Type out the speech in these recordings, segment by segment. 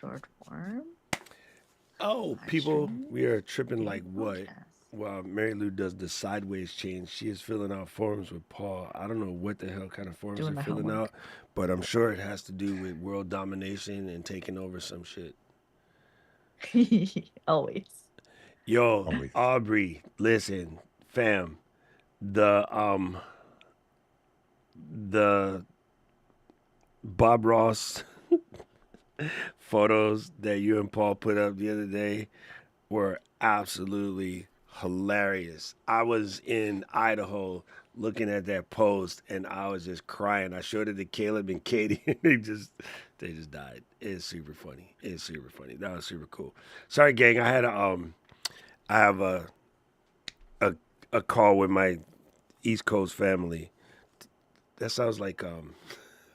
short form. Oh, Live people, stream. we are tripping Video like what? podcast. While Mary Lou does the sideways change, she is filling out forms with Paul. I don't know what the hell kind of forms Doing they're the filling out, homework. but I'm sure it has to do with world domination and taking over some shit. Always. Yo, Always. Aubrey, listen, fam, the the Bob Ross photos that you and Paul put up the other day were absolutely hilarious. I was in Idaho looking at that post and I was just crying. I showed it to Caleb and Katie and they just died. It's super funny. It's super funny. That was super cool. Sorry gang, I have a a call with my East Coast family. That sounds like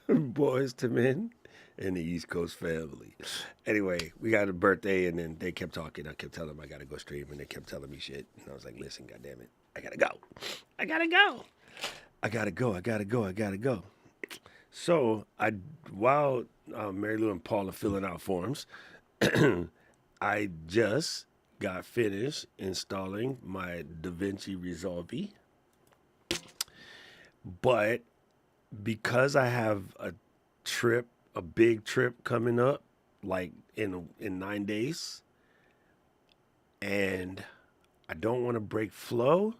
boys to men in the East Coast family. Anyway, we got a birthday, and then they kept talking. I kept telling them I gotta go stream, and they kept telling me shit. And I was like, listen, goddamn it, I gotta go. I gotta go. I gotta go. I gotta go. I gotta go. So while Mary Lou and Paul are filling out forms, I just got finished installing my DaVinci Resolve, but because I have a big trip coming up, like in 9 days, and I don't want to break flow.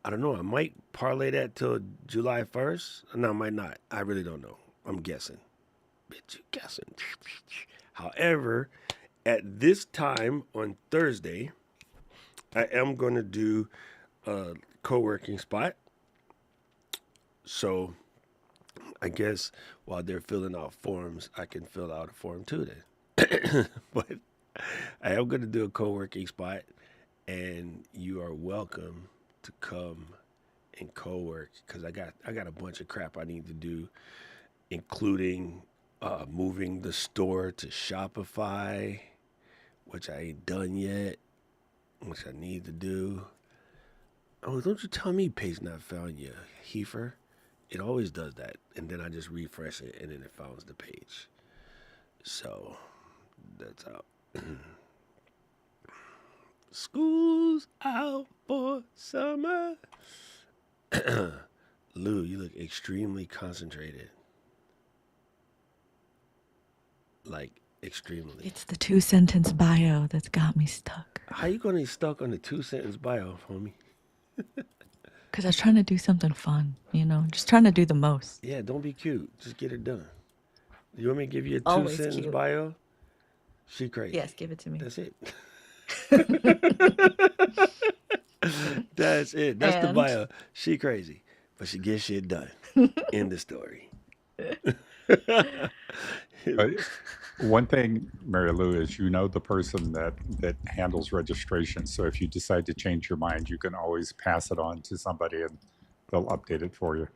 I don't know. I might parlay that till July 1st. No, I might not. I really don't know. I'm guessing. Bitch, you guessing. However, at this time on Thursday, I am going to do a co-working spot. So I guess while they're filling out forms, I can fill out a form too then. But I am going to do a co-working spot, and you are welcome to come and co-work because I got a bunch of crap I need to do, including moving the store to Shopify, which I ain't done yet, which I need to do. Oh, don't you tell me page not found yet, Heifer. It always does that, and then I just refresh it, and then it finds the page. So that's out. School's out for summer. Lou, you look extremely concentrated. Like extremely. It's the 2 sentence bio that's got me stuck. How you gonna be stuck on the 2 sentence bio, homie? Because I was trying to do something fun, just trying to do the most. Yeah, don't be cute. Just get it done. You want me to give you a two Always sentence cute. bio? She Yes, crazy. give it to me. That's it. That's it. That's the And bio. She crazy, but she gets shit done. End the story. Uh, One thing, Mary Lou, is the person that handles registration. So if you decide to change your mind, you can always pass it on to somebody and they'll update it for you.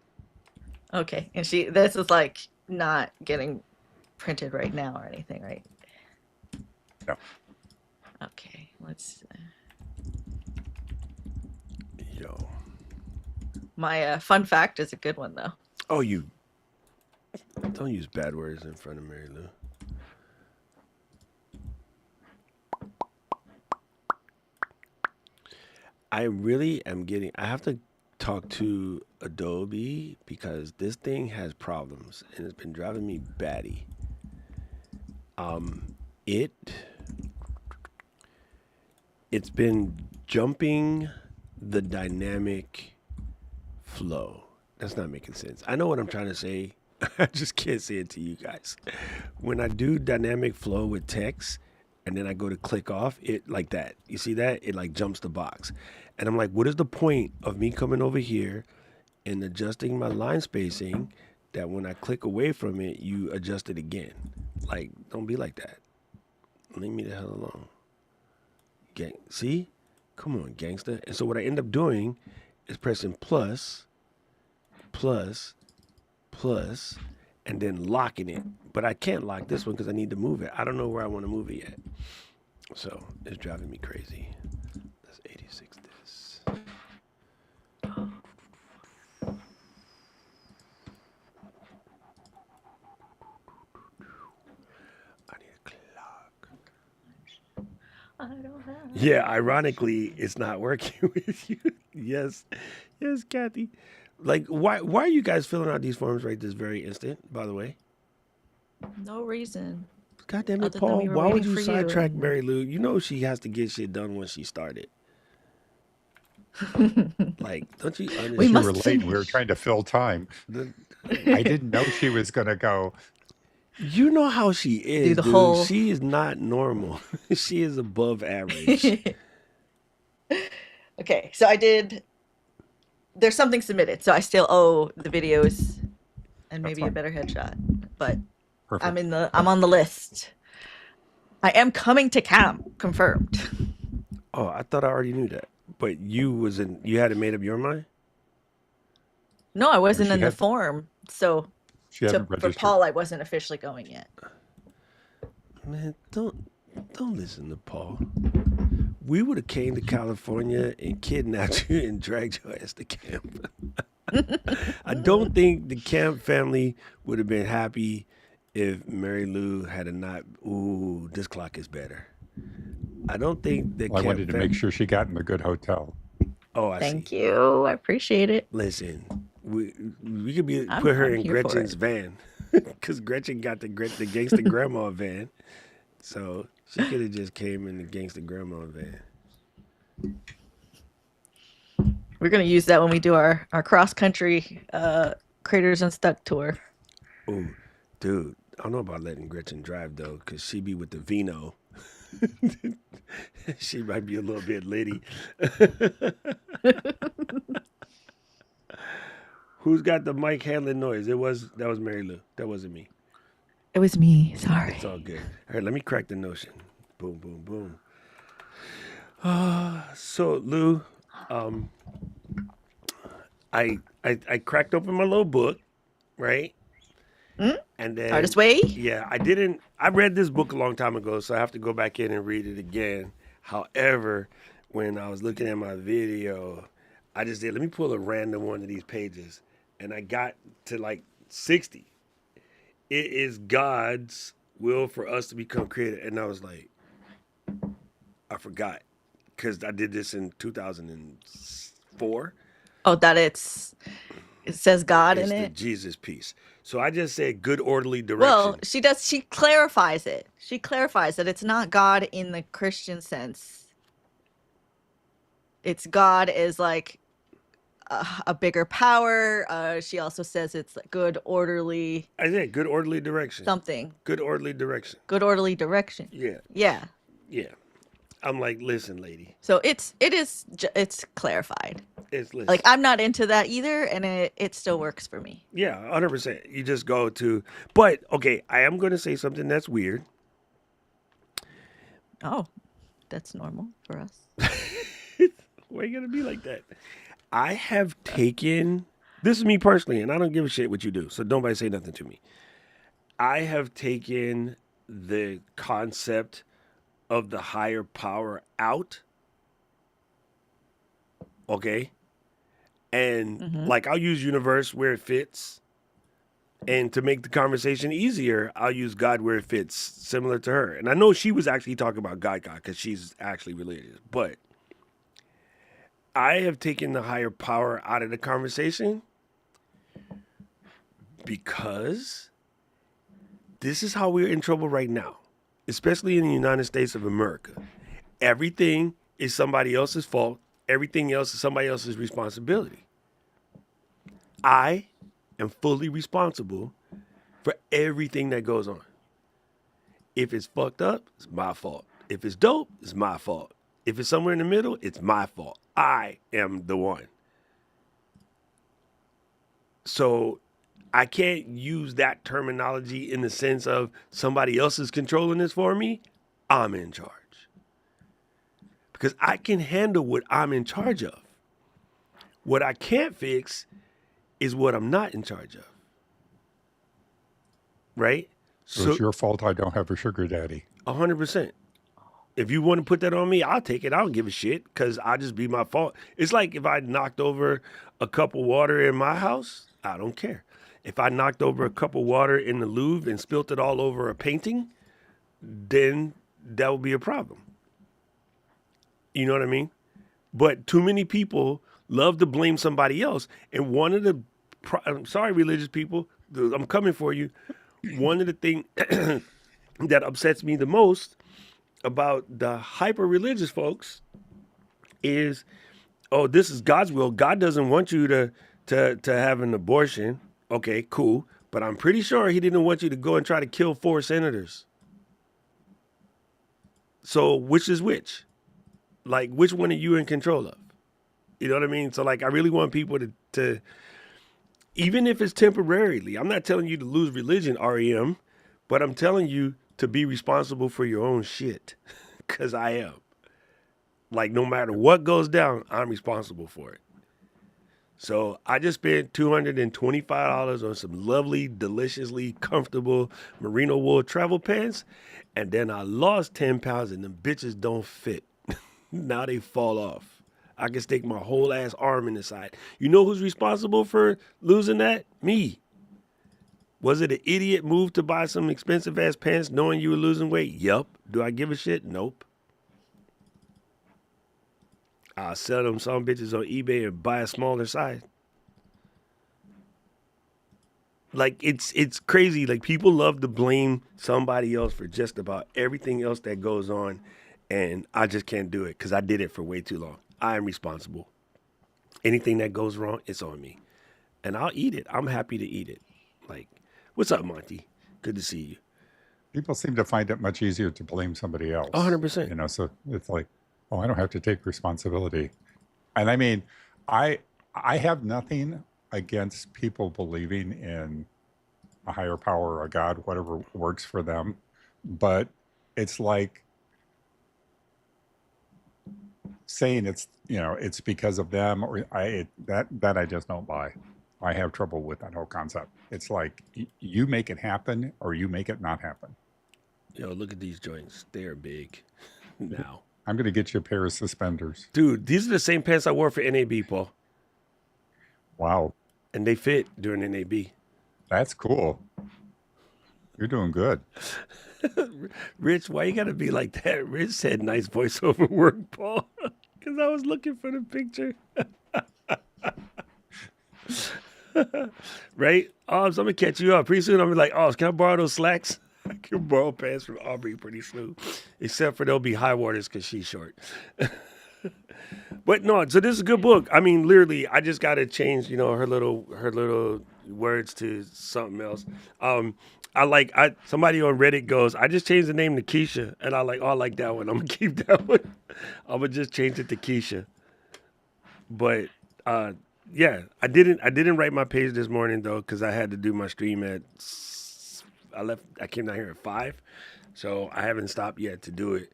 okay, and this is like not getting printed right now or anything, right? No. Okay, let's. Yo. My fun fact is a good one though. Oh, you don't use bad words in front of Mary Lou. I really am getting. I have to talk to Adobe because this thing has problems and it's been driving me batty. It it's been jumping the dynamic flow. That's not making sense. I know what I'm trying to say. I just can't say it to you guys. When I do dynamic flow with text and then I go to click off, it like that. You see that? It like jumps the box. And I'm like, what is the point of me coming over here and adjusting my line spacing that when I click away from it, you adjust it again? Like, don't be like that. Leave me the hell alone. Gang, see? Come on, gangster. And so what I end up doing is pressing plus, and then locking it. But I can't lock this one because I need to move it. I don't know where I want to move it yet. So it's driving me crazy. That's 86 this. I need a clock. I don't have Yeah, ironically, it's not working with you. Yes, yes, Kathy. Like, why are you guys filling out these forms right this very instant? By the way, no reason God damn it, other than Paul. we were Why would waiting you for you. sidetrack Mary Lou? You know she has to get shit done when she started. Like, don't you We Because you were must understand? late and we were finish. trying to fill time. The, I didn't know she was going to go. you know how she Do is, the dude. whole. She is not normal. She is above average. Okay, so I did. There's something submitted, so I still owe the videos and That's maybe a fine. better headshot. But Perfect. I'm on the list. I am coming to camp, confirmed. Oh, I thought I already knew that. But you hadn't made up your mind? No, I No, wasn't in the form, so she hadn't for registered. Paul, I wasn't officially going yet. Man, don't listen to Paul. We would have came to California and kidnapped you and dragged your ass to camp. I don't think the camp family would have been happy if Mary Lou had a not. Ooh, this clock is better. I don't think the Well, I camp wanted to make family. sure she got in the good hotel. Oh, I see. Thank you. I appreciate it. Listen, we could be I'm put her I'm in here for Gretchen's it. van because Gretchen got the gangster grandma van, so she could have just came in the gangster grandma van. We're gonna use that when we do our cross country Craters Unstuck tour. Oh, dude, I don't know about letting Gretchen drive though, cause she be with the vino. She might be a little bit litty. Who's got the mic handling noise? That was Mary Lou. That wasn't me. It was me. It's all Sorry. good. All right, let me crack the notion. Boom, boom, boom. So Lou, um, I cracked open my little book, right? Mm? And then Artist Way. yeah, I didn't. I read this book a long time ago, so I have to go back in and read it again. However, when I was looking at my video, I just did. Let me pull a random one of these pages, and I got to like 60. It is God's will for us to become created, and I was like, I forgot because I did this in 2004. Oh, that it says God in It's the it. Jesus piece. So I just said good orderly Well, direction. she does. She clarifies it. She clarifies that it's not God in the Christian sense. It's God as like a bigger power. She also says it's like good orderly I said good orderly direction. something. Good orderly direction. Good orderly direction. Yeah, Yeah. yeah. I'm like, listen, lady. So it's clarified. It's Like listen. I'm not into that either, and it still works for me. Yeah, 100%. You just go to, but okay, I am going to say something that's weird. Oh, that's normal for us. Why are you going to be like that? I have taken, this is me personally, and I don't give a shit what you do, so nobody say nothing to me. I have taken the concept of the higher power out, okay? And Mm-hmm. like I'll use universe where it fits. And to make the conversation easier, I'll use God where it fits, similar to her. And I know she was actually talking about God because she's actually related. But I have taken the higher power out of the conversation because this is how we're in trouble right now, especially in the United States of America. Everything is somebody else's fault. Everything else is somebody else's responsibility. I am fully responsible for everything that goes on. If it's fucked up, it's my fault. If it's dope, it's my fault. If it's somewhere in the middle, it's my fault. I am the one. So I can't use that terminology in the sense of somebody else is controlling this for me. I'm in charge. Because I can handle what I'm in charge of. What I can't fix is what I'm not in charge of. Right? So it's your fault I don't have a sugar daddy. 100%. If you want to put that on me, I'll take it. I don't give a shit because I'll just be my fault. It's like if I knocked over a cup of water in my house, I don't care. If I knocked over a cup of water in the Louvre and spilt it all over a painting, then that would be a problem. You know what I mean? But too many people love to blame somebody else. And one of the, I'm sorry, religious people, I'm coming for you. One of the things that upsets me the most about the hyper religious folks is, oh, this is God's will. God doesn't want you to have an abortion. Okay, cool. But I'm pretty sure he didn't want you to go and try to kill 4 senators. So which is which? Like, which one are you in control of? You know what I mean? So like, I really want people to even if it's temporarily, I'm not telling you to lose religion, REM, but I'm telling you to be responsible for your own shit. Cause I am. Like, no matter what goes down, I'm responsible for it. So I just spent $225 on some lovely, deliciously comfortable merino wool travel pants. And then I lost 10 pounds and them bitches don't fit. Now they fall off. I can stick my whole ass arm in the side. You know who's responsible for losing that? Me. Was it an idiot move to buy some expensive ass pants knowing you were losing weight? Yup. Do I give a shit? Nope. I'll sell them some bitches on eBay and buy a smaller size. Like it's crazy. Like people love to blame somebody else for just about everything else that goes on, and I just can't do it because I did it for way too long. I am responsible. Anything that goes wrong, it's on me, and I'll eat it. I'm happy to eat it. Like, what's up, Monty? Good to see you. People seem to find it much easier to blame somebody else. 100%. So it's like, oh, I don't have to take responsibility. And I mean, I I have nothing against people believing in a higher power, a God, whatever works for them, but it's like saying it's because of them, or that I just don't buy. I have trouble with that whole concept. It's like you make it happen or you make it not happen. Yo, look at these joints. They're big now. I'm going to get you a pair of suspenders. Dude, these are the same pants I wore for NAB, Paul. Wow, And they fit during NAB. that's cool. You're doing good. Rich, why you gotta be like that? Rich said nice voiceover work, Paul. Because I was looking for the picture. Right? So I'm gonna catch you up. Pretty soon I'm gonna be like, oh, can I borrow those slacks? I can borrow pants from Aubrey pretty soon. Except for they'll be high waters because she's short. But no, so this is a good book. I mean, literally, I just gotta change, her little words to something else. I somebody on Reddit goes, I just changed the name to Keisha, and I like that one. I'm gonna keep that one. I'm gonna just change it to Keisha. But yeah, I didn't write my page this morning though because I had to do my stream I came down here at 5, so I haven't stopped yet to do it.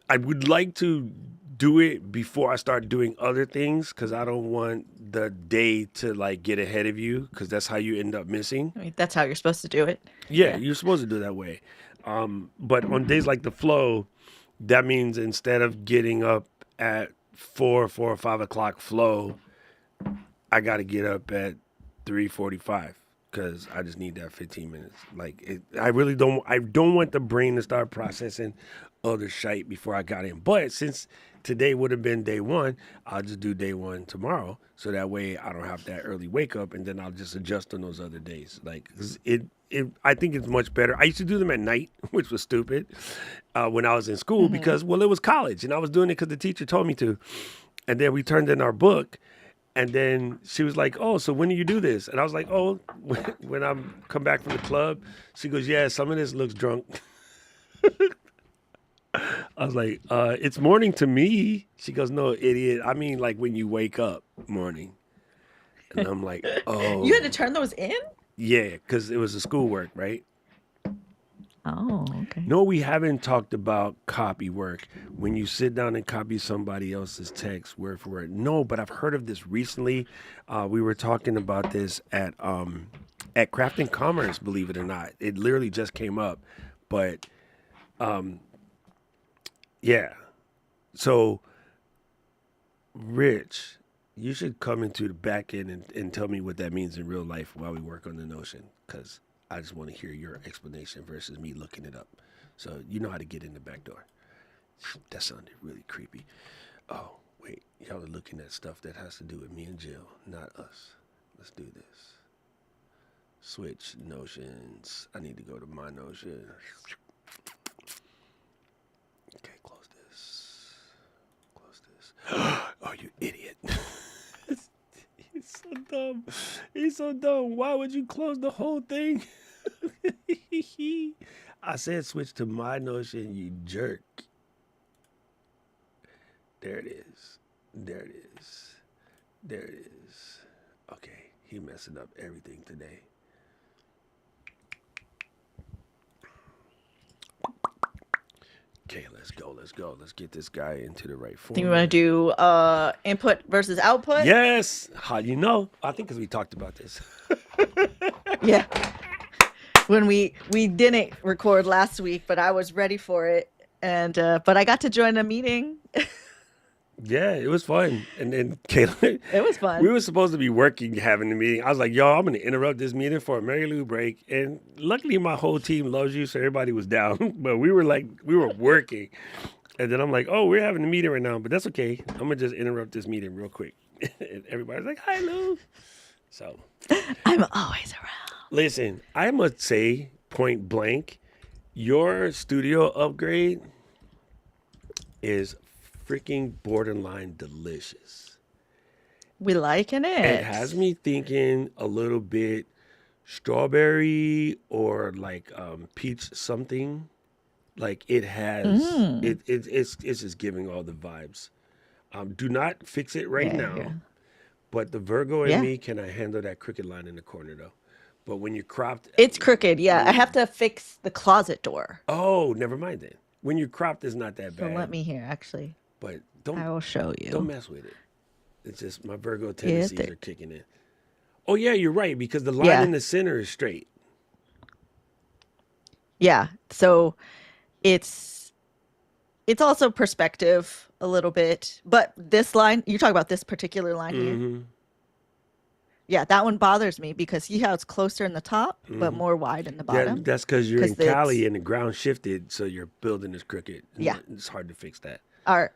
I would like to do it before I start doing other things because I don't want the day to like get ahead of you because that's how you end up missing. I mean, that's how you're supposed to do it. Yeah, you're supposed to do it that way. But on days like the flow, that means instead of getting up at 4 or 5 o'clock flow, I got to get up at 3:45 because I just need that 15 minutes. I really don't. I don't want the brain to start processing other shite before I got in. But since today would have been day 1, I'll just do day 1 tomorrow, so that way I don't have that early wake up, and then I'll just adjust on those other days. Like 'cause I think it's much better. I used to do them at night, which was stupid when I was in school because it was college, and I was doing it because the teacher told me to. And then we turned in our book. And then she was like, oh, so when do you do this? And I was like, oh, when I come back from the club. She goes, yeah, some of this looks drunk. I was like, it's morning to me. She goes, no, idiot. I mean, like when you wake up morning. And I'm like, oh. You had to turn those in? Yeah, because it was a schoolwork, right? Oh, okay. No, we haven't talked about copy work. When you sit down and copy somebody else's text word for word. No, but I've heard of this recently. We were talking about this at Craft and Commerce, believe it or not. It literally just came up. But yeah. So Rich, you should come into the back end and tell me what that means in real life while we work on the notion. Because I just want to hear your explanation versus me looking it up. So you know how to get in the back door. That sounded really creepy. Oh, wait. Y'all are looking at stuff that has to do with me and Jill, not us. Let's do this. Switch notions. I need to go to my notion. Okay, close this. Close this. Oh, you idiot. He's so dumb. He's so dumb. Why would you close the whole thing? I said switch to my notion, you jerk. There it is. There it is. There it is. Okay, he messing up everything today. Okay, let's go. Let's go. Let's get this guy into the right Think we want to format. do input versus output? Yes. How do you know? I think because we talked about this. Yeah. When we didn't record last week, but I was ready for it, and but I got to join a meeting. Yeah, it was fun. And then Kayla, It was fun. we were supposed to be working, having the meeting. I was like, yo, I'm going to interrupt this meeting for a Mary Lou break. And luckily, my whole team loves you, so everybody was down. But we were working. And then I'm like, oh, we're having a meeting right now, but that's okay. I'm going to just interrupt this meeting real quick. And everybody's like, hi, Lou. So, I'm always around. listen, I must say, point blank, your studio upgrade is freaking borderline delicious. We liking it. It has me thinking a little bit strawberry or like peach something. Like it has it's just giving all the vibes. Do not fix it right now. Yeah. But the Virgo in Yeah. me cannot handle that crooked line in the corner though. But when you're cropped, It's crooked. Yeah, I have to fix the closet door. oh, never mind then. When you're cropped, it's not that So bad. let me here. Actually, But I will show you. don't mess with it. It's just my Virgo tendencies are kicking in. Oh yeah, you're right because the line Yeah. in the center is straight. Yeah. So it's also perspective a little bit, but this line, you talk about this particular line here. Mm-hmm. Yeah, that one bothers me because see how it's closer in the top, but more wide in the bottom. That's because you're in 'Cause it's- Cali and the ground shifted, so your building is crooked. Yeah. It's hard to fix that. Our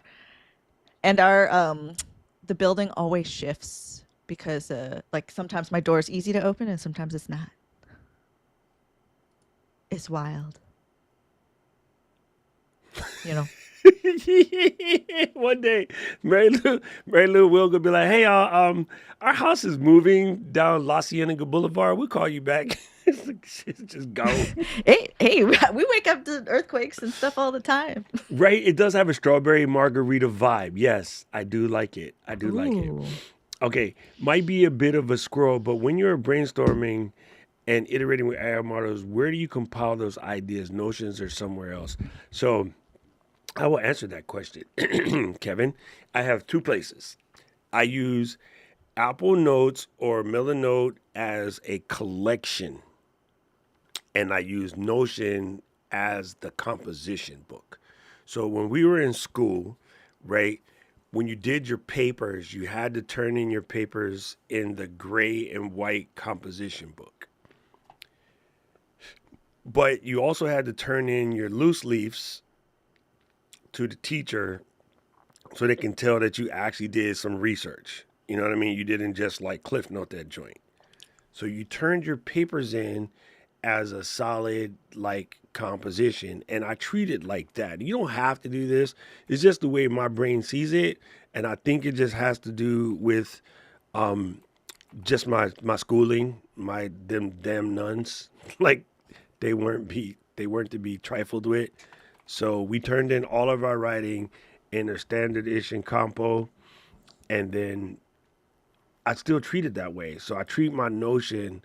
the building always shifts because like sometimes my door is easy to open and sometimes it's not. It's wild. You know. One day, Mary Lou will go be like, "Hey, our house is moving down La Cienega Boulevard. We'll call you back." It's just go. Hey, we wake up to earthquakes and stuff all the time. Right? It does have a strawberry margarita vibe. Yes, I do like it. I do like it. Ooh. Okay, might be a bit of a scroll, but when you're brainstorming and iterating with AI models, where do you compile those ideas, notions, or somewhere else? So I will answer that question, Kevin. I have two places. I use Apple Notes or Milanote as a collection, and I use Notion as the composition book. So when we were in school, right, when you did your papers, you had to turn in your papers in the gray and white composition book. But you also had to turn in your loose leaves to the teacher so they can tell that you actually did some research. You know what I mean? You didn't just like cliff note that joint. So you turned your papers in as a solid like composition, and I treat it like that. You don't have to do this. It's just the way my brain sees it, and I think it just has to do with just my schooling, them damn nuns. Like they weren't to be trifled with. So we turned in all of our writing in a standard edition compo, and then I still treat it that way. So I treat my Notion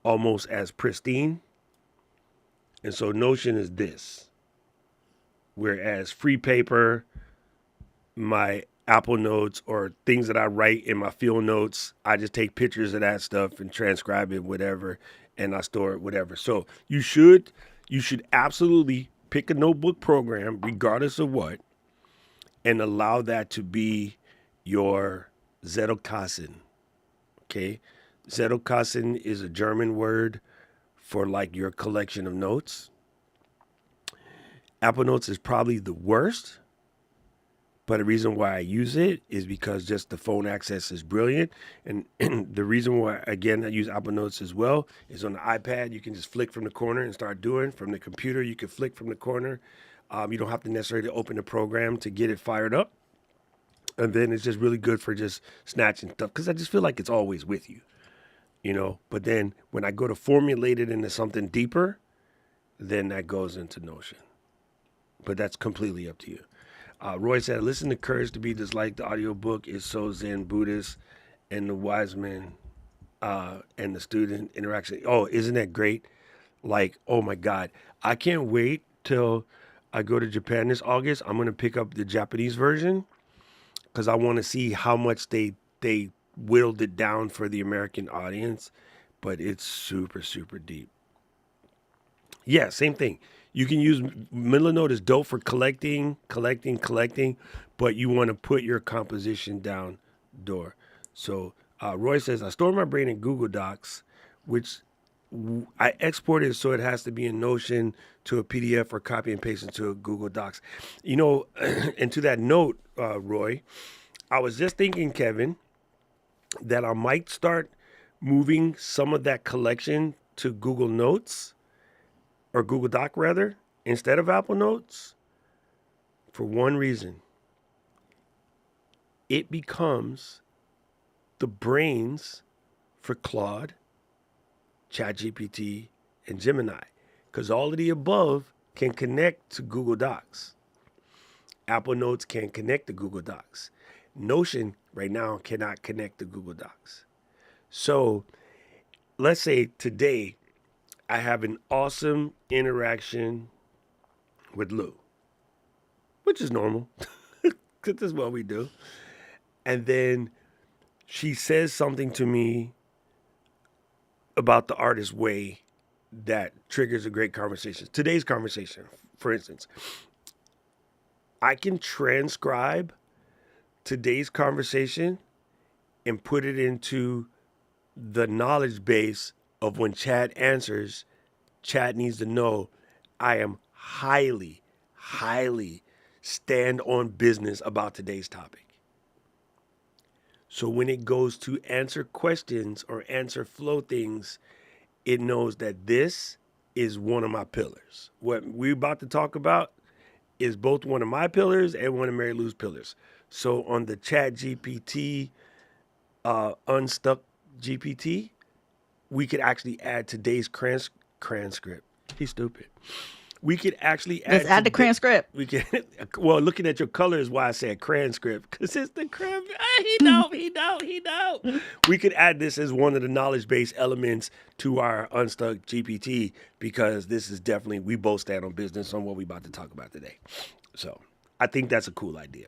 almost as pristine. And so Notion is this. Whereas free paper, my Apple Notes, or things that I write in my field notes, I just take pictures of that stuff and transcribe it, whatever, and I store it, whatever. So you should absolutely pick a notebook program, regardless of what, and allow that to be your Zettelkasten. Okay? Zettelkasten is a German word for like your collection of notes. Apple Notes is probably the worst But the reason why I use it is because just the phone access is brilliant. And the reason why, again, I use Apple Notes as well is on the iPad, you can just flick from the corner and start doing. From the computer, you can flick from the corner. You don't have to necessarily open the program to get it fired up. And then it's just really good for just snatching stuff because I just feel like it's always with you, you know. But then when I go to formulate it into something deeper, then that goes into Notion. But that's completely up to you. Roy said, listen to Courage to Be Disliked. The audiobook is so Zen Buddhist and the wise man and the student interaction. Oh, isn't that great? Like, oh my God. I can't wait till I go to Japan this August. I'm going to pick up the Japanese version because I want to see how much they whittled it down for the American audience. But it's super, super deep. Yeah, same thing. You can use Milanote is dope for collecting, but you want to put your composition down door. So Roy says, I store my brain in Google Docs, which I export it so it has to be in Notion to a PDF or copy and paste into a Google Docs. You know, and to that note, Roy, I was just thinking, Kevin, that I might start moving some of that collection to Google Notes or Google Doc rather, instead of Apple Notes, for one reason. It becomes the brains for Claude, ChatGPT, and Gemini, because all of the above can connect to Google Docs. Apple Notes can't connect to Google Docs. Notion right now cannot connect to Google Docs. So let's say today I have an awesome interaction with Lou, which is normal, because this is what we do. And then she says something to me about the artist way that triggers a great conversation. Today's conversation, for instance, I can transcribe today's conversation and put it into the knowledge base of when Chad answers. Chad needs to know I am highly stand on business about today's topic. So when it goes to answer questions or answer flow things, it knows that this is one of my pillars. What we're about to talk about is both one of my pillars and one of Mary Lou's pillars. So on the Chat GPT, Unstuck GPT, we could actually add today's transcript. He's stupid. We could actually Let's add the transcript. We can. Well, looking at your color is why I said transcript, because it's the cram. He know. We could add this as one of the knowledge base elements to our Unstuck GPT, because this is definitely, we both stand on business on what we're about to talk about today. So I think that's a cool idea.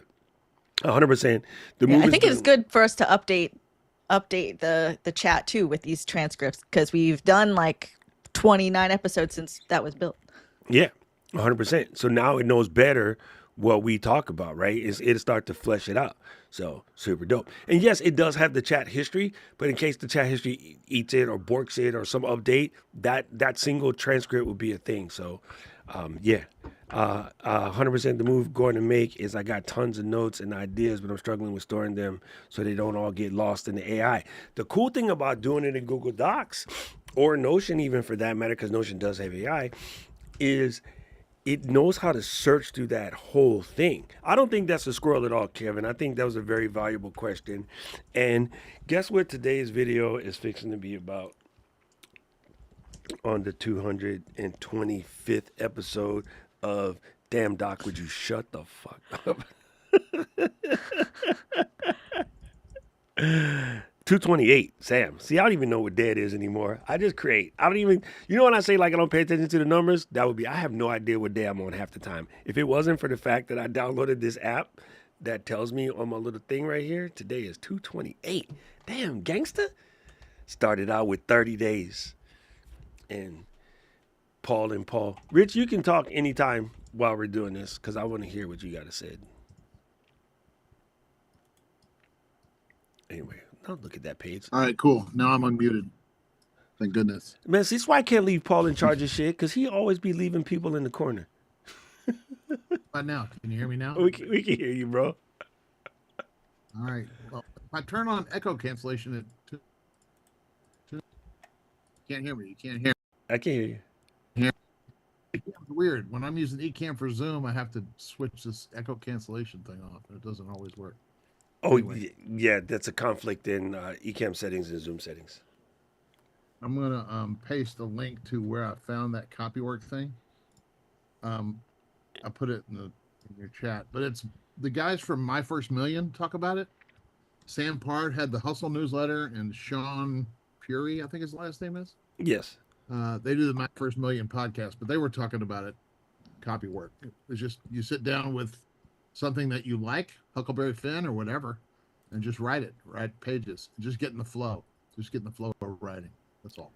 100%. I think it's good for us to update the chat too with these transcripts, because we've done like 29 episodes since that was built. Yeah, 100%. So now it knows better what we talk about, right? It'll start to flesh it out. So super dope. And yes, it does have the chat history, but in case the chat history eats it or borks it or some update, that single transcript will be a thing. So 100% the move going to make is I got tons of notes and ideas, but I'm struggling with storing them so they don't all get lost in the AI. The cool thing about doing it in Google Docs or Notion, even for that matter, because Notion does have AI, is it knows how to search through that whole thing. I don't think that's a squirrel at all, Kevin. I think that was a very valuable question. And guess what today's video is fixing to be about on the 225th episode of Damn Doc, would you shut the fuck up? 228, Sam. See, I don't even know what day it is anymore. I just create. I don't even, you know when I say like I don't pay attention to the numbers? That would be, I have no idea what day I'm on half the time. If it wasn't for the fact that I downloaded this app that tells me on my little thing right here, today is 228. Damn, gangster. Started out with 30 days. And Paul. Rich, you can talk anytime while we're doing this, because I want to hear what you got to say. Anyway, don't look at that page. All right, cool. Now I'm unmuted. Thank goodness. Man, see, that's why I can't leave Paul in charge of shit, because he always be leaving people in the corner. Right now, can you hear me now? We can hear you, bro. All right. Well, if I turn on echo cancellation, you can't hear me. You can't hear I can hear you. me. It's weird. When I'm using Ecamm for Zoom, I have to switch this echo cancellation thing off, and it doesn't always work. Oh, Anyway. yeah, that's a conflict in Ecamm settings and Zoom settings. I'm gonna paste a link to where I found that copywork thing. I put it in your chat, but it's the guys from My First Million talk about it. Sam Pard had the Hustle newsletter, and Sean Fury, I think his last name is. Yes. They do the My First Million podcast, but they were talking about it. Copywork. It's just you sit down with something that you like, Huckleberry Finn or whatever, and just write pages. Just get in the flow. Just get in the flow of writing. That's all.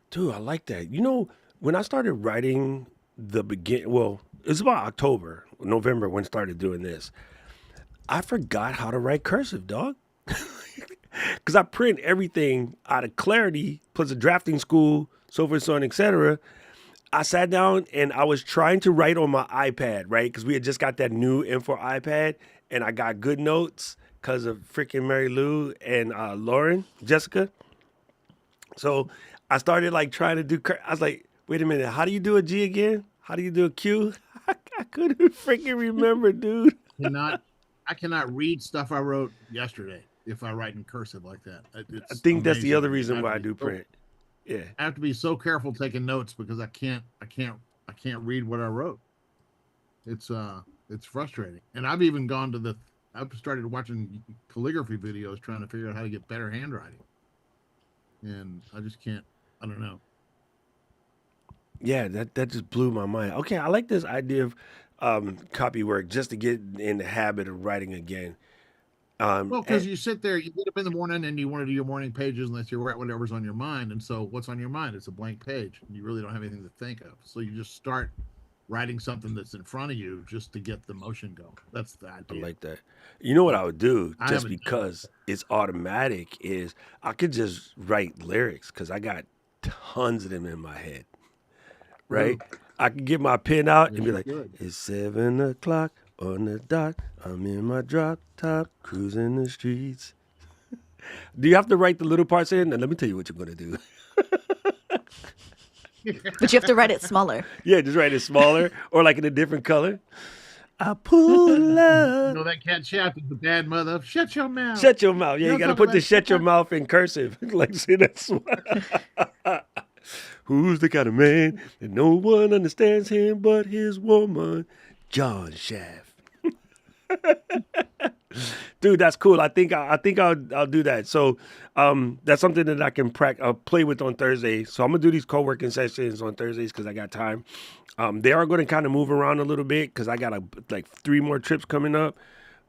Dude, I like that. You know, when I started writing it's about October, November when I started doing this. I forgot how to write cursive, dog. Because I print everything out of Clarity, plus a drafting school, so forth, so on, etc. I sat down and I was trying to write on my iPad, right? Because we had just got that new M4 iPad, and I got good notes because of freaking Mary Lou and Jessica. So I started like trying to do. I was like, wait a minute, how do you do a G again? How do you do a Q? I couldn't freaking remember, dude. I cannot read stuff I wrote yesterday if I write in cursive like that. I think that's the other reason why I do print. Yeah. I have to be so careful taking notes because I can't read what I wrote. It's frustrating. And I've started watching calligraphy videos trying to figure out how to get better handwriting. And I just can't. I don't know. Yeah, that just blew my mind. Okay, I like this idea of copy work just to get in the habit of writing again. Well, because you sit there, you get up in the morning and you want to do your morning pages unless you write whatever's on your mind. And so what's on your mind? It's a blank page. And you really don't have anything to think of. So you just start writing something that's in front of you just to get the motion going. That's the idea. I like that. You know what I would do just because it's automatic is I could just write lyrics because I got tons of them in my head. Right? I could get my pen out and be like, it's 7 o'clock on the dot. I'm in my drop top, cruising the streets. Do you have to write the little parts in? And let me tell you what you're going to do. But you have to write it smaller. Yeah, just write it smaller or like in a different color. I pull up. No, that cat shaft is the bad mother. Shut your mouth. Shut your mouth. Yeah, you got to put the shut your mouth in cursive. Like, see, that's what. Who's the kind of man that no one understands him but his woman, John Shaft. Dude, that's cool. I think I'll do that. So that's something that I can play with on Thursday. So I'm gonna do these co-working sessions on Thursdays because I got time. They are going to kind of move around a little bit because I got like 3 more trips coming up.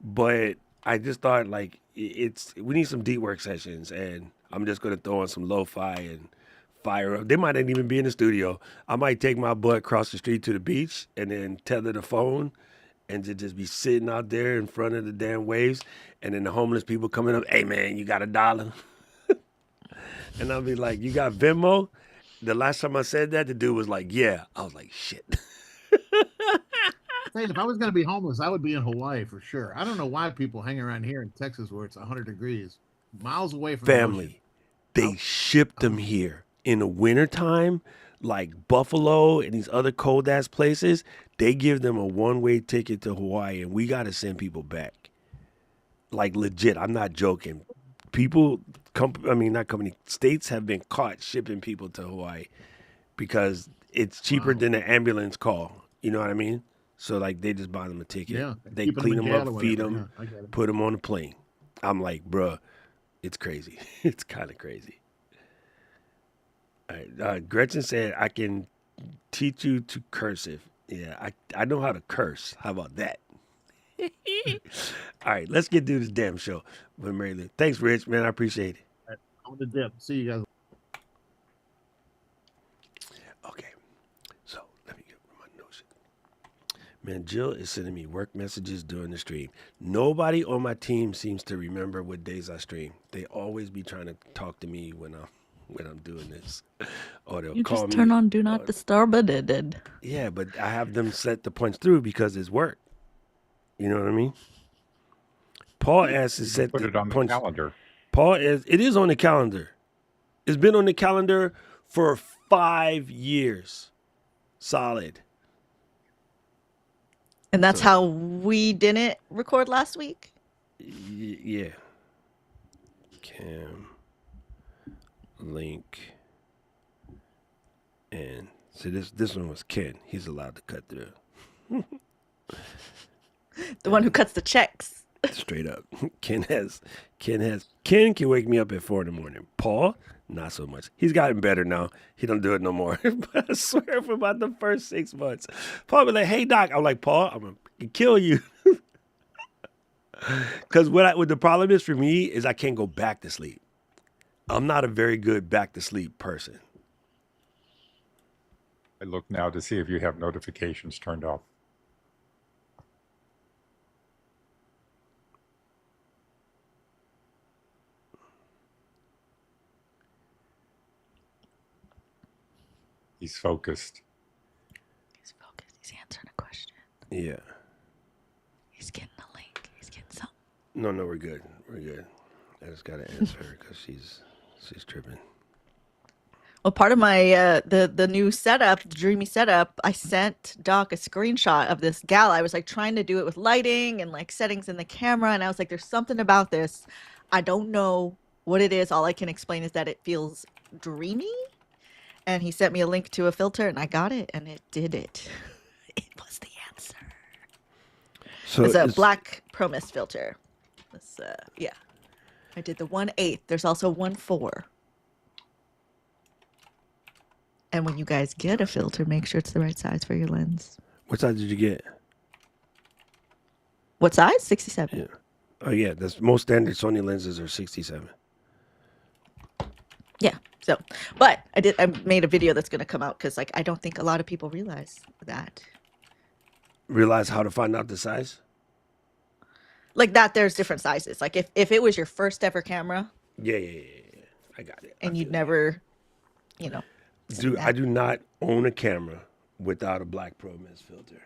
But I just thought like we need some deep work sessions, and I'm just gonna throw on some lo-fi and fire up. They might not even be in the studio. I might take my butt across the street to the beach and then tether the phone and to just be sitting out there in front of the damn waves. And then the homeless people coming up, hey man, you got $1? And I'll be like, you got Venmo? The last time I said that, the dude was like, yeah. I was like, shit. Hey, if I was going to be homeless, I would be in Hawaii for sure. I don't know why people hang around here in Texas where it's 100 degrees, miles away from family. They shipped them here. In the wintertime, like Buffalo and these other cold ass places, they give them a one-way ticket to Hawaii, and we got to send people back. Like legit, I'm not joking. States have been caught shipping people to Hawaii because it's cheaper than an ambulance call. You know what I mean? So like they just buy them a ticket. Yeah, they clean them up, feed them, put them on a plane. I'm like, bruh, it's crazy. It's kind of crazy. Gretchen said, I can teach you to cursive. Yeah, I know how to curse. How about that? All right, let's get through this damn show with Mary Lou. Thanks, Rich, man. I appreciate it. I'm on the dip. See you guys. Okay, so let me get my notes. Man, Jill is sending me work messages during the stream. Nobody on my team seems to remember what days I stream. They always be trying to talk to me when I'm doing this. Or they'll you call just me. Turn on Do Not Disturb it. Yeah, but I have them set to punch through because it's work. You know what I mean? Paul asked to You can set put the it on the punch. calendar. Paul is. It is on the calendar. It's been on the calendar for 5 years, solid. And that's So- how we didn't record last week. Yeah. Cam, link, and so this one was Ken. He's allowed to cut through. The one who cuts the checks. Straight up. Ken can wake me up at 4 in. Paul, not so much. He's gotten better now. He don't do it no more. But I swear for about the first 6 months, Paul was like, "Hey doc," I'm like, "Paul, I'm gonna kill you." Because what the problem is for me is I can't go back to sleep. I'm not a very good back to sleep person. I look now to see if you have notifications turned off. He's focused. He's focused. He's answering a question. Yeah. He's getting the link. He's getting something. No, we're good. We're good. I just gotta answer her because she's tripping. Well, part of my the new setup, the dreamy setup, I sent Doc a screenshot of this gal. I was like trying to do it with lighting and like settings in the camera, and I was like, "There's something about this. I don't know what it is. All I can explain is that it feels dreamy." And he sent me a link to a filter, and I got it, and it did it. It was the answer. So It's a black Promise filter. This, yeah. I did the 1/8. There's also 1/4. And when you guys get a filter, make sure it's the right size for your lens. What size did you get? What size? 67. Yeah. Oh yeah, that's most standard Sony lenses are 67. Yeah. So, but I made a video that's going to come out because like I don't think a lot of people realize that. Realize how to find out the size? Like that there's different sizes. Like if it was your first ever camera Yeah. I got it. and you'd never, you know. seen I that. do not own a camera without a black Pro Mist filter.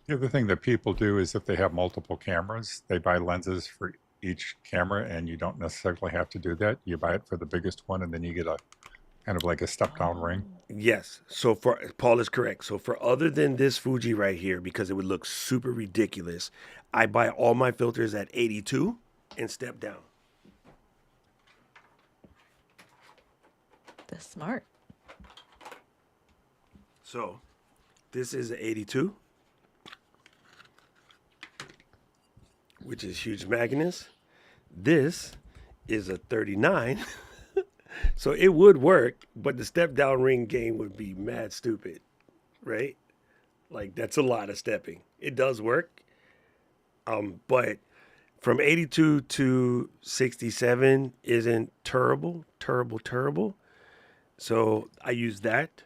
The other thing that people do is if they have multiple cameras, they buy lenses for each camera, and you don't necessarily have to do that. You buy it for the biggest one, and then you get a kind of like a step-down ring. Yes. So for Paul is correct. So for other than this Fuji right here, because it would look super ridiculous, I buy all my filters at 82 and step down. That's smart. So this is an 82, which is huge Magnus. This is a 39. So it would work, but the step down ring game would be mad stupid, right? Like that's a lot of stepping. It does work. But from 82 to 67 isn't terrible. So I use that.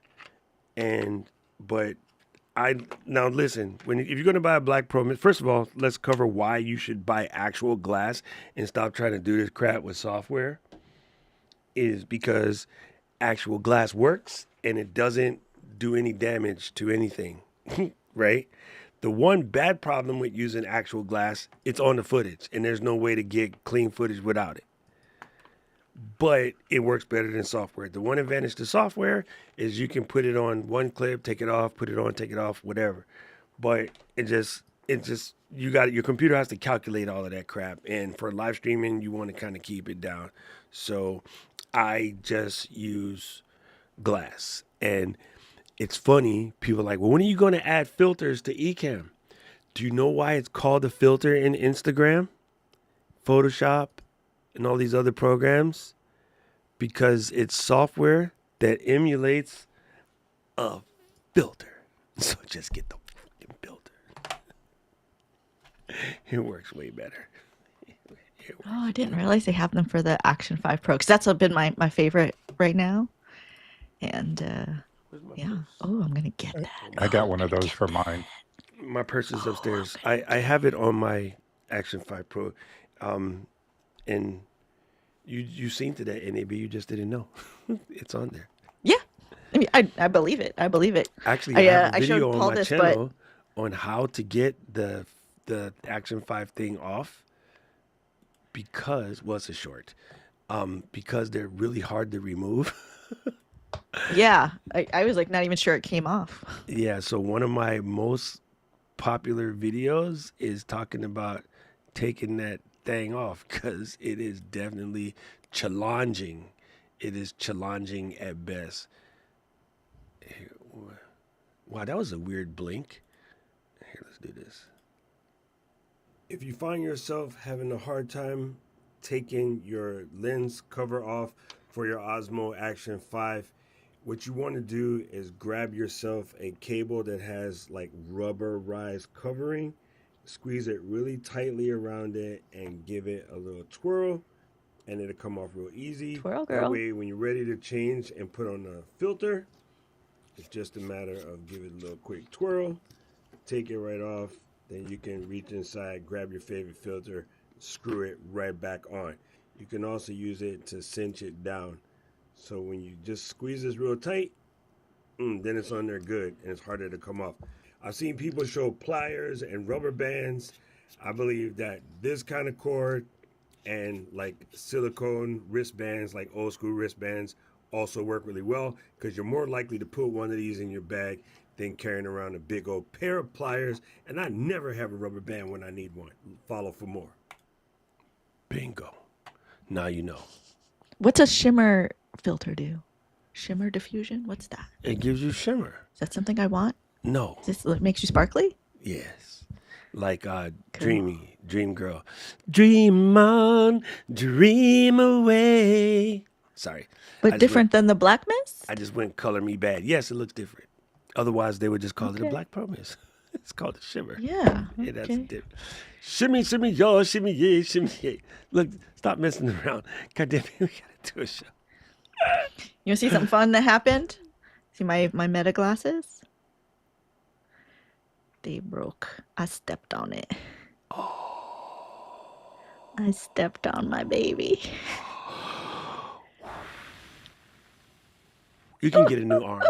But now listen, if you're gonna buy a black Pro, first of all, let's cover why you should buy actual glass and stop trying to do this crap with software. Is because actual glass works and it doesn't do any damage to anything, right? The one bad problem with using actual glass, it's on the footage and there's no way to get clean footage without it. But it works better than software. The one advantage to software is you can put it on one clip, take it off, put it on, take it off, whatever. But your computer has to calculate all of that crap. And for live streaming, you want to kind of keep it down. So I just use glass. And it's funny, people are like, well, when are you going to add filters to Ecamm? Do you know why it's called a filter in Instagram, Photoshop, and all these other programs? Because it's software that emulates a filter. So just get the fucking filter. It works way better. Oh, I didn't realize they have them for the Action 5 Pro because that's been my favorite right now. And yeah. Oh, I'm gonna get that. I got one of those for mine. My purse is upstairs. I have it on my Action 5 Pro. And you seen to that NAB, you just didn't know. It's on there. Yeah. I mean, I believe it. I believe it. Actually, I have a I showed video on Paul my this, channel on how to get the the Action 5 thing off because, well, it's a short, because they're really hard to remove. Yeah, I was like not even sure it came off. Yeah, so one of my most popular videos is talking about taking that thing off because it is definitely challenging. It is challenging at best. Wow, that was a weird blink. Here, let's do this. If you find yourself having a hard time taking your lens cover off for your Osmo Action 5, what you want to do is grab yourself a cable that has like rubberized covering, squeeze it really tightly around it, and give it a little twirl, and it'll come off real easy. Twirl, That girl. way, when you're ready to change and put on a filter, it's just a matter of give it a little quick twirl, take it right off, then you can reach inside, grab your favorite filter, screw it right back on. You can also use it to cinch it down. So when you just squeeze this real tight, then it's on there good and it's harder to come off. I've seen people show pliers and rubber bands. I believe that this kind of cord and like silicone wristbands, like old school wristbands, also work really well because you're more likely to put one of these in your bag than carrying around a big old pair of pliers. And I never have a rubber band when I need one. Follow for more. Bingo. Now you know. What's a shimmer filter do? Shimmer diffusion? What's that? It gives you shimmer. Is that something I want? No. Is this what makes you sparkly? Yes. Like Dreamy, Dream Girl. Dream on, dream away. Sorry. But different than the black mist? I just went color me bad. Yes, it looks different. Otherwise, they would just call it a black promise. It's called a shimmer. Yeah. Yeah, that's Okay. different. Shimmy, shimmy, y'all, shimmy, yeah, shimmy, yeah. Look, stop messing around. God damn it, we gotta do a show. You want to see something fun that happened? See my Meta glasses? They broke. I stepped on it. I stepped on my baby. You can get a new arm.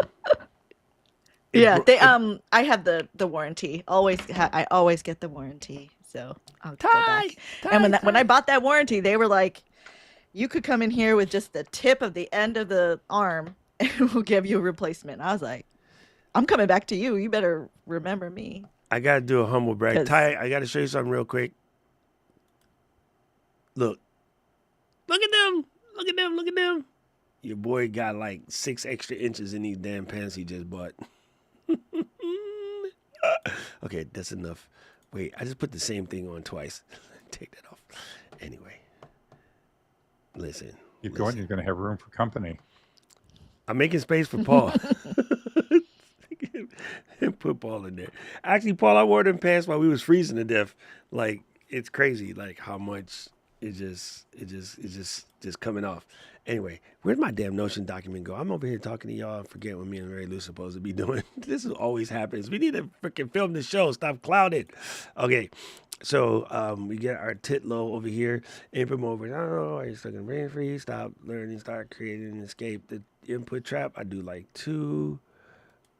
Yeah, they I have the warranty. I always get the warranty. So I'll go back. And when I bought that warranty, they were like, you could come in here with just the tip of the end of the arm and we'll give you a replacement. I was like, I'm coming back to you. You better remember me. I gotta do a humble brag. 'Cause- Ty, I gotta show you something real quick. Look. Look at them. Look at them. Look at them. Your boy got like 6 extra inches in these damn pants he just bought. Okay, that's enough. Wait, I just put the same thing on twice. Take that off. Anyway. Listen. Keep going, you're going to have room for company. I'm making space for Paul. Put Paul in there. Actually, Paul, I wore them pants while we was freezing to death. Like, it's crazy, like how much it's just coming off. Anyway, where'd my damn Notion document go? I'm over here talking to y'all and forget what me and Mary Lou supposed to be doing. This always happens. We need to freaking film the show. Stop clouding. Okay. So we get our Titlow over here. Input mode. Oh, are you stuck in brain freeze? Stop learning. Start creating and escape the input trap. I do like 2.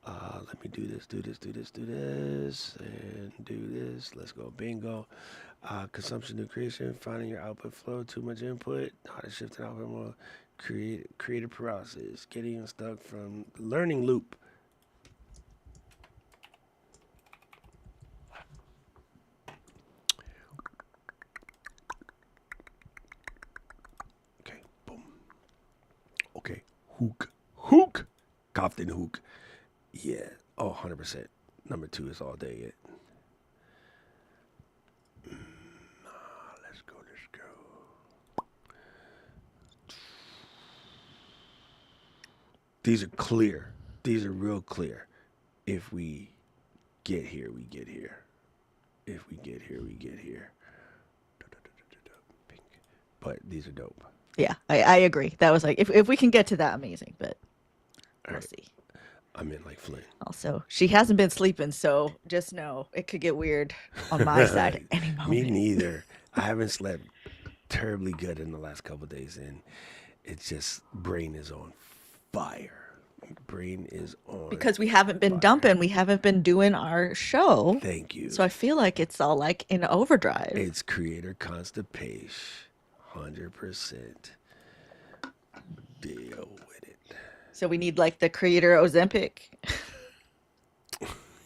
Let me do this, and do this. Let's go. Bingo. Consumption to creation. Finding your output flow. Too much input. How to shift an output mode. Creative paralysis. Getting unstuck from learning loop. Okay. Boom. Okay. Hook. Compton hook. Yeah. Oh, 100%. Number 2 is all day it. Let's go. These are clear. These are real clear. If we get here, we get here. If we get here, we get here. But these are dope. Yeah, I agree. That was like, if we can get to that, amazing. But we'll see. I'm in like Flynn. Also, she hasn't been sleeping, so just know it could get weird on my side at any moment. Me neither. I haven't slept terribly good in the last couple of days, and it's just brain is on fire. Brain is on. Because we haven't been fire. dumping, we haven't been doing our show. Thank you. So I feel like it's all like in overdrive. It's creator constipation. 100%. Deal with it. So we need like the creator Ozempic.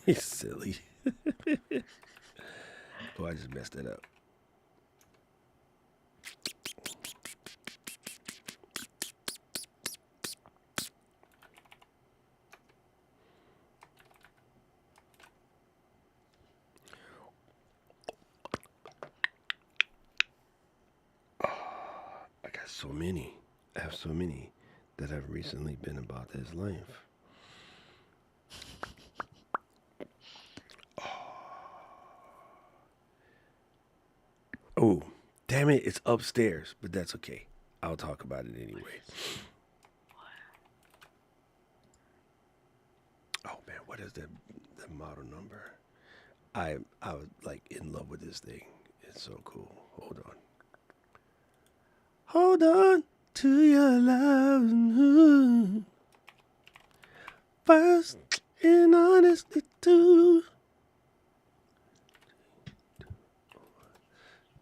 He's silly. Oh, I just messed it up. I got so many. I have so many that have recently been about his life. Oh, damn it. It's upstairs, but that's okay. I'll talk about it anyway. Oh, man. What is the model number? I was like in love with this thing. It's so cool. Hold on. Hold on to your love. First and honestly too.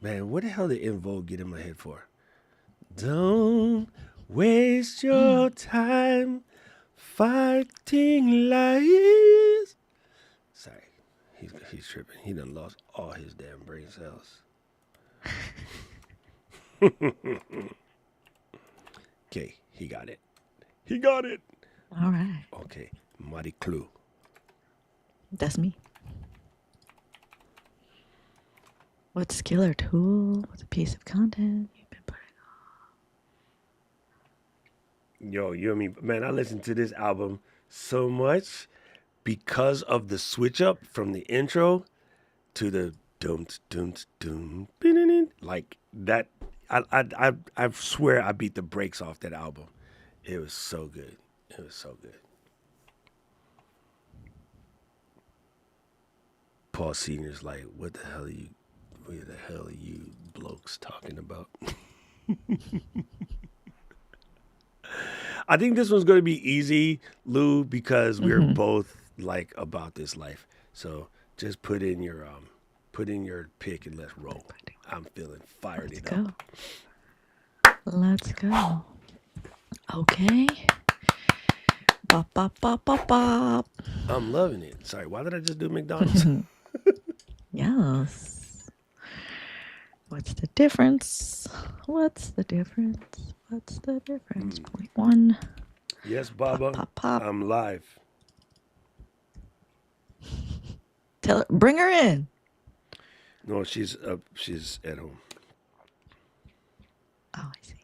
Man, what the hell did In Vogue get in my head for? Don't waste your time fighting lies. Sorry, he's tripping. He done lost all his damn brain cells. Okay, he got it. He got it. All right. Okay, Marie Clue. That's me. What skill or tool? What's a piece of content you've been putting on? Yo, you and me, man, I listened to this album so much because of the switch up from the intro to the dum dum dum, like that. I swear I beat the brakes off that album. It was so good. It was so good. Paul Senior's like, what the hell are you blokes talking about? I think this one's going to be easy, Lou, because we're both like about this life. So just put in your pick and let's roll. I'm feeling fired Let's it go. up. Let's go. Okay. Bop, bop, bop, bop, bop. I'm loving it. Sorry, why did I just do McDonald's? Yes. What's the difference? What's the difference? What's the difference? Point one. Yes, Baba. Pop, pop. I'm live. Tell her, bring her in. No, she's up. She's at home. Oh, I see.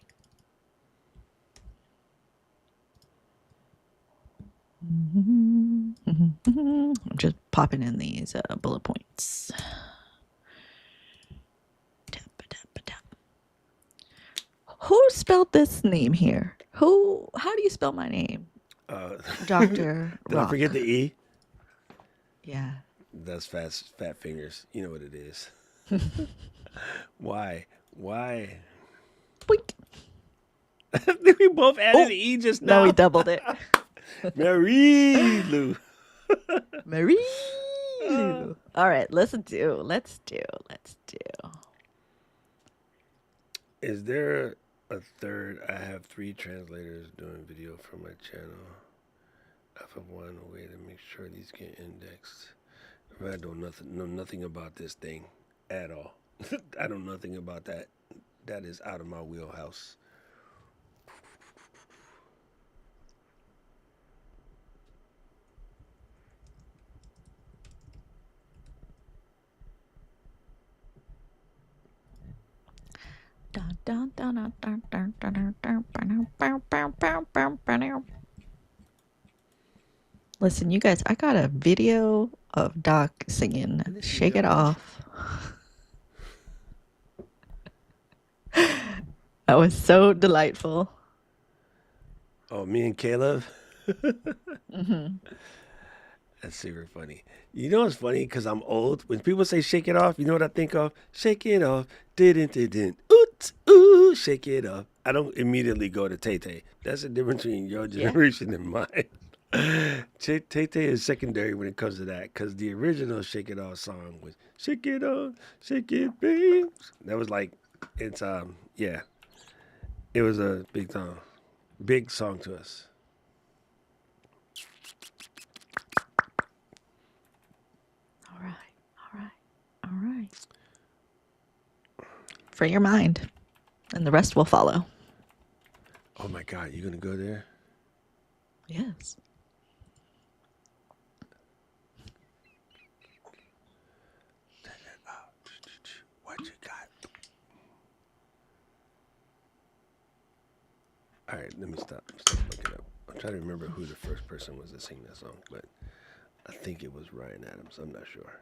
I'm just popping in these bullet points. Tap, tap, tap. Who spelled this name here? Who? How do you spell my name? Dr. Did Rock. I forget the E? Yeah. That's fat fingers. You know what it is. Why? Boink. We both added the E just now. No, we doubled it. Mary Lou. Marie. All right, let's do. Is there a third? I have 3 translators doing video for my channel. I have one way to make sure these get indexed. I know nothing about this thing at all. I know nothing about that. That is out of my wheelhouse. Listen, you guys, I got a video of Doc singing Shake It Off. That was so delightful. Oh, me and Caleb? That's super funny. You know what's funny? Because I'm old. When people say shake it off, you know what I think of? Shake it off. Didn't. Oot, ooh, shake it up. I don't immediately go to Tay Tay. That's the difference between your Yeah. generation and mine. Tay Tay is secondary when it comes to that, because the original Shake It Off song was Shake It Off, Shake It, babes. That was like, it's, yeah, it was a big song to us. All right. All right. All right. Free your mind, and the rest will follow. Oh my God, you gonna go there? Yes. What you got? All right, let me stop looking up. I'm trying to remember who the first person was to sing that song, but I think it was Ryan Adams. I'm not sure.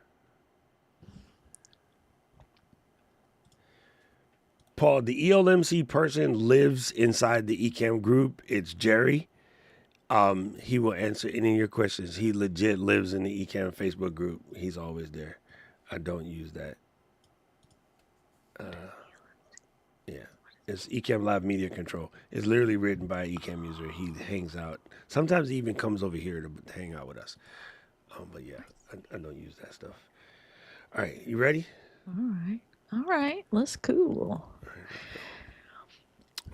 Paul, the ELMC person lives inside the ECAM group. It's Jerry. He will answer any of your questions. He legit lives in the ECAM Facebook group. He's always there. I don't use that. Yeah. It's ECAM Live Media Control. It's literally written by an ECAM user. He hangs out. Sometimes he even comes over here to hang out with us. But yeah, I don't use that stuff. All right, you ready? All right. All right. Let's cool.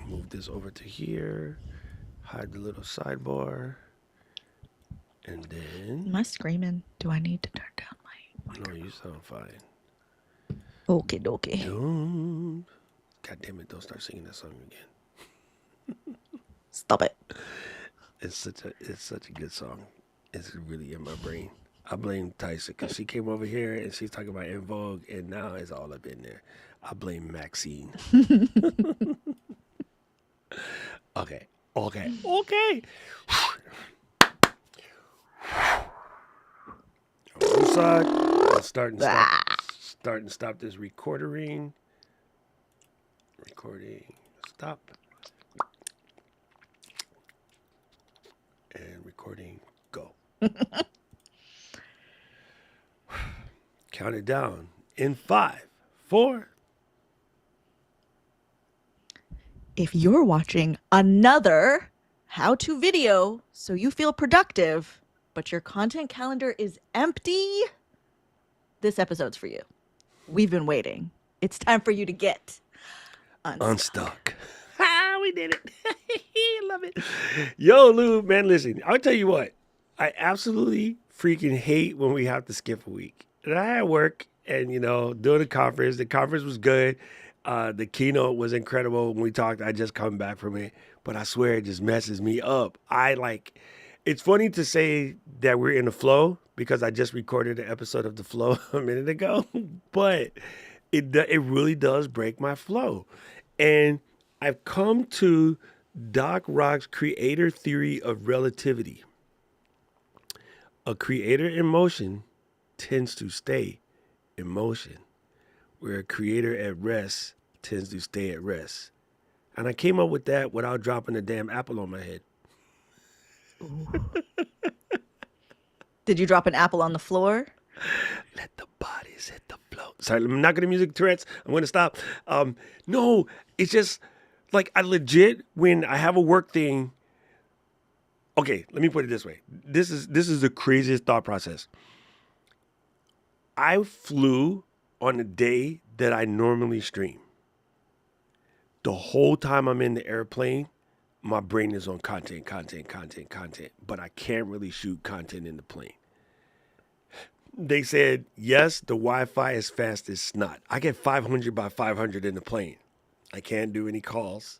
Move this over to here. Hide the little sidebar. And then... Am I screaming? Do I need to turn down my No, you sound fine. Okay, dokie. Don't. God damn it, don't start singing that song again. Stop it. It's such a good song. It's really in my brain. I blame Tyson because she came over here and she's talking about En Vogue, and now it's all up in there. I blame Maxine. Okay. On one side, let's start and stop this recording. Recording, stop. And recording, go. Count it down in 5, 4. If you're watching another how-to video so you feel productive, but your content calendar is empty, this episode's for you. We've been waiting. It's time for you to get Unstuck. We did it. Love it. Yo, Lou, man, listen, I'll tell you what. I absolutely freaking hate when we have to skip a week. And I had work and, doing the conference was good. The keynote was incredible when we talked. I just come back from it, but I swear it just messes me up. It's funny to say that we're in the flow because I just recorded an episode of The Flow a minute ago, but it really does break my flow. And I've come to Doc Rock's creator theory of relativity. A creator in motion tends to stay in motion, where a creator at rest tends to stay at rest. And I came up with that without dropping a damn apple on my head. Did you drop an apple on the floor? Let the bodies hit the floor. Sorry, I'm not going to music Tourette's. I'm going to stop. No, it's just like I legit, when I have a work thing. Okay, let me put it this way. This is the craziest thought process. I flew on a day that I normally stream. The whole time I'm in the airplane, my brain is on content, but I can't really shoot content in the plane. They said, yes, the Wi-Fi is fast as snot. I get 500 by 500 in the plane. I can't do any calls.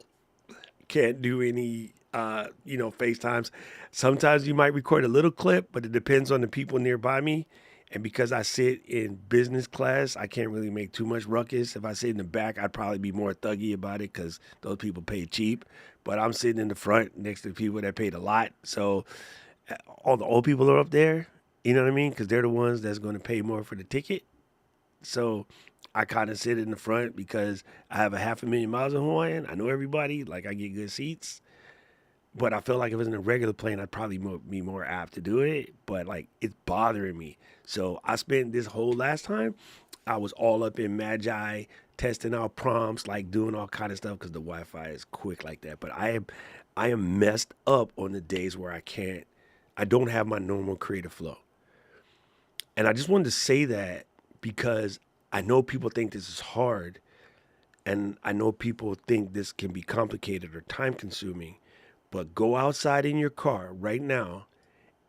Can't do any, FaceTimes. Sometimes you might record a little clip, but it depends on the people nearby me. And because I sit in business class, I can't really make too much ruckus. If I sit in the back, I'd probably be more thuggy about it because those people pay cheap. But I'm sitting in the front next to people that paid a lot. So all the old people are up there, you know what I mean? Because they're the ones that's going to pay more for the ticket. So I kind of sit in the front because I have 500,000 miles in Hawaiian. I know everybody. Like, I get good seats. But I feel like if it was in a regular plane, I'd probably be more apt to do it. But like it's bothering me. So I spent this whole last time, I was all up in Magi, testing out prompts, like doing all kind of stuff because the Wi-Fi is quick like that. But I am messed up on the days where I don't have my normal creative flow. And I just wanted to say that because I know people think this is hard, and I know people think this can be complicated or time consuming, but go outside in your car right now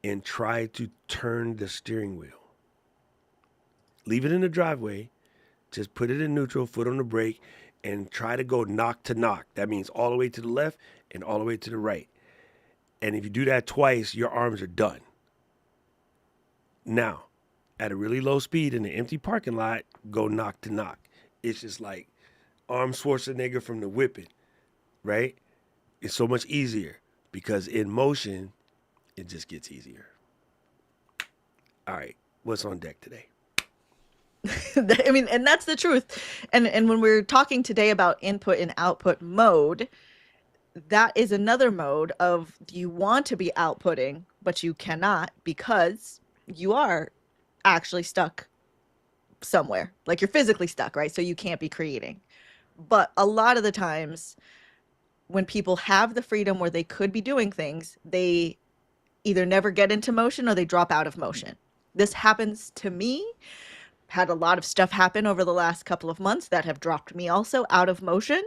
and try to turn the steering wheel. Leave it in the driveway, just put it in neutral, foot on the brake, and try to go knock to knock. That means all the way to the left and all the way to the right. And if you do that twice, your arms are done. Now, at a really low speed in an empty parking lot, go knock to knock. It's just like Arm Schwarzenegger from the Whipping, right? It's so much easier because in motion, it just gets easier. All right, what's on deck today? I mean, and that's the truth. And when we're talking today about input and output mode, that is another mode of you want to be outputting, but you cannot because you are actually stuck somewhere. Like you're physically stuck, right? So you can't be creating. But a lot of the times when people have the freedom where they could be doing things, they either never get into motion or they drop out of motion. This happens to me. Had a lot of stuff happen over the last couple of months that have dropped me also out of motion.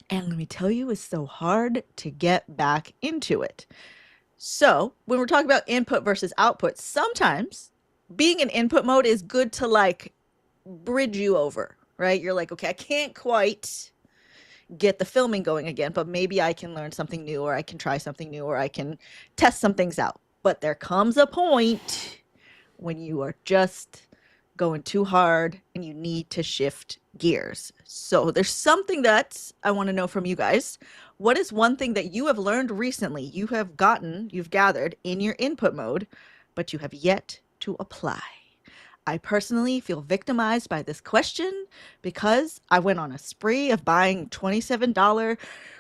And let me tell you, it's so hard to get back into it. So when we're talking about input versus output, sometimes being in input mode is good to like bridge you over, right? You're like, okay, I can't quite get the filming going again, but maybe I can learn something new, or I can try something new, or I can test some things out. But there comes a point when you are just going too hard and you need to shift gears. So there's something that I want to know from you guys. What is one thing that you have learned recently, you've gathered in your input mode, but you have yet to apply? I personally feel victimized by this question because I went on a spree of buying $27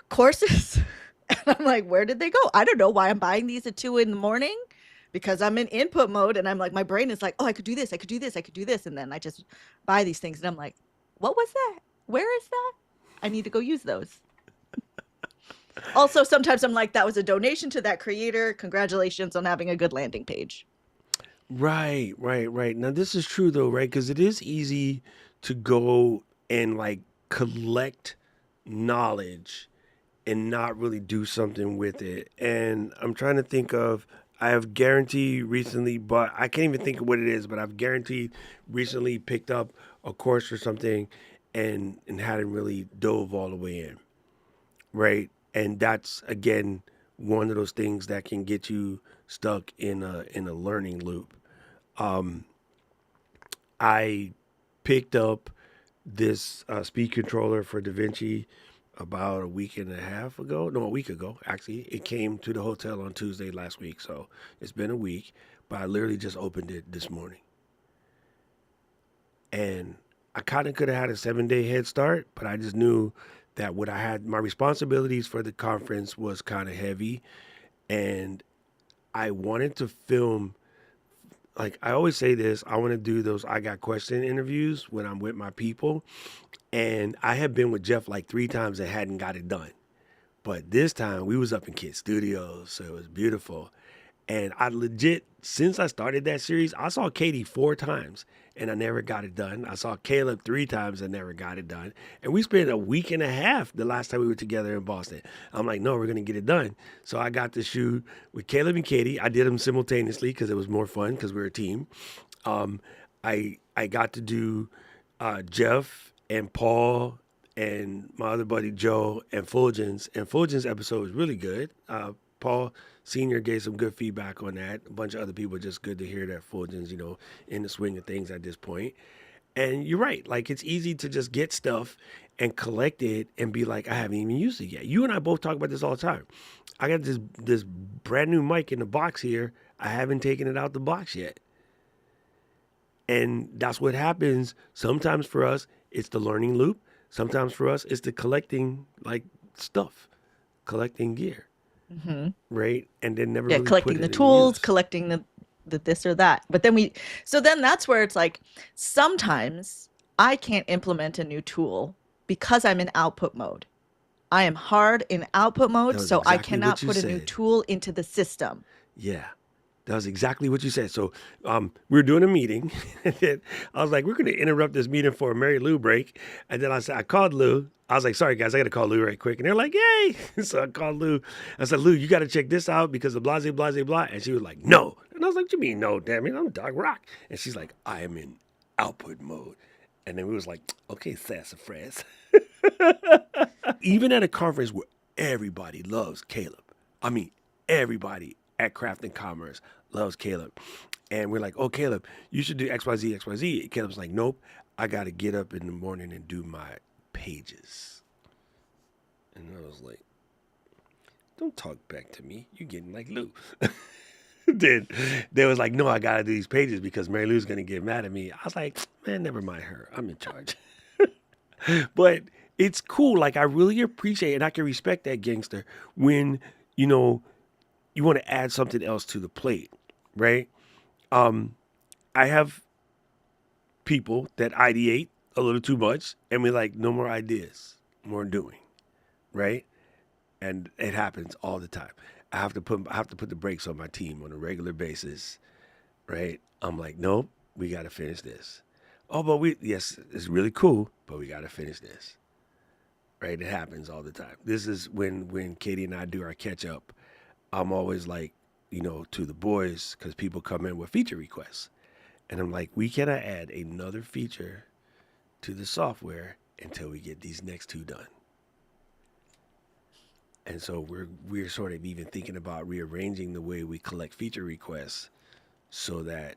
courses. And I'm like, where did they go? I don't know why I'm buying these at 2 in the morning because I'm in input mode and I'm like, my brain is like, oh, I could do this, I could do this, I could do this. And then I just buy these things and I'm like, what was that? Where is that? I need to go use those. Also, sometimes I'm like, that was a donation to that creator. Congratulations on having a good landing page. Right. Now this is true though, right? Because it is easy to go and like collect knowledge and not really do something with it. And I'm trying to think of, I have guaranteed recently, but I can't even think of what it is, but I've guaranteed recently picked up a course or something and hadn't really dove all the way in, right? And that's again one of those things that can get you stuck in a learning loop. I picked up this speed controller for DaVinci about a week and a half ago. No, a week ago, actually. It came to the hotel on Tuesday last week, so it's been a week. But I literally just opened it this morning. And I kind of could have had a 7-day head start, but I just knew that what I had, my responsibilities for the conference was kind of heavy. And I wanted to film, like I always say this, I want to do those I got question interviews when I'm with my people. And I have been with Jeff like 3 times and hadn't got it done. But this time we was up in Kid Studios, so it was beautiful. And I legit, since I started that series, I saw Katie 4 times and I never got it done. I saw Caleb 3 times and never got it done. And we spent a week and a half the last time we were together in Boston. I'm like, no, we're going to get it done. So I got to shoot with Caleb and Katie. I did them simultaneously because it was more fun because we're a team. I got to do Jeff and Paul and my other buddy Joe and Fulgens. And Fulgens' episode was really good. Paul Senior gave some good feedback on that. A bunch of other people, just good to hear that Fulgens, in the swing of things at this point. And you're right. Like, it's easy to just get stuff and collect it and be like, I haven't even used it yet. You and I both talk about this all the time. I got this brand new mic in the box here. I haven't taken it out the box yet. And that's what happens. Sometimes for us, it's the learning loop. Sometimes for us, it's the collecting, like, stuff, collecting gear. Hmm. right? And then never Yeah, really put collecting the it in tools, use. collecting the this or that. But then so then that's where it's like sometimes I can't implement a new tool because I'm in output mode. I am hard in output That mode, was so I exactly cannot what you put a new said. tool into the system. Yeah. That was exactly what you said. So we were doing a meeting, and then I was like, we're going to interrupt this meeting for a Mary Lou break. And then I called Lou. I was like, sorry, guys, I got to call Lou right quick. And they're like, yay. So I called Lou. I said, Lou, you got to check this out because of blah, blah, blah, blah. And she was like, no. And I was like, what you mean, no, damn it, I'm Doc Rock. And she's like, I am in output mode. And then we was like, okay, sassafras. Even at a conference where everybody loves Caleb. I mean, everybody at Craft and Commerce loves Caleb. And we're like, oh, Caleb, you should do XYZ, XYZ. And Caleb's like, nope, I got to get up in the morning and do my pages. And I was like, don't talk back to me. You're getting like Lou. Then they was like, no, I got to do these pages because Mary Lou's going to get mad at me. I was like, man, never mind her. I'm in charge. But it's cool. Like, I really appreciate and I can respect that, gangster, when, you know, you want to add something else to the plate, right? I have people that ideate a little too much and we're like, no more ideas, more doing, right? And it happens all the time. I have to put the brakes on my team on a regular basis, right? I'm like, nope, we got to finish this. Oh, but yes, it's really cool, but we got to finish this, right? It happens all the time. This is when Katie and I do our catch up. I'm always like, to the boys, because people come in with feature requests. And I'm like, we cannot add another feature to the software until we get these next two done. And so we're sort of even thinking about rearranging the way we collect feature requests so that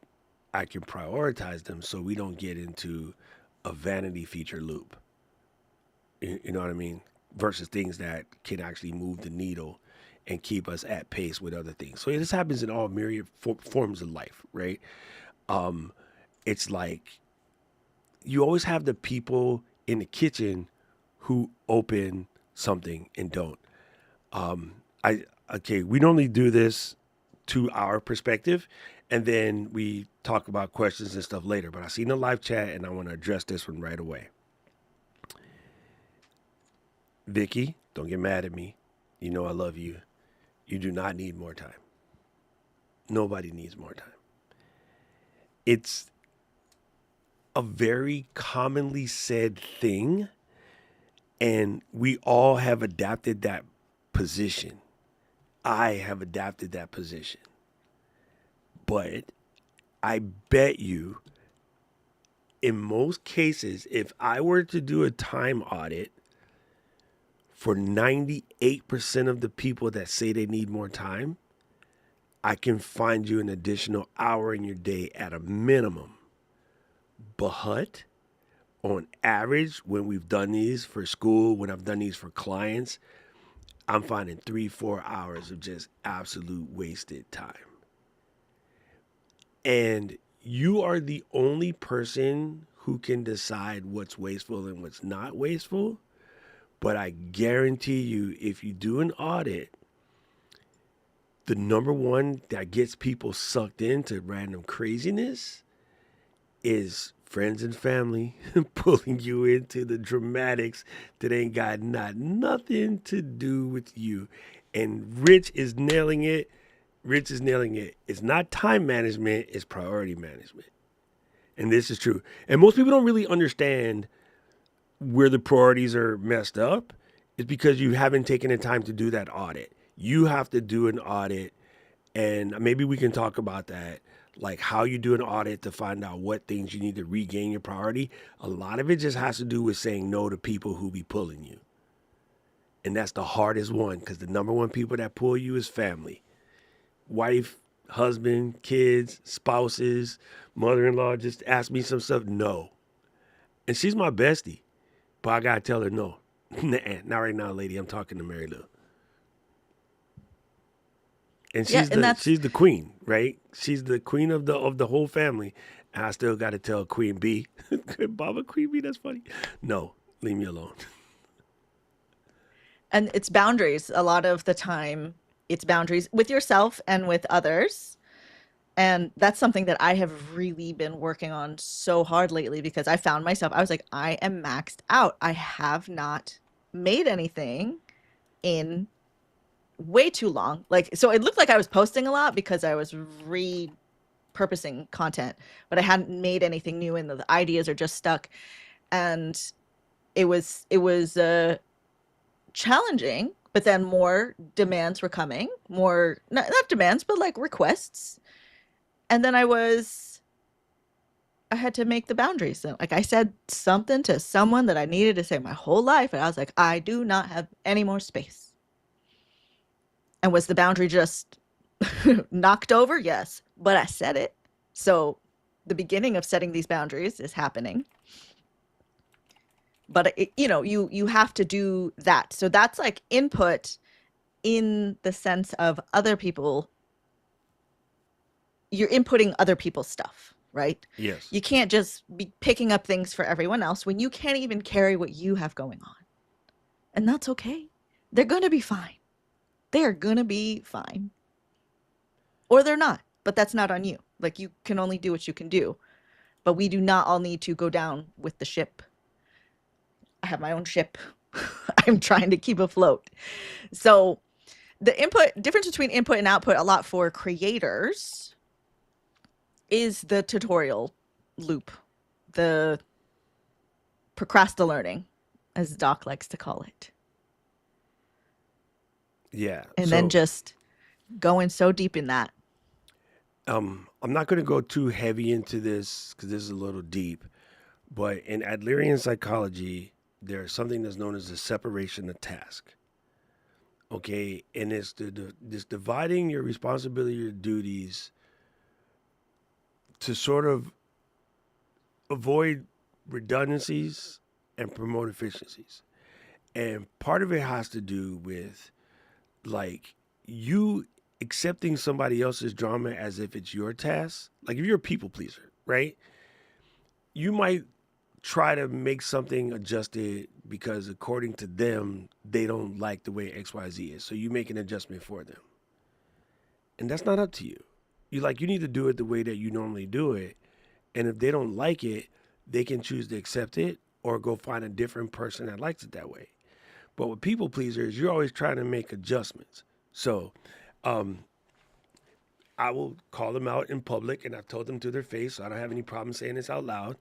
I can prioritize them so we don't get into a vanity feature loop. You know what I mean? Versus things that can actually move the needle and keep us at pace with other things. So this happens in all myriad forms of life, right? It's like you always have the people in the kitchen who open something and don't. We normally do this to our perspective, and then we talk about questions and stuff later. But I seen the live chat, and I want to address this one right away. Vicky, don't get mad at me. You know I love you. You do not need more time. Nobody needs more time. It's a very commonly said thing, and we all have adapted that position. I have adapted that position. But I bet you, in most cases, if I were to do a time audit for 98% of the people that say they need more time, I can find you an additional hour in your day at a minimum. But on average, when we've done these for school, when I've done these for clients, I'm finding 3-4 hours of just absolute wasted time. And you are the only person who can decide what's wasteful and what's not wasteful. But I guarantee you, if you do an audit, the number one that gets people sucked into random craziness is friends and family pulling you into the dramatics that ain't got nothing to do with you. And Rich is nailing it. It's not time management, it's priority management. And this is true. And most people don't really understand where the priorities are messed up. It's because you haven't taken the time to do that audit. You have to do an audit, and maybe we can talk about that, like how you do an audit to find out what things you need to regain your priority. A lot of it just has to do with saying no to people who be pulling you. And that's the hardest one, because the number one people that pull you is family. Wife, husband, kids, spouses, mother-in-law just ask me some stuff. No. And she's my bestie, but I gotta tell her no. Nah, not right now, lady. I'm talking to Mary Lou. And Yeah, and that's she's the queen, right? She's the queen of the whole family. And I still gotta tell Queen B, Baba Queen B, that's funny. No, leave me alone. and it's boundaries a lot of the time. it's boundaries with yourself and with others. And that's something that I have really been working on so hard lately because I found myself, I was like, I am maxed out. I have not made anything in way too long. Like, so it looked like I was posting a lot because I was repurposing content, but I hadn't made anything new and the ideas are just stuck. And it was challenging, but then more demands were coming, more not demands, but like requests. And then I had to make the boundaries. So, like I said something to someone that I needed to say my whole life, and I was like, I do not have any more space. And was the boundary just knocked over? Yes, but I said it. So the beginning of setting these boundaries is happening. But you have to do that. So that's like input in the sense of other people. You're inputting other people's stuff, right? Yes. You can't just be picking up things for everyone else when you can't even carry what you have going on. And that's okay. They're going to be fine. They are going to be fine. Or they're not, but that's not on you. Like you can only do what you can do. But we do not all need to go down with the ship. I have my own ship. I'm trying to keep afloat. So the difference between input and output a lot for creators is the tutorial loop, the procrastinating, as Doc likes to call it. Yeah. And then just going so deep in that. I'm not going to go too heavy into this because this is a little deep, but in Adlerian psychology, there's something that's known as the separation of task. Okay, and it's this dividing your responsibility, your duties, to sort of avoid redundancies and promote efficiencies. And part of it has to do with like you accepting somebody else's drama as if it's your task. Like if you're a people pleaser, right? You might try to make something adjusted because according to them, they don't like the way XYZ is. So you make an adjustment for them. And that's not up to you. You need to do it the way that you normally do it. And if they don't like it, they can choose to accept it or go find a different person that likes it that way. But with people pleasers, you're always trying to make adjustments. So I will call them out in public, and I've told them to their face, so I don't have any problem saying this out loud.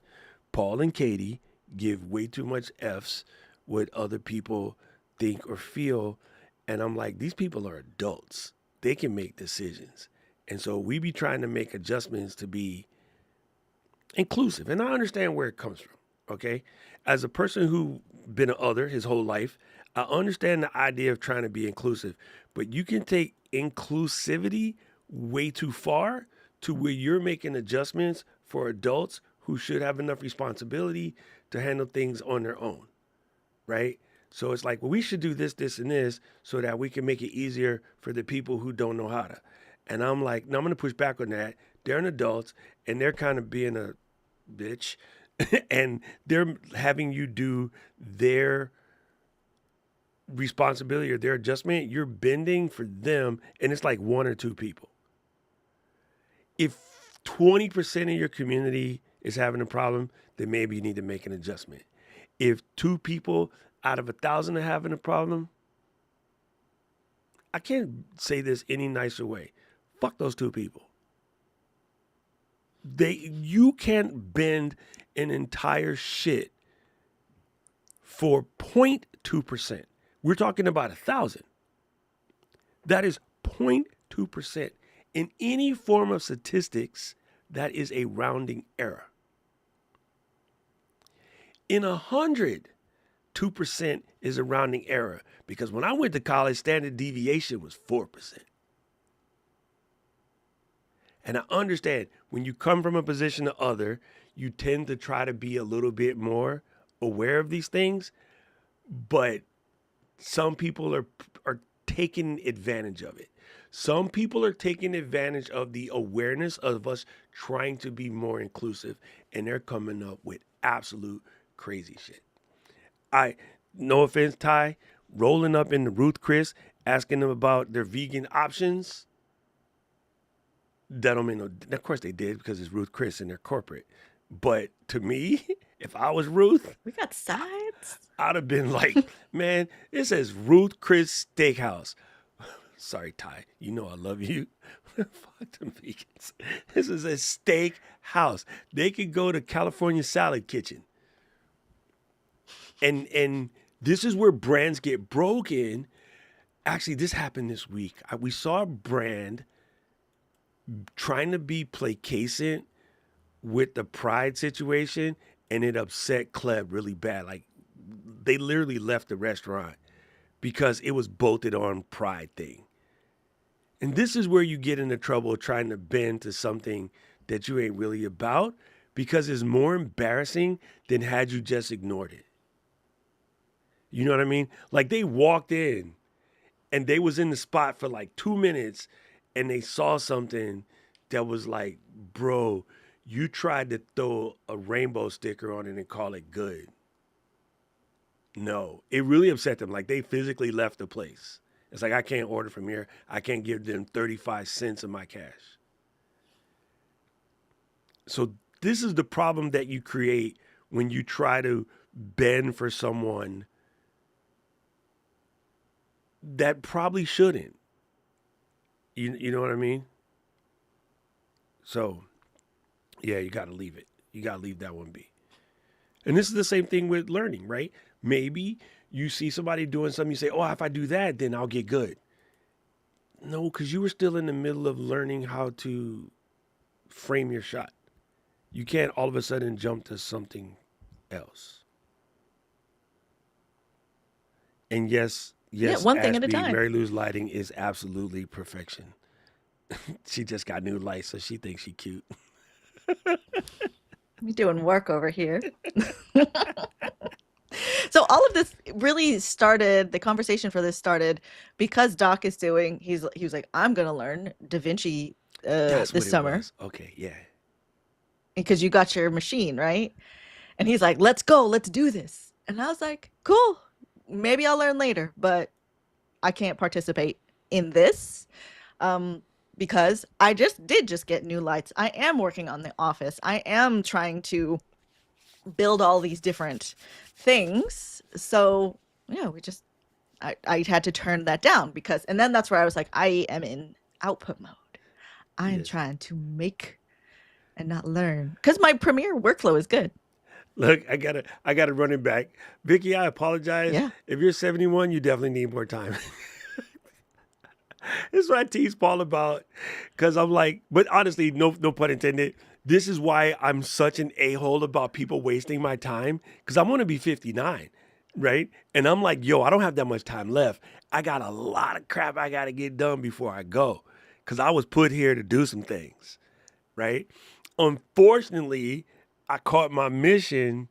Paul and Katie give way too much F's what other people think or feel. And I'm like, these people are adults. They can make decisions. And so we be trying to make adjustments to be inclusive. And I understand where it comes from, okay? As a person who been an other his whole life, I understand the idea of trying to be inclusive. But you can take inclusivity way too far to where you're making adjustments for adults who should have enough responsibility to handle things on their own, right? So it's like, well, we should do this, this, and this so that we can make it easier for the people who don't know how to. And I'm like, no, I'm going to push back on that. They're an adults, and they're kind of being a bitch, and they're having you do their responsibility or their adjustment. You're bending for them, and it's like one or two people. If 20% of your community is having a problem, then maybe you need to make an adjustment. If 2 people out of 1,000 are having a problem, I can't say this any nicer way. Fuck those 2 people. You can't bend an entire shit for 0.2%. We're talking about 1,000. That is 0.2%. In any form of statistics, that is a rounding error. In 100, 2% is a rounding error because when I went to college, standard deviation was 4%. And I understand when you come from a position of other, you tend to try to be a little bit more aware of these things, but some people are taking advantage of it. Some people are taking advantage of the awareness of us trying to be more inclusive, and they're coming up with absolute crazy shit. No offense, Ty, rolling up in the Ruth Chris asking them about their vegan options. That don't make no. Of course they did because it's Ruth Chris and they're corporate. But to me, if I was Ruth, We got sides. I'd have been like, man, it says Ruth Chris Steakhouse. Sorry, Ty. You know I love you. Fuck them vegans. This is a steak house. They could go to California Salad Kitchen. And this is where brands get broken. Actually, this happened this week. We saw a brand trying to be placasent with the pride situation, and it upset Kleb really bad. Like, they literally left the restaurant because it was bolted on pride thing. And this is where you get into trouble trying to bend to something that you ain't really about, because it's more embarrassing than had you just ignored it. You know what I mean? Like, they walked in and they was in the spot for like 2 minutes and they saw something that was like, bro, you tried to throw a rainbow sticker on it and call it good. No, it really upset them. Like, they physically left the place. It's like, I can't order from here. I can't give them 35 cents of my cash. So this is the problem that you create when you try to bend for someone that probably shouldn't. You know what I mean? So, yeah, you got to leave it. You got to leave that one be. And this is the same thing with learning, right? Maybe you see somebody doing something, you say, oh, if I do that, then I'll get good. No, because you were still in the middle of learning how to frame your shot. You can't all of a sudden jump to something else. And yes, one thing at a Ashby, time. Mary Lou's lighting is absolutely perfection. She just got new lights, so she thinks she's cute. We doing work over here. So all of this really started, the conversation for this started because Doc is doing, he was like, I'm going to learn Da Vinci That's this what summer. it was. Okay, yeah. Because you got your machine, right? And he's like, let's go, let's do this. And I was like, cool, maybe I'll learn later, but I can't participate in this because I just get new lights. I am working on the office. I am trying to build all these different things. So yeah, I had to turn that down because, and then that's where I was like, I am in output mode. I am Yes. trying to make and not learn because my Premiere workflow is good. Look, I gotta run it back. Vicky, I apologize. Yeah. If you're 71, you definitely need more time. This is what I tease Paul about. Cause I'm like, but honestly, no pun intended. This is why I'm such an a-hole about people wasting my time. Cause I'm gonna be 59, right? And I'm like, yo, I don't have that much time left. I got a lot of crap I gotta get done before I go. Cause I was put here to do some things, right? Unfortunately, I caught my mission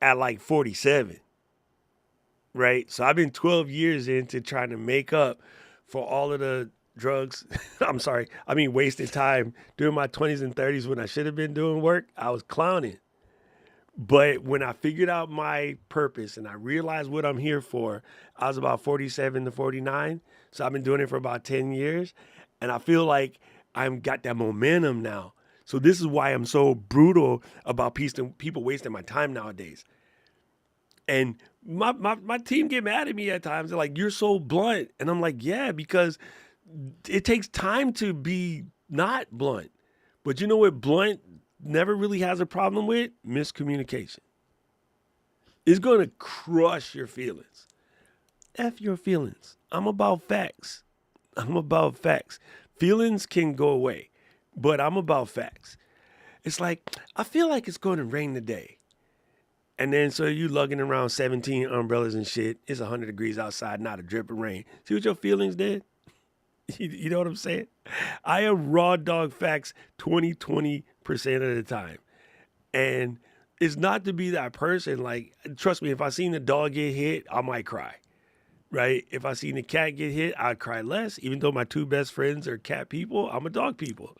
at like 47, right? So I've been 12 years into trying to make up for all of the drugs. Wasted time during my 20s and 30s when I should have been doing work. I was clowning. But when I figured out my purpose and I realized what I'm here for, I was about 47 to 49. So I've been doing it for about 10 years. And I feel like I've got that momentum now. So this is why I'm so brutal about people wasting my time nowadays. And my team get mad at me at times. They're like, you're so blunt. And I'm like, yeah, because it takes time to be not blunt. But you know what blunt never really has a problem with? Miscommunication. It's going to crush your feelings. F your feelings. I'm about facts. Feelings can go away, but I'm about facts. It's like, I feel like it's going to rain today. And then so you lugging around 17 umbrellas and shit. It's 100 degrees outside, not a drip of rain. See what your feelings did? You know what I'm saying? I am raw dog facts 20% of the time. And it's not to be that person. Like, trust me, if I seen the dog get hit, I might cry. right? If I seen a cat get hit, I'd cry less. Even though my two best friends are cat people, I'm a dog people.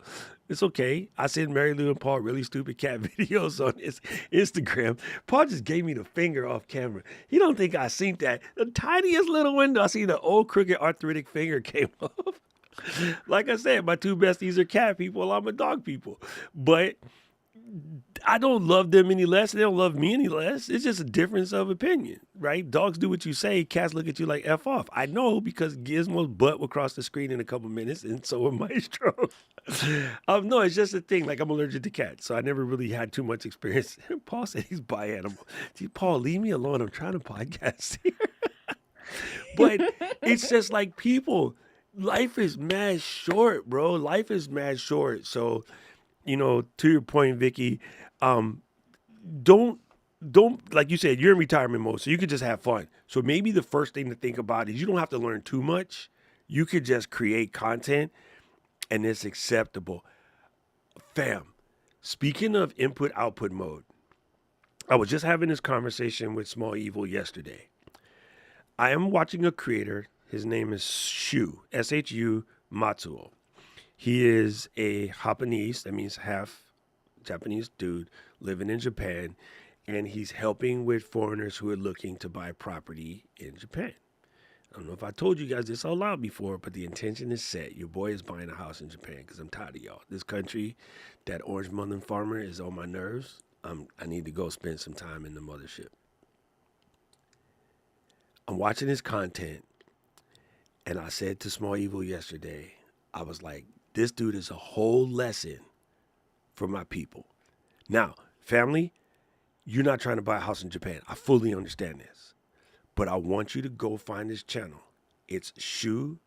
It's okay. I send Mary Lou and Paul really stupid cat videos on his Instagram. Paul just gave me the finger off camera. He don't think I seen that. The tiniest little window, I see the old crooked arthritic finger came off. Like I said, my two besties are cat people. I'm a dog people. But I don't love them any less. They don't love me any less. It's just a difference of opinion, right? Dogs do what you say. Cats look at you like F off. I know because Gizmo's butt will cross the screen in a couple minutes, and so will Maestro. No, it's just a thing. Like, I'm allergic to cats, so I never really had too much experience. Paul said he's bi animal. Gee, Paul, leave me alone. I'm trying to podcast here. But it's just like people. Life is mad short, bro. Life is mad short. So, to your point, Vicky, don't like you said, you're in retirement mode, so you could just have fun. So maybe the first thing to think about is you don't have to learn too much. You could just create content, and it's acceptable. Fam, speaking of input output mode, I was just having this conversation with Small Evil yesterday. I am watching a creator. His name is Shu, S-H-U Matsuo. He is a Japanese, that means half Japanese dude living in Japan, and he's helping with foreigners who are looking to buy property in Japan. I don't know if I told you guys this out loud before, but the intention is set. Your boy is buying a house in Japan because I'm tired of y'all. This country, that orange melon farmer is on my nerves. I need to go spend some time in the mothership. I'm watching his content, and I said to Small Evil yesterday, I was like, this dude is a whole lesson for my people. Now, family, you're not trying to buy a house in Japan. I fully understand this. But I want you to go find his channel. It's Shu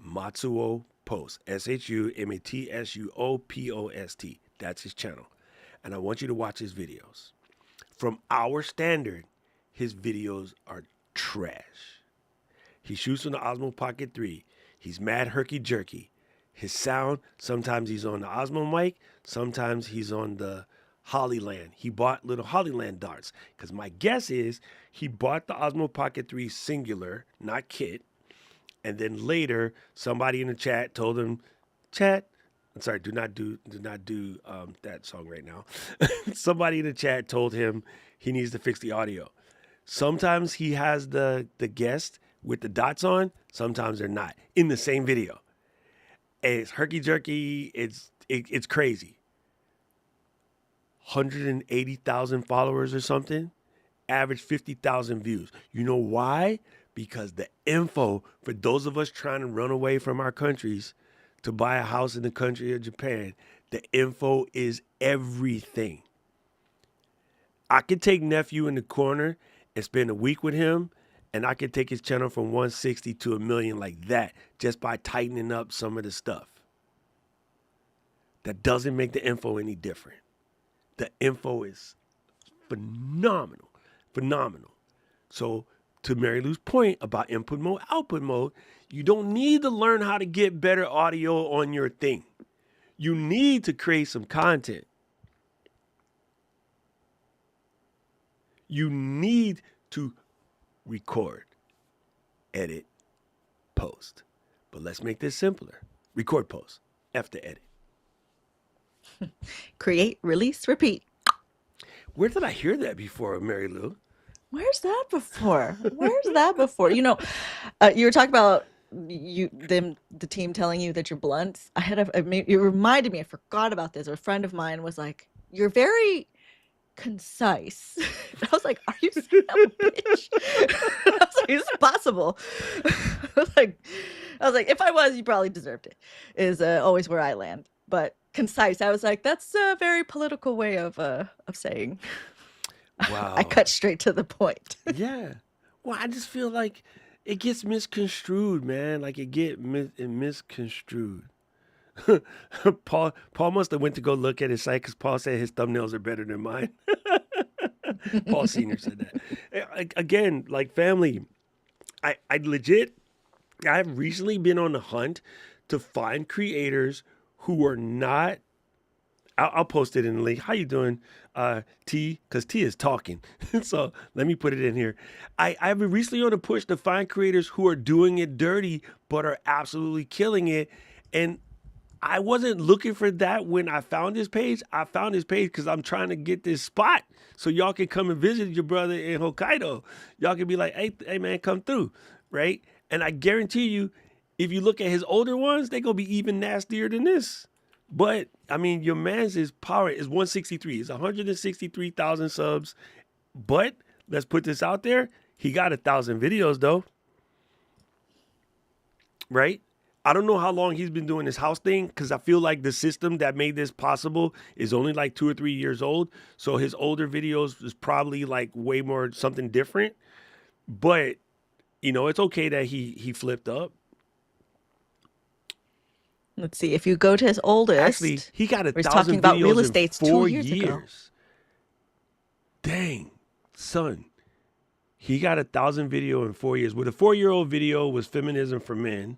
Matsuo Post. ShuMatsuoPost. That's his channel. And I want you to watch his videos. From our standard, his videos are trash. He shoots on the Osmo Pocket 3. He's mad herky-jerky. His sound, sometimes he's on the Osmo mic, sometimes he's on the Hollyland. He bought little Hollyland darts. Because my guess is he bought the Osmo Pocket 3 singular, not kit. And then later, somebody in the chat told him, I'm sorry, do not do that song right now. Somebody in the chat told him he needs to fix the audio. Sometimes he has the guest with the dots on, sometimes they're not in the same video. It's herky-jerky, it's crazy. 180,000 followers or something, average 50,000 views. You know why? Because the info for those of us trying to run away from our countries to buy a house in the country of Japan, the info is everything. I could take nephew in the corner and spend a week with him, and I could take his channel from 160 to 1 million like that just by tightening up some of the stuff. That doesn't make the info any different. The info is phenomenal, phenomenal. So to Mary Lou's point about input mode, output mode, you don't need to learn how to get better audio on your thing. You need to create some content. You need to record, edit, post. But let's make this simpler. Record, post, F to edit. Create, release, repeat. Where did I hear that before, Mary Lou? Where's that before? Where's that before? You were talking about the team telling you that you're blunt. It reminded me, I forgot about this. A friend of mine was like, "You're very concise." I was like, "Are you saying I'm a bitch?" I was like, "It's possible." I was like, if I was, you probably deserved it. Is always where I land. But concise, I was like, that's a very political way of saying. Wow. I cut straight to the point. Yeah. Well, I just feel like it gets misconstrued, man. Like it get misconstrued. Paul must have went to go look at his site because Paul said his thumbnails are better than mine. Paul Sr. said that. Again, like family, I legit, I've recently been on the hunt to find creators who are not I'll post it in the link. How you doing, T? Because T is talking. So let me put it in here. I've been recently on a push to find creators who are doing it dirty but are absolutely killing it. And I wasn't looking for that when I found this page. I found this page because I'm trying to get this spot so y'all can come and visit your brother in Hokkaido. Y'all can be like, hey man, come through, right? And I guarantee you, if you look at his older ones, they're gonna be even nastier than this. But I mean, your man's power is 163. It's 163,000 subs. But let's put this out there. He got 1,000 videos though, right? I don't know how long he's been doing this house thing because I feel like the system that made this possible is only like 2 or 3 years old. So his older videos is probably like way more something different. But you know, it's okay that he flipped up. Let's see. If you go to his Actually, oldest, he got where he's talking 1,000 about real videos in estates 2 4 years ago. years. Dang, son. He got 1,000 video in 4 years. Well, the 4-year-old video was Feminism for Men.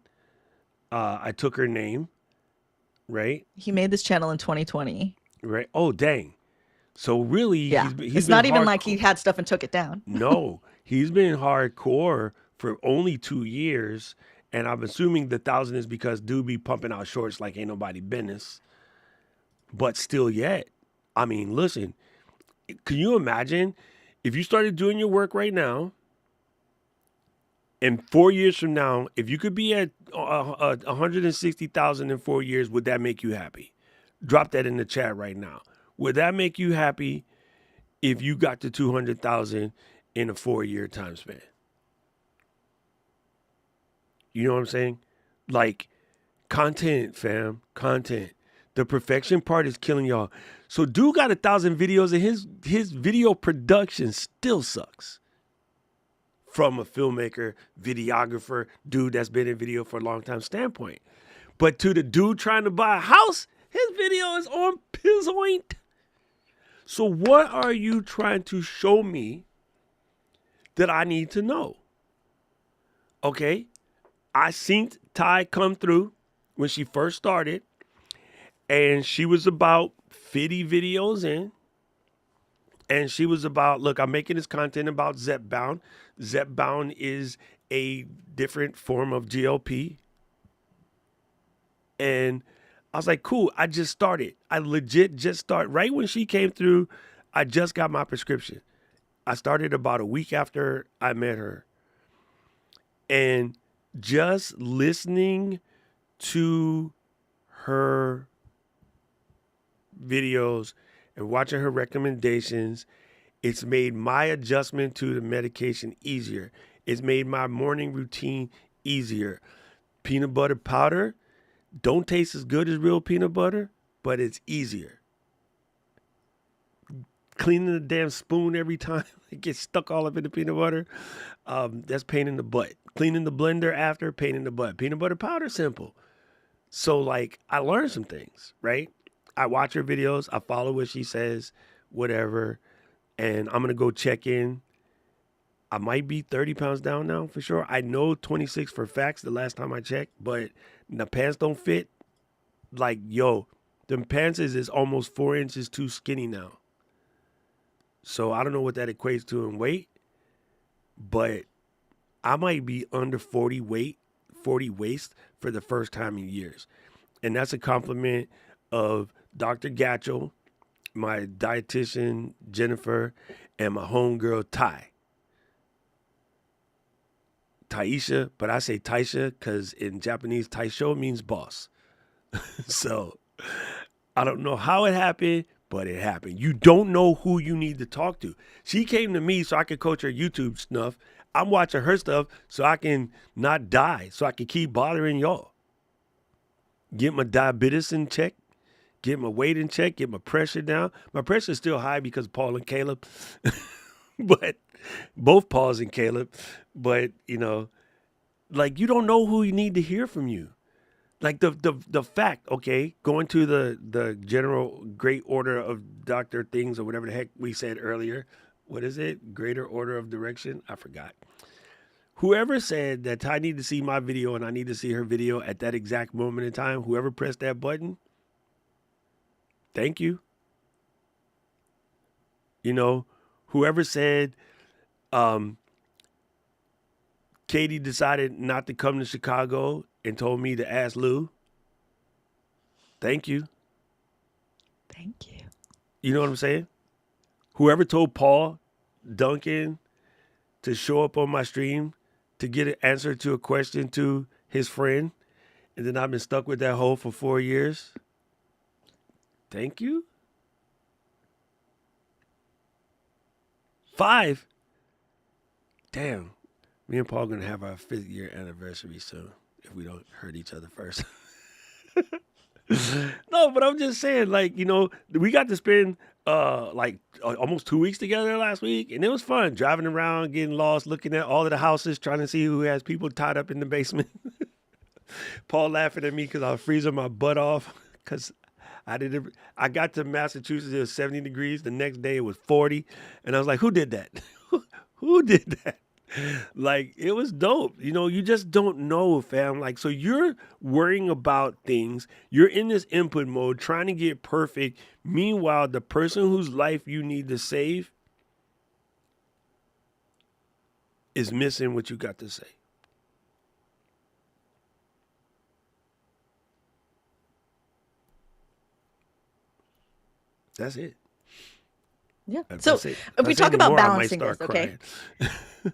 I took her name, right? He made this channel in 2020. Right. Oh, dang. So really, Yeah. he's It's been not even like he hardcore. had stuff and took it down. No, he's been hardcore for only 2 years. And I'm assuming the 1,000 is because dude be pumping out shorts like ain't nobody business. But still yet, I mean, listen, can you imagine if you started doing your work right now and 4 years from now, if you could be at 160,000 in 4 years, would that make you happy? Drop that in the chat right now. Would that make you happy if you got to 200,000 in a 4-year time span? You know what I'm saying? Like, content, fam, content. The perfection part is killing y'all. So dude got 1,000 videos and his video production still sucks. From a filmmaker, videographer, dude that's been in video for a long time standpoint. But to the dude trying to buy a house, his video is on point. So what are you trying to show me that I need to know? Okay, I seen Ty come through when she first started, and she was about 50 videos in, and she was about, look, I'm making this content about Zepbound. Zepbound is a different form of GLP. And I was like, cool, I just started. I legit just started. Right when she came through, I just got my prescription. I started about a week after I met her. And just listening to her videos and watching her recommendations, it's made my adjustment to the medication easier. It's made my morning routine easier. Peanut butter powder don't taste as good as real peanut butter, but it's easier. Cleaning the damn spoon every time it gets stuck all up in the peanut butter, that's pain in the butt. Cleaning the blender after, pain in the butt. Peanut butter powder, simple. So like, I learned some things, right? I watch her videos, I follow what she says, whatever, and I'm gonna go check in. I might be 30 pounds down now for sure. I know 26 for facts the last time I checked, but the pants don't fit. Like, yo, them pants is almost 4 inches too skinny now. So I don't know what that equates to in weight, but I might be under 40 waist for the first time in years. And that's a compliment of Dr. Gatchel, my dietitian, Jennifer, and my homegirl, Taisha, but I say Taisha because in Japanese, Taisho means boss. So I don't know how it happened, but it happened. You don't know who you need to talk to. She came to me so I could coach her YouTube stuff. I'm watching her stuff so I can not die, so I can keep bothering y'all. Get my diabetes in check, get my weight in check, get my pressure down. My pressure is still high because of Paul and Caleb, but both Pauls and Caleb. But, you know, like, you don't know who you need to hear from you. Like the fact, okay, going to the general great order of doctor things or whatever the heck we said earlier. What is it? Greater order of direction? I forgot. Whoever said that I need to see my video and I need to see her video at that exact moment in time, whoever pressed that button, Thank you. You know, whoever said um, Katie decided not to come to Chicago and told me to ask Lou, thank you. Thank you. You know what I'm saying? Whoever told Paul Duncan to show up on my stream to get an answer to a question to his friend, and then I've been stuck with that hole for 4 years. Thank you. 5. Damn. Me and Paul gonna have our 5th year anniversary soon if we don't hurt each other first. No, but I'm just saying, like, you know, we got to spend almost 2 weeks together last week, and it was fun driving around, getting lost, looking at all of the houses, trying to see who has people tied up in the basement. Paul laughing at me because I was freezing my butt off because I got to Massachusetts, it was 70 degrees. The next day it was 40, and I was like, who did that? Who did that? Like, it was dope. You know, you just don't know, fam. Like, so you're worrying about things. You're in this input mode, trying to get perfect. Meanwhile, the person whose life you need to save is missing what you got to say. That's it. Yeah. If So I say, if we talk about balancing this, okay? Crying.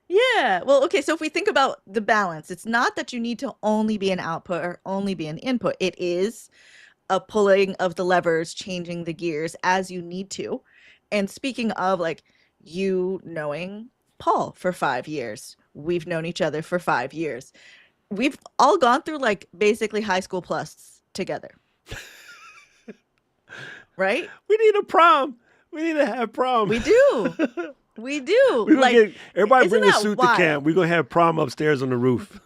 Yeah. Well, okay. So if we think about the balance, it's not that you need to only be an output or only be an input. It is a pulling of the levers, changing the gears as you need to. And speaking of like you knowing Paul for 5 years, we've known each other for 5 years. We've all gone through like basically high school plus together, right? We need a prom. We need to have prom. We do. We do. We gonna Like, get everybody isn't bring a that suit to camp. wild? We're gonna have prom upstairs on the roof.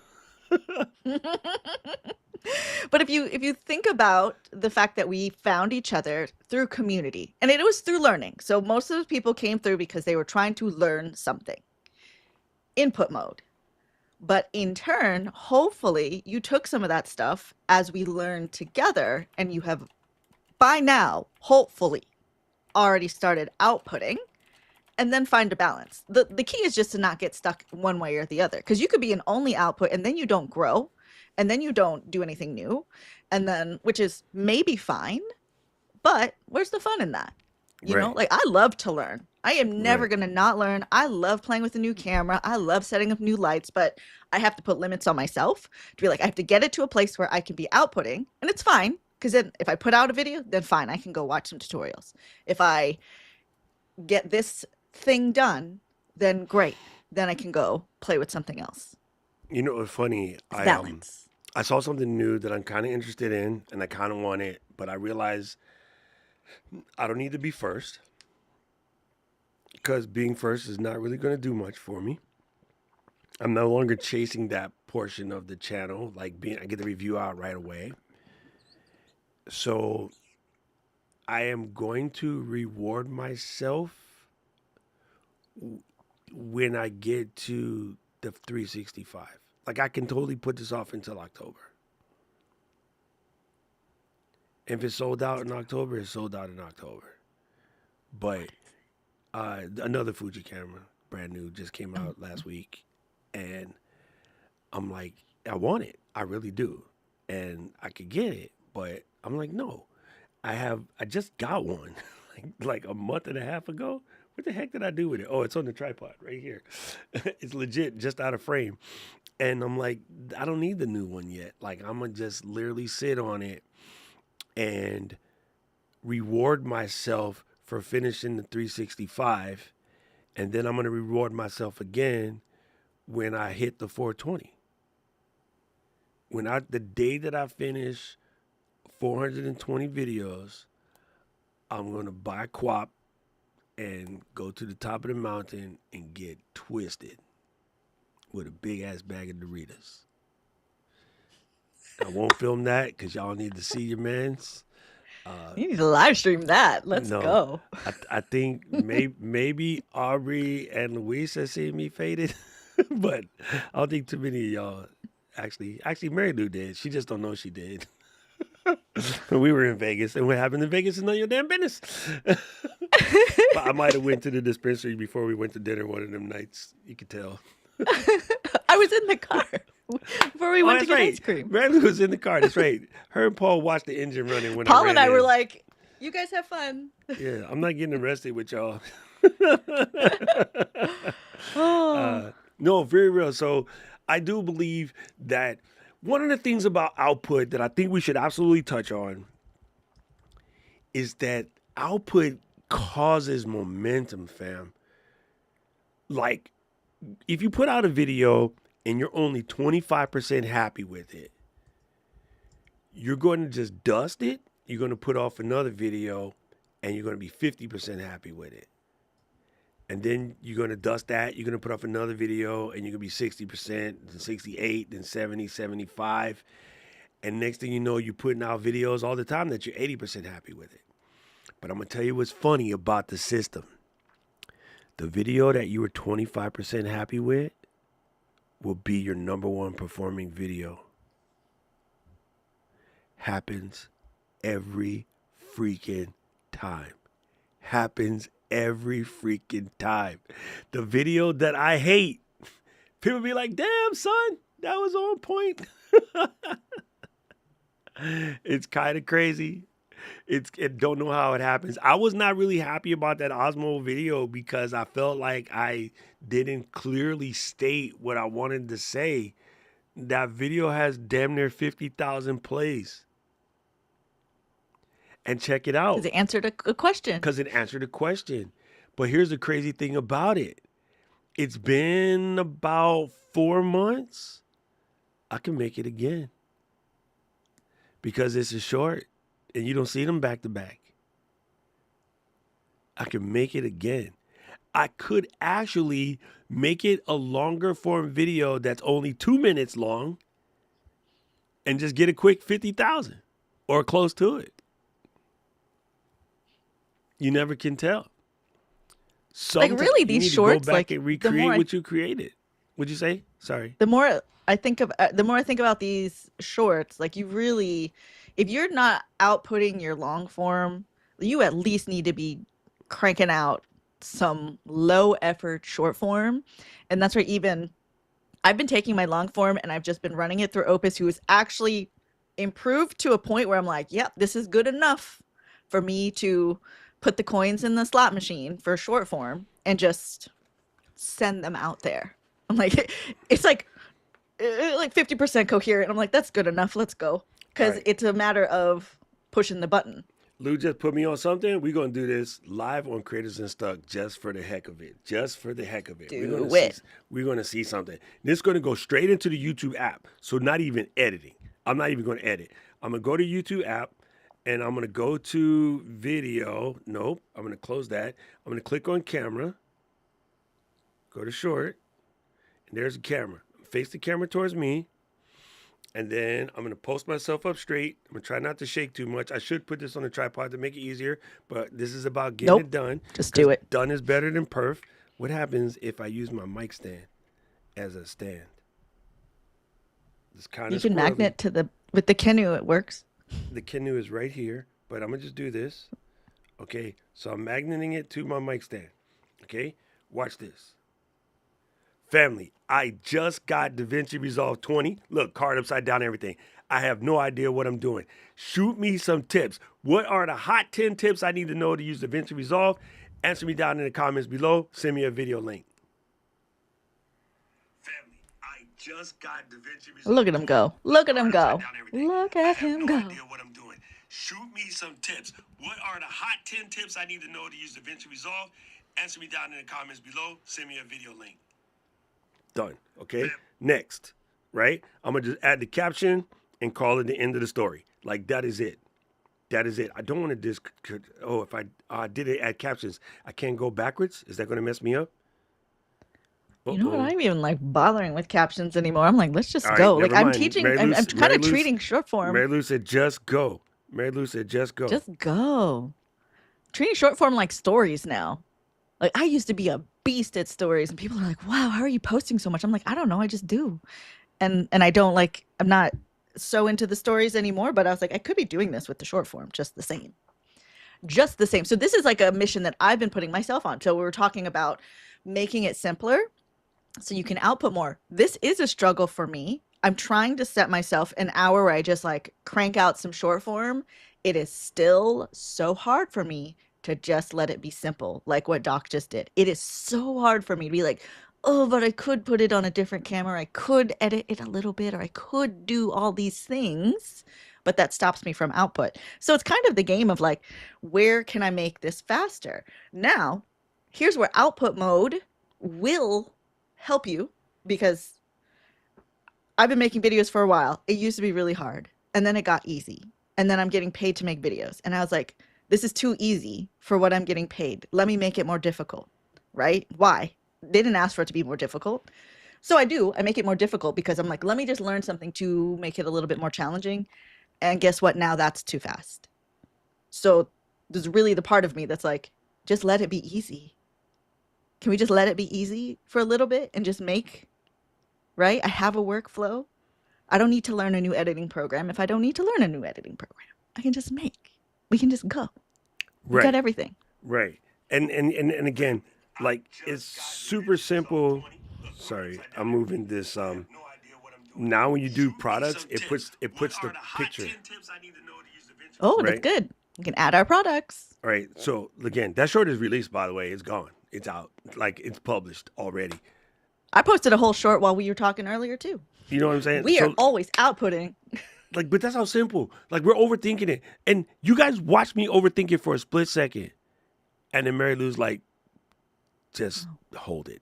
But if you think about the fact that we found each other through community, and it was through learning. So most of the people came through because they were trying to learn something. Input mode. But in turn, hopefully you took some of that stuff as we learned together, and you have by now, hopefully, already started outputting, and then find a balance. The key is just to not get stuck one way or the other, because you could be an only output and then you don't grow, and then you don't do anything new, and then which is maybe fine, but where's the fun in that? You know, Right. like I love to learn. I am never Right. gonna not learn. I love playing with a new camera. I love setting up new lights, but I have to put limits on myself to be like, I have to get it to a place where I can be outputting, and it's fine. Because then if I put out a video, then fine, I can go watch some tutorials. If I get this thing done, then great. Then I can go play with something else. You know what's funny? It's balance. I saw something new that I'm kind of interested in, and I kind of want it, but I realize I don't need to be first because being first is not really going to do much for me. I'm no longer chasing that portion of the channel, like I get the review out right away. So I am going to reward myself when I get to the 365. Like, I can totally put this off until October. If it's sold out in October, it's sold out in October. But another Fuji camera, brand new, just came out last week. And I'm like, I want it. I really do. And I could get it. But I'm like, no. I just got one like a month and a half ago. What the heck did I do with it? Oh, it's on the tripod right here. It's legit, just out of frame. And I'm like, I don't need the new one yet. Like, I'm going to just literally sit on it and reward myself for finishing the 365. And then I'm going to reward myself again when I hit the 420. The day that I finish 420 videos, I'm going to buy a quap and go to the top of the mountain and get twisted with a big ass bag of Doritos. I won't film that because y'all need to see your mans. You need to live stream that. Let's No, go. I think maybe Aubrey and Luis have seen me faded, but I don't think too many of y'all actually Mary Lou did. She just don't know she did. when we were in Vegas, and what happened in Vegas is none of your damn business. But I might have went to the dispensary before we went to dinner one of them nights. You could tell. I was in the car before we Oh, went to that's get right. ice cream. Randy was in the car. That's right. Her and Paul watched the engine running when I Paul ran and I were in. like, "You guys have fun." Yeah, I'm not getting arrested with y'all. Oh, No, very real. So I do believe that one of the things about output that I think we should absolutely touch on is that output causes momentum, fam. Like, if you put out a video and you're only 25% happy with it, you're going to just dust it. You're going to put off another video and you're going to be 50% happy with it. And then you're going to dust that. You're going to put off another video and you're going to be 60%, then 68, then 70, 75. And next thing you know, you're putting out videos all the time that you're 80% happy with it. But I'm going to tell you what's funny about the system. The video that you were 25% happy with will be your number one performing video. Happens every freaking time. Happens every freaking time. The video that I hate, people be like, damn, son, that was on point. It's kind of crazy. It don't know how it happens. I was not really happy about that Osmo video because I felt like I didn't clearly state what I wanted to say. That video has damn near 50,000 plays. And check it out. because it answered a question. Because it answered a question. But here's the crazy thing about it. It's been about 4 months. I can make it again. Because it's a short and you don't see them back to back. I can make it again. I could actually make it a longer form video that's only 2 minutes long and just get a quick 50,000 or close to it. You never can tell. Like really, You these need shorts, to go back like and the recreate more what you created. What'd you say? Sorry. the more I think about these shorts, like you really, if you're not outputting your long form, you at least need to be cranking out some low effort short form. And that's where even I've been taking my long form and I've just been running it through Opus, who is actually improved to a point where I'm like, yep, this is good enough for me to put the coins in the slot machine for short form and just send them out there. I'm like, it's like 50% coherent. I'm like, that's good enough. Let's go. Because Right. it's a matter of pushing the button. Lou just put me on something. We're going to do this live on Creators Unstuck just for the heck of it. Just for the heck of it. We're going to see something. This is going to go straight into the YouTube app. So not even editing. I'm not even going to edit. I'm going to go to YouTube app and I'm going to go to video. Nope. I'm going to close that. I'm going to click on camera. Go to short. And there's a camera. Face the camera towards me. And then I'm going to post myself up straight. I'm going to try not to shake too much. I should put this on a tripod to make it easier, but this is about getting it done. Just do it. Done is better than perf. What happens if I use my mic stand as a stand? It's kind You of can magnet to with the canoe, it works. The canoe is right here, but I'm going to just do this. Okay, so I'm magneting it to my mic stand. Okay, watch this. Family, I just got DaVinci Resolve 20. Look, card upside down, everything. I have no idea what I'm doing. Shoot me some tips. What are the hot 10 tips I need to know to use DaVinci Resolve? Answer me down in the comments below. Send me a video link. Family, I just got DaVinci Resolve. Look at him go. Look at him go. Look at him go. I have no idea what I'm doing. Shoot me some tips. What are the hot 10 tips I need to know to use DaVinci Resolve? Answer me down in the comments below. Send me a video link. Done. Okay. Next, right? I'm gonna just add the caption and call it the end of the story. Like that is it. That is it. I don't want to if I did it add captions, I can't go backwards. Is that gonna mess me up? You know what? I'm even like bothering with captions anymore. I'm like, let's just All go. right, Like never I'm mind. teaching. Mary I'm Lu's- kind Mary of Lu's- treating short form. Mary Lou said just go. Mary Lou said just go. Just go. Treating short form like stories now. Like I used to be a beast at stories, and people are like, "Wow, how are you posting so much?" I'm like, "I don't know. I just do." And I don't like. I'm not so into the stories anymore, but I was like, I could be doing this with the short form just the same. Just the same. So this is like a mission that I've been putting myself on. So we were talking about making it simpler so you can output more. This is a struggle for me. I'm trying to set myself an hour where I just like crank out some short form. It is still so hard for me to just let it be simple, like what Doc just did. It is so hard for me to be like, oh, but I could put it on a different camera. I could edit it a little bit, or I could do all these things, but that stops me from output. So it's kind of the game of like, where can I make this faster? Now, here's where output mode will help you, because I've been making videos for a while. It used to be really hard, and then it got easy. And then I'm getting paid to make videos. And I was like, this is too easy for what I'm getting paid. Let me make it more difficult, right? Why? They didn't ask for it to be more difficult. So I do. I make it more difficult because I'm like, let me just learn something to make it a little bit more challenging. And guess what? Now that's too fast. So there's really the part of me that's like, just let it be easy. Can we just let it be easy for a little bit and just make, right? I have a workflow. I don't need to learn a new editing program. If I don't need to learn a new editing program, I can just make. We can just go. We got everything. Right. And again, like, it's super simple. Sorry, I'm moving this. Now when you do products, it puts the picture. Oh, Right? that's good. We can add our products. All right. So again, that short is released, by the way. It's gone. It's out. Like, it's published already. I posted a whole short while we were talking earlier too. You know what I'm saying? We are always outputting. Like, but that's how simple. Like, we're overthinking it. And you guys watch me overthink it for a split second. And then Mary Lou's like, just hold it.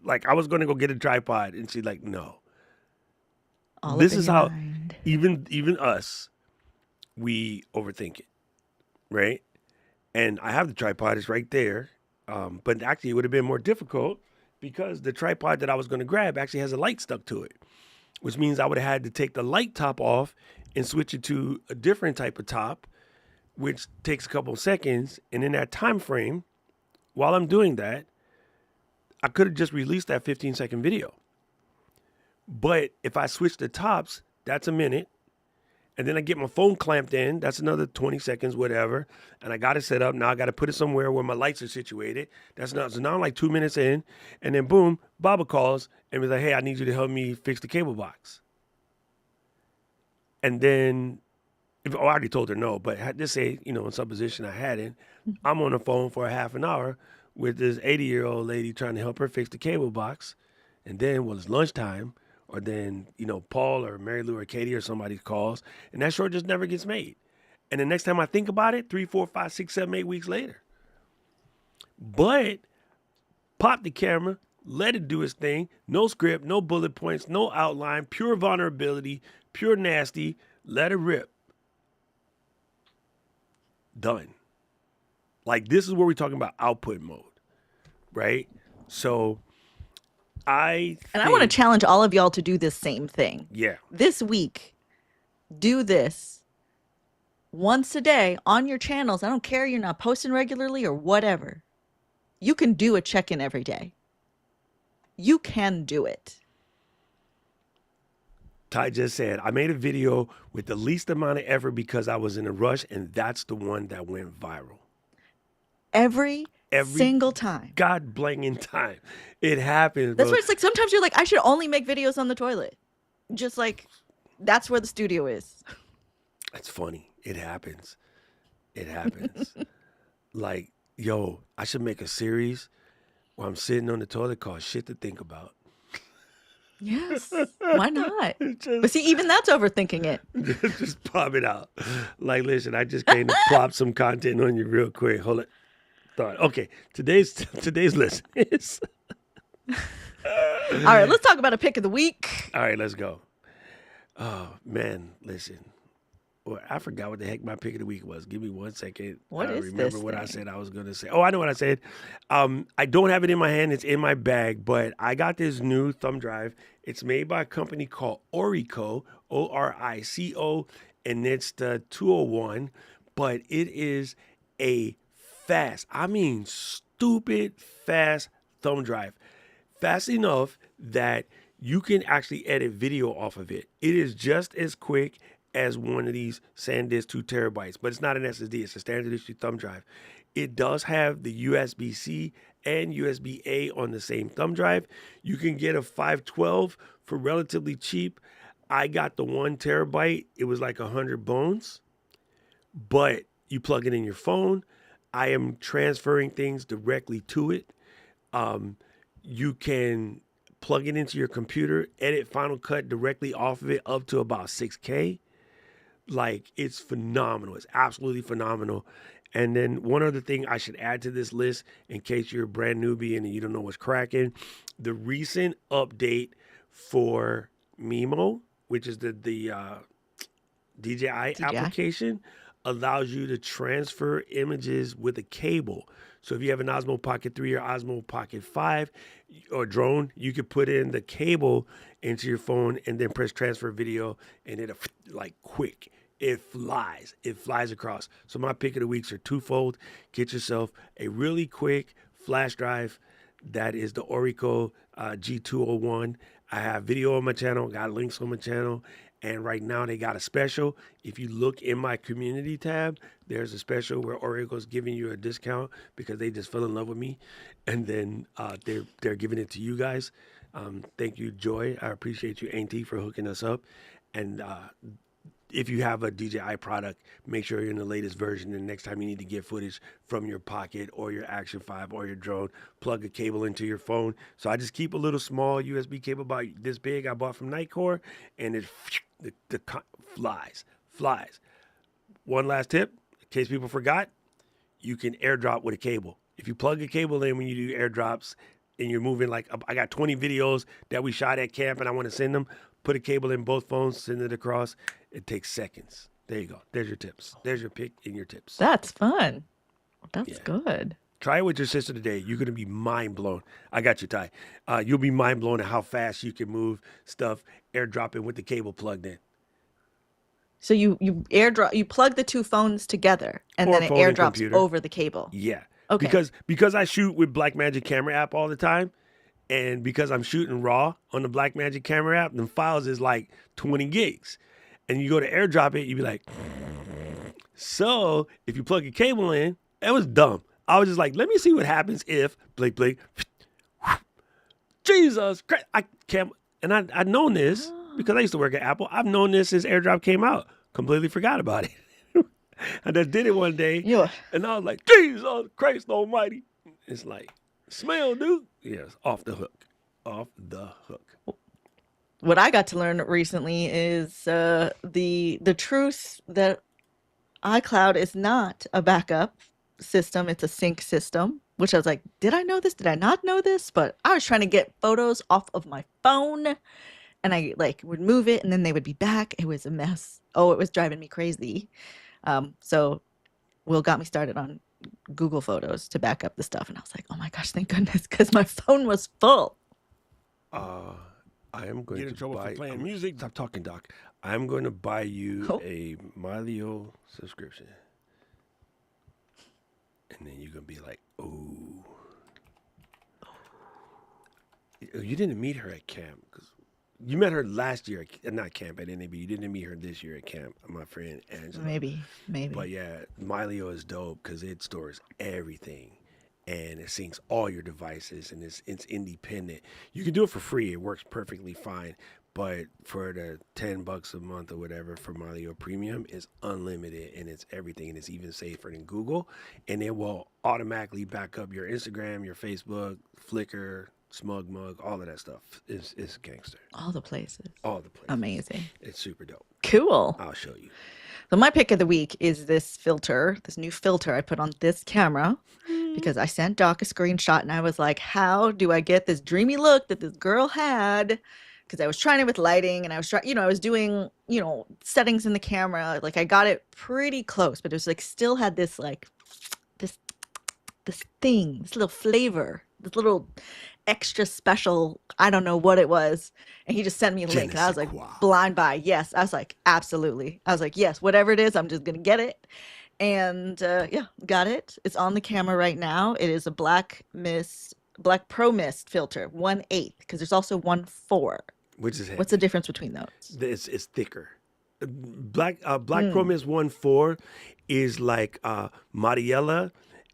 Like, I was going to go get a tripod. And she's like, no. All This up in is your how, mind. even us, we overthink it. Right? And I have the tripod. It's right there. But actually, it would have been more difficult because the tripod that I was going to grab actually has a light stuck to it, which means I would have had to take the light top off and switch it to a different type of top, which takes a couple of seconds. And in that time frame, while I'm doing that, I could have just released that 15-second video. But if I switch the tops, that's a minute. And then I get my phone clamped in. That's another 20 seconds, whatever. And I got it set up. Now I got to put it somewhere where my lights are situated. That's not, so now I'm like 2 minutes in. And then boom, Baba calls and was like, hey, I need you to help me fix the cable box. And then, I already told her no, but just say, in some position I had in, I'm on the phone for a half an hour with this 80-year-old lady trying to help her fix the cable box. And then, it's lunchtime. Or then, Paul or Mary Lou or Katie or somebody calls, and that short just never gets made. And the next time I think about it, 3, 4, 5, 6, 7, 8 weeks later. But pop the camera, let it do its thing. No script, no bullet points, no outline, pure vulnerability, pure nasty. Let it rip. Done. Like, this is where we're talking about output mode, right? So I want to challenge all of y'all to do this same thing. Yeah. This week, do this once a day on your channels. I don't care you're not posting regularly or whatever. You can do a check-in every day. You can do it. Ty just said, I made a video with the least amount of effort because I was in a rush, and that's the one that went viral. Every single time. God blanging time. It happens. That's why it's like sometimes you're like, I should only make videos on the toilet. Just like, that's where the studio is. That's funny. It happens. It happens. Like, yo, I should make a series where I'm sitting on the toilet called Shit to Think About. Yes. Why not? But see, even that's overthinking it. Just pop it out. Like, listen, I just came to plop some content on you real quick. Hold it. Thought. Okay, today's list is. All right, let's talk about a pick of the week. All right, let's go. Oh man, listen. Well, I forgot what the heck my pick of the week was. Give me 1 second. What I is remember this what I thing? said I was going to say. Oh, I know what I said. I don't have it in my hand. It's in my bag, but I got this new thumb drive. It's made by a company called Orico, Orico, and it's the 201, but it is a fast, stupid fast thumb drive. Fast enough that you can actually edit video off of it. It is just as quick as one of these SanDisk 2 terabytes, but it's not an SSD. It's a standard issue thumb drive. It does have the USB-C and USB-A on the same thumb drive. You can get a 512 for relatively cheap. I got the 1 terabyte. It was like 100 bones, but you plug it in your phone. I am transferring things directly to it. You can plug it into your computer, edit Final Cut directly off of it up to about 6K. Like, it's phenomenal. It's absolutely phenomenal. And then one other thing I should add to this list, in case you're a brand newbie and you don't know what's cracking, the recent update for Mimo, which is the DJI application, allows you to transfer images with a cable. So if you have an Osmo Pocket 3 or Osmo Pocket 5 or drone, you could put in the cable into your phone and then press transfer video, and it'll, like, quick. It flies across. So my pick of the weeks are twofold. Get yourself a really quick flash drive. That is the Orico G201. I have video on my channel, got links on my channel, and right now they got a special. If you look in my community tab, there's a special where Orico's giving you a discount because they just fell in love with me, and then they're giving it to you guys. Thank you, Joy. I appreciate you, Auntie, for hooking us up. And if you have a DJI product, make sure you're in the latest version. And next time you need to get footage from your Pocket or your Action 5 or your drone, plug a cable into your phone. So I just keep a little small USB cable about this big I bought from Nightcore, and it flies. One last tip, in case people forgot, you can airdrop with a cable. If you plug a cable in when you do airdrops and you're moving, like I got 20 videos that we shot at camp and I want to send them, put a cable in both phones, send it across. It takes seconds. There you go. There's your tips. There's your pick and your tips. That's fun. That's good. Try it with your sister today. You're going to be mind blown. I got you, Ty. You'll be mind blown at how fast you can move stuff, airdropping with the cable plugged in. So you airdrop, you plug the two phones together, and then it airdrops over the cable. Yeah. Okay. Because I shoot with Blackmagic Camera app all the time, and because I'm shooting raw on the Blackmagic Camera app, the files is like 20 gigs. And you go to airdrop it, you be like, so if you plug a cable in, that was dumb. I was just like, let me see what happens if blink, Jesus Christ, I can't. And I've known this because I used to work at Apple. I've known this since AirDrop came out. Completely forgot about it. I just did it one day, and I was like, Jesus Christ Almighty. It's like, smell, dude. Yes, off the hook. What I got to learn recently is the truth that iCloud is not a backup system. It's a sync system, which I was like, did I know this? Did I not know this? But I was trying to get photos off of my phone, and I would move it and then they would be back. It was a mess. Oh, it was driving me crazy. So Will got me started on Google Photos to back up the stuff. And I was like, oh my gosh, thank goodness, because my phone was full. I am going to buy playing music. Stop talking, Doc. I'm going to buy you a Milio subscription. And then you're going to be like, oh. You didn't meet her at camp. Because you met her last year, not camp at NAB. You didn't meet her this year at camp, my friend Angela. Maybe. But yeah, Milio is dope because it stores everything. And it syncs all your devices, and it's independent. You can do it for free. It works perfectly fine. But for the $10 a month or whatever for Milio Premium, it's unlimited, and it's everything, and it's even safer than Google. And it will automatically back up your Instagram, your Facebook, Flickr, SmugMug, all of that stuff. It's gangster. All the places. Amazing. It's super dope. Cool. I'll show you. So my pick of the week is this new filter I put on this camera because I sent Doc a screenshot and I was like, how do I get this dreamy look that this girl had? Because I was trying it with lighting and I was trying, I was doing, settings in the camera. Like I got it pretty close, but it was like still had this this thing, this little flavor, this little extra special, I don't know what it was. And he just sent me a link and I was like, blind buy. Yes. I was like, absolutely. I was like, yes, whatever it is, I'm just going to get it. And got it. It's on the camera right now. It is a Black Pro Mist filter, 1/8, because there's also 1/4. which is What's the heavy. difference between those? It's thicker. Black Pro Mm. Mist 1.4 is like Mariella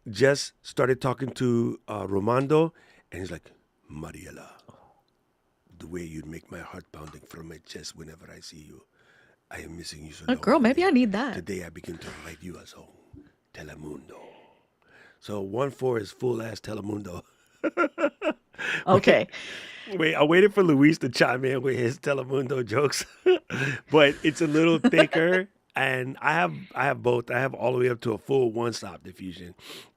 just started talking to Romando, and he's like, Mariella, the way you'd make my heart pounding from my chest whenever I see you. I am missing you so Oh, girl, maybe lovingly. I need that. Today I begin to write you a song, Telemundo. So 1.4 is full ass Telemundo. Wait, Okay. wait, I waited for Luis to chime in with his Telemundo jokes, but it's a little thicker. And I have both. I have all the way up to a full one-stop diffusion.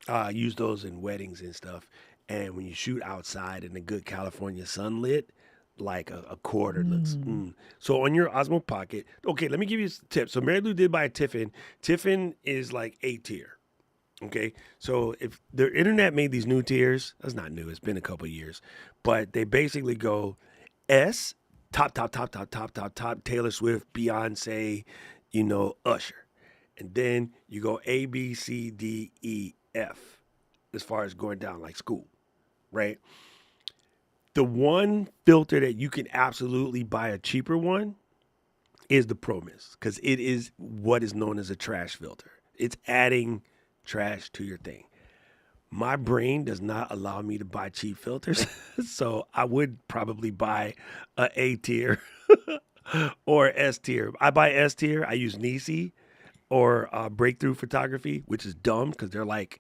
I use those in weddings and stuff. And when you shoot outside in a good California sunlit, like a quarter looks. Mm. So on your Osmo Pocket, okay, let me give you a tip. So Mary Lou did buy a Tiffin. Tiffin is like A tier. Okay, so if the internet made these new tiers, that's not new. It's been a couple of years, but they basically go S, top, top, top, top, top, top, top. Taylor Swift, Beyonce, Usher, and then you go A, B, C, D, E, F, as far as going down like school, right? The one filter that you can absolutely buy a cheaper one is the Pro Mist because it is what is known as a trash filter. It's adding trash to your thing. My brain does not allow me to buy cheap filters, so I would probably buy a tier or S tier. I buy S tier. I use Nisi or Breakthrough Photography, which is dumb because they're like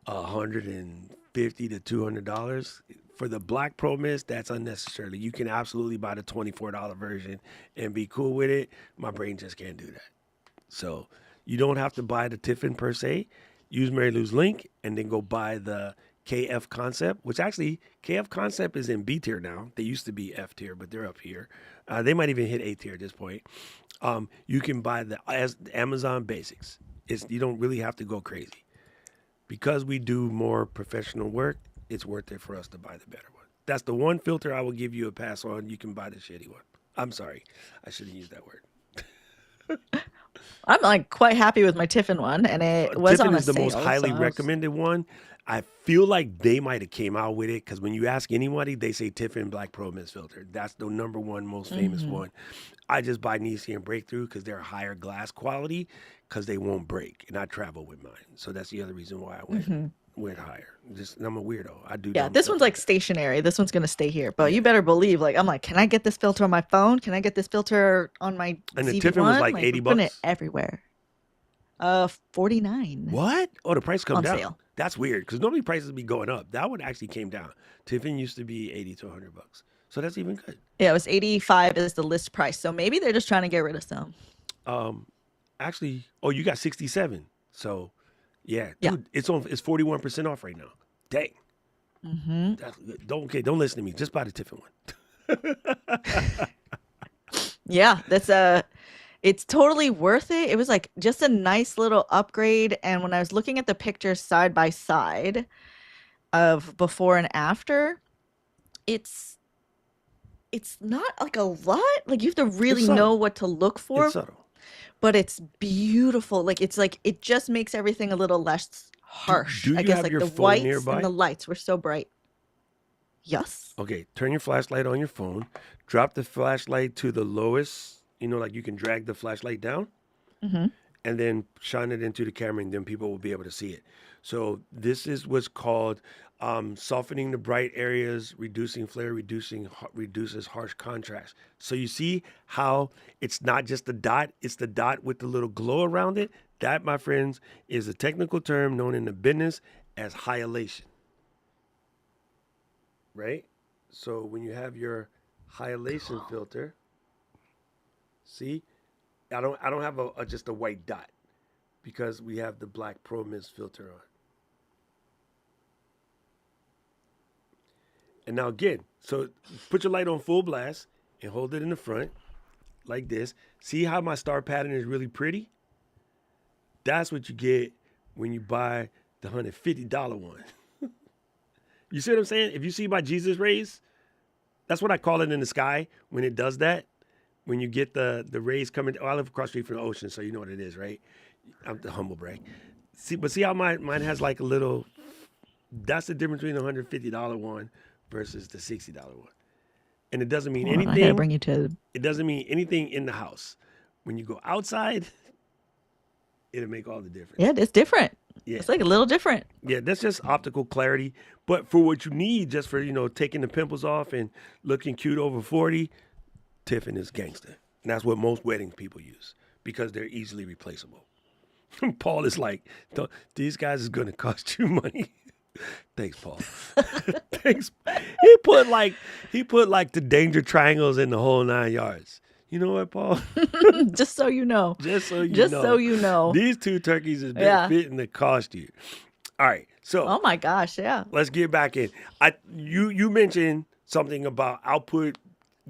$150 to $200. For the Black Pro Mist, that's unnecessarily. You can absolutely buy the $24 version and be cool with it. My brain just can't do that. So you don't have to buy the Tiffin per se. Use Mary Lou's link and then go buy the KF Concept, which actually KF Concept is in B tier now. They used to be F tier, but they're up here. They might even hit A tier at this point. You can buy the Amazon Basics. You don't really have to go crazy. Because we do more professional work, it's worth it for us to buy the better one. That's the one filter I will give you a pass on. You can buy the shitty one. I'm sorry. I shouldn't use that word. I'm like quite happy with my Tiffin one, and it was Tiffin on a is the most sale. highly So I was, recommended one. I feel like they might have came out with it because when you ask anybody, they say Tiffin Black Pro Mist filter. That's the number one most famous Mhm. one. I just buy Nisi and Breakthrough because they're higher glass quality because they won't break, and I travel with mine. So that's the other reason why I Mhm. went higher. I'm a weirdo. I do Yeah, dumb this stuff one's like like that. stationary. This one's gonna stay here. But Yeah. you better believe, like, I'm like, can I get this filter on my phone? Can I get this filter on my And the Tiffin was ZV-1? like Like, we're 80 putting it bucks. everywhere. 49 What? Oh, the price come on down. sale. That's weird because normally prices be going up. That one actually came down. Tiffin used to be 80 to 100 bucks. So that's even good. Yeah, it was 85 is the list price. So maybe they're just trying to get rid of some. Actually, oh, you got 67. So, yeah, Yeah. dude, it's 41% off right now. Dang. Hmm. Don't listen to me. Just buy the Tiffin one. Yeah, it's totally worth it. It was like just a nice little upgrade. And when I was looking at the pictures side by side of before and after, it's not like a lot. Like you have to It's really know subtle. what to look It's for, subtle. but it's beautiful. Like it just makes everything a little less Do, harsh. do I you guess have like your the phone whites and nearby? the lights were so bright. Yes. Okay, turn your flashlight on your phone. Drop the flashlight to the lowest, like you can drag the flashlight down. Hmm. And then shine it into the camera, and then people will be able to see it. So this is what's called softening the bright areas, reducing flare, reduces harsh contrast. So you see how it's not just the dot; it's the dot with the little glow around it. That, my friends, is a technical term known in the business as highlightation. Right? So when you have your highlightation filter, see, I don't have just a white dot because we have the Black Pro Mist filter on. And now again, so put your light on full blast and hold it in the front like this. See how my star pattern is really pretty? That's what you get when you buy the $150 one. You see what I'm saying? If you see my Jesus rays, that's what I call it in the sky when it does that. When you get the rays coming, I live across the street from the ocean, so you know what it is, right? I'm the humble brag. See how mine has like a little. That's the difference between the $150 one versus the $60 one. And it doesn't mean Hold on, I gotta anything. bring you to. It doesn't mean anything in the house. When you go outside, it'll make all the difference. Yeah, it's different. Yeah. It's like a little different. Yeah, that's just optical clarity. But for what you need, just for, taking the pimples off and looking cute over 40, Tiffin is gangster. And that's what most wedding people use because they're easily replaceable. Paul is like, these guys is going to cost you money. Thanks, Paul. Thanks. He put like the danger triangles in the whole 9 yards. You know what, Paul? Just so you know. Just so you Just know. so you know. These 2 turkeys is Yeah. fitting to cost you. All right. So Oh my gosh, yeah. let's get back in. You mentioned something about output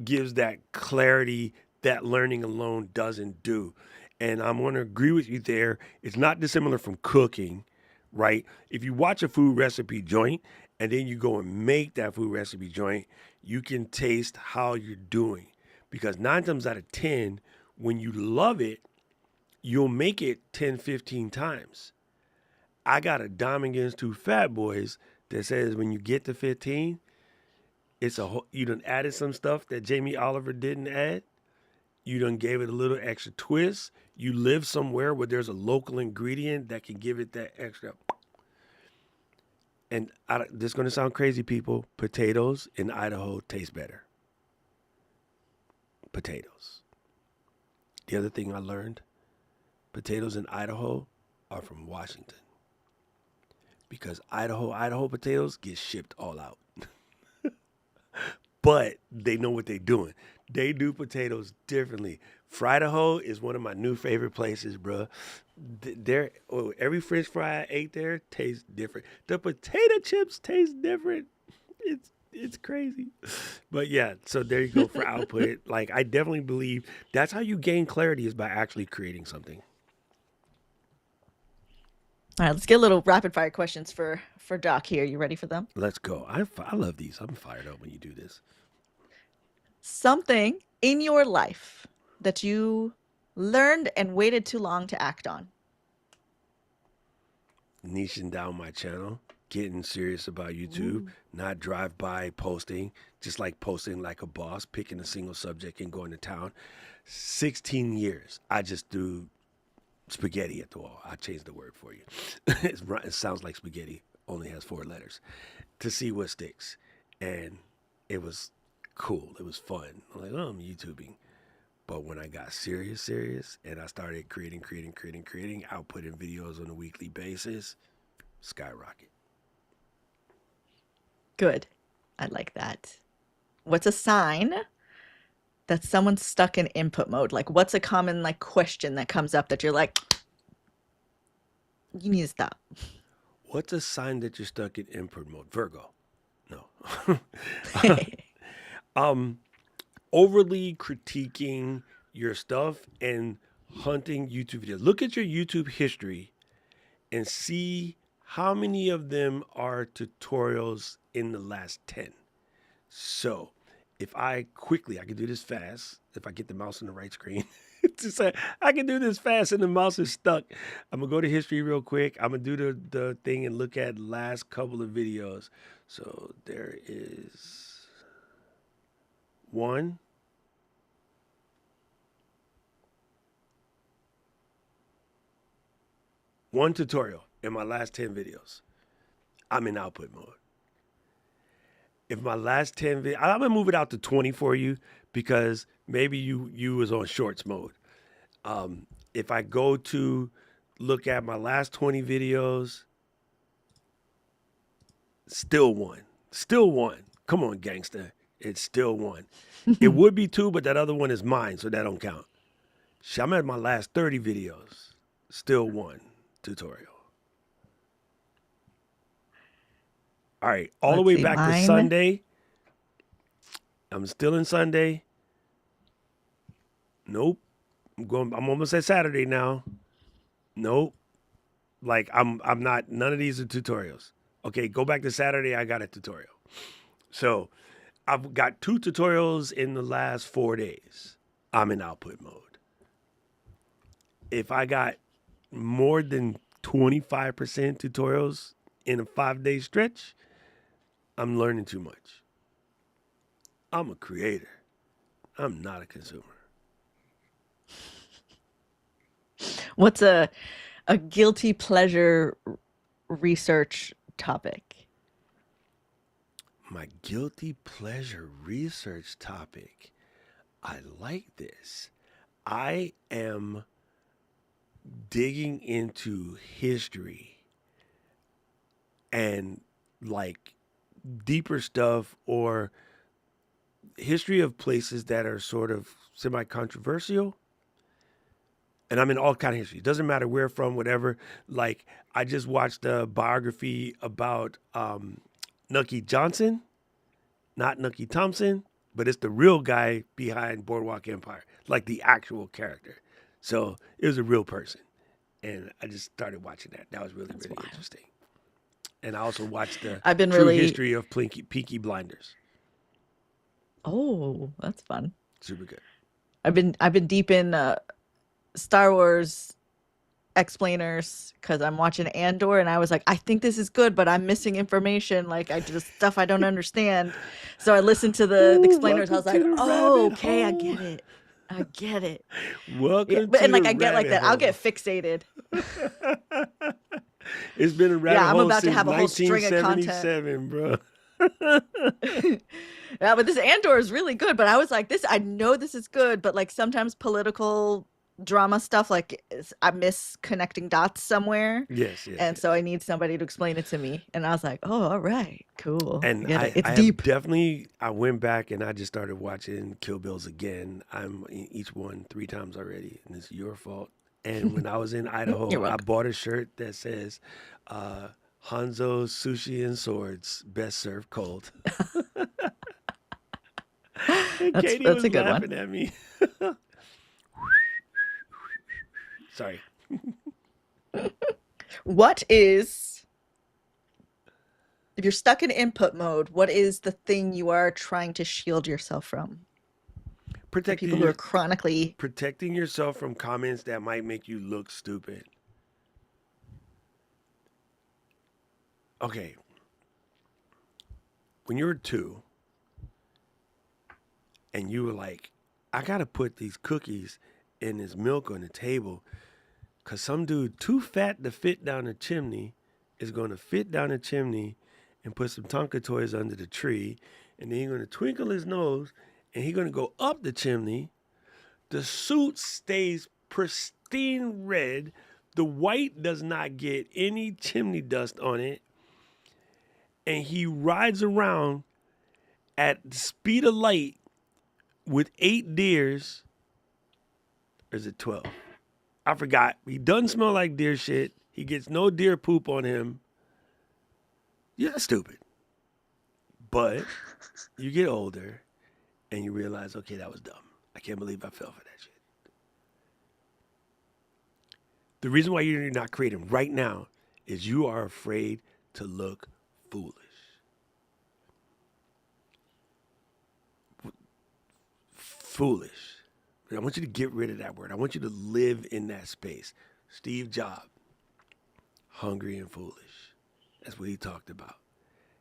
gives that clarity that learning alone doesn't do. And I'm going to agree with you there. It's not dissimilar from cooking, right? If you watch a food recipe joint and then you go and make that food recipe joint, you can taste how you're doing. Because 9 times out of 10, when you love it, you'll make it 10, 15 times. I got a dime against 2 fat boys that says when you get to 15, you done added some stuff that Jamie Oliver didn't add. You done gave it a little extra twist. You live somewhere where there's a local ingredient that can give it that extra. And this is going to sound crazy, people. Potatoes in Idaho taste better. Potatoes. The other thing I learned, potatoes in Idaho are from Washington. Because Idaho potatoes get shipped all out. But they know what they're doing. They do potatoes differently. Fridaho is one of my new favorite places, bro. Every French fry I ate there tastes different. The potato chips taste different. It's crazy. But yeah, so there you go for output. Like, I definitely believe that's how you gain clarity is by actually creating something. All right, let's get a little rapid fire questions for Doc here. You ready for them? Let's go. I love these. I'm fired up when you do this. Something in your life that you learned and waited too long to act on. Niching down my channel, getting serious about YouTube, not drive-by posting, just like posting like a boss, picking a single subject and going to town. 16 years, I just threw spaghetti at the wall. I changed the word for you. It sounds like spaghetti, only has 4 letters, to see what sticks. And it was cool. It was fun. I'm like, oh, I'm YouTubing. But when I got serious, and I started creating, outputting videos on a weekly basis, skyrocket. Good. I like that. What's a sign that someone's stuck in input mode? Like, what's a common like question that comes up that you're like, you need to stop? What's a sign that you're stuck in input mode? Virgo. No. Overly critiquing your stuff and hunting YouTube videos. Look at your YouTube history and see how many of them are tutorials in the last 10. So if I can do this fast, if I get the mouse on the right screen, I can do this fast and the mouse is stuck. I'm gonna go to history real quick. I'm gonna do the thing and look at last couple of videos. So there is one. One tutorial in my last 10 videos. I'm in output mode. If my last 10 videos, I'm gonna move it out to 20 for you because maybe you was on shorts mode. If I go to look at my last 20 videos, still one. Come on, gangster. It's still one. It would be 2, but that other one is mine, so that don't count. I'm at my last 30 videos. Still 1 tutorial. All right, all the way back to Sunday. I'm still in Sunday. Nope. I'm almost at Saturday now. Nope. Like I'm not, none of these are tutorials. Okay, go back to Saturday, I got a tutorial. So I've got 2 tutorials in the last 4 days. I'm in output mode. If I got more than 25% tutorials in a 5-day stretch, I'm learning too much. I'm a creator. I'm not a consumer. What's a guilty pleasure research topic? My guilty pleasure research topic. I like this. I am digging into history and like deeper stuff or history of places that are sort of semi-controversial. And I'm in all kind of history. It doesn't matter where from, whatever. Like I just watched a biography about Nucky Johnson, not Nucky Thompson, but it's the real guy behind Boardwalk Empire, like the actual character. So it was a real person, and I just started watching that. That was really That's really wild. interesting. And I also watched the I've been true really history of Peaky Blinders. Oh, that's fun. Super good. I've been deep in Star Wars explainers because I'm watching Andor and I was like, I think this is good, but I'm missing information. Like I just stuff I don't understand. So I listened to the Ooh, explainers. I welcome was to like, the oh, rabbit okay, I hole. get it. I get it. Yeah, Welcome but to and like the I get like rabbit that. I'll get hole. fixated. It's been a rabbit Yeah, I'm hole about to since have a whole string of content. 1977, bro. Yeah, but this Andor is really good. But I was like, this, I know this is good, but like sometimes political drama stuff, like I miss connecting dots somewhere. Yes, yes, And yes. so I need somebody to explain it to me. And I was like, oh, all right, cool. I And get it. It's I have deep. definitely, I went back and I just started watching Kill Bills again. I'm in each one 3 times already, and it's your fault. And when I was in You're Idaho, I welcome. bought a shirt that says, Hanzo Sushi and Swords, best served cold. And Katie That's a was good one. laughing at me. Sorry. What is, if you're stuck in input mode, what is the thing you are trying to shield yourself from? For Protecting people who are your chronically, protecting yourself from comments that might make you look stupid. Okay. When you were 2 and you were like, I gotta put these cookies and this milk on the table because some dude too fat to fit down the chimney is gonna fit down the chimney and put some Tonka toys under the tree, and then he's gonna twinkle his nose and he's gonna go up the chimney. The suit stays pristine red. The white does not get any chimney dust on it. And he rides around at the speed of light with 8 deers. Or is it 12? I forgot. He doesn't smell like deer shit. He gets no deer poop on him. Yeah, that's stupid. But you get older and you realize, okay, that was dumb. I can't believe I fell for that shit. The reason why you're not creating right now is you are afraid to look foolish. Foolish. I want you to get rid of that word. I want you to live in that space. Steve Jobs, hungry and foolish. That's what he talked about.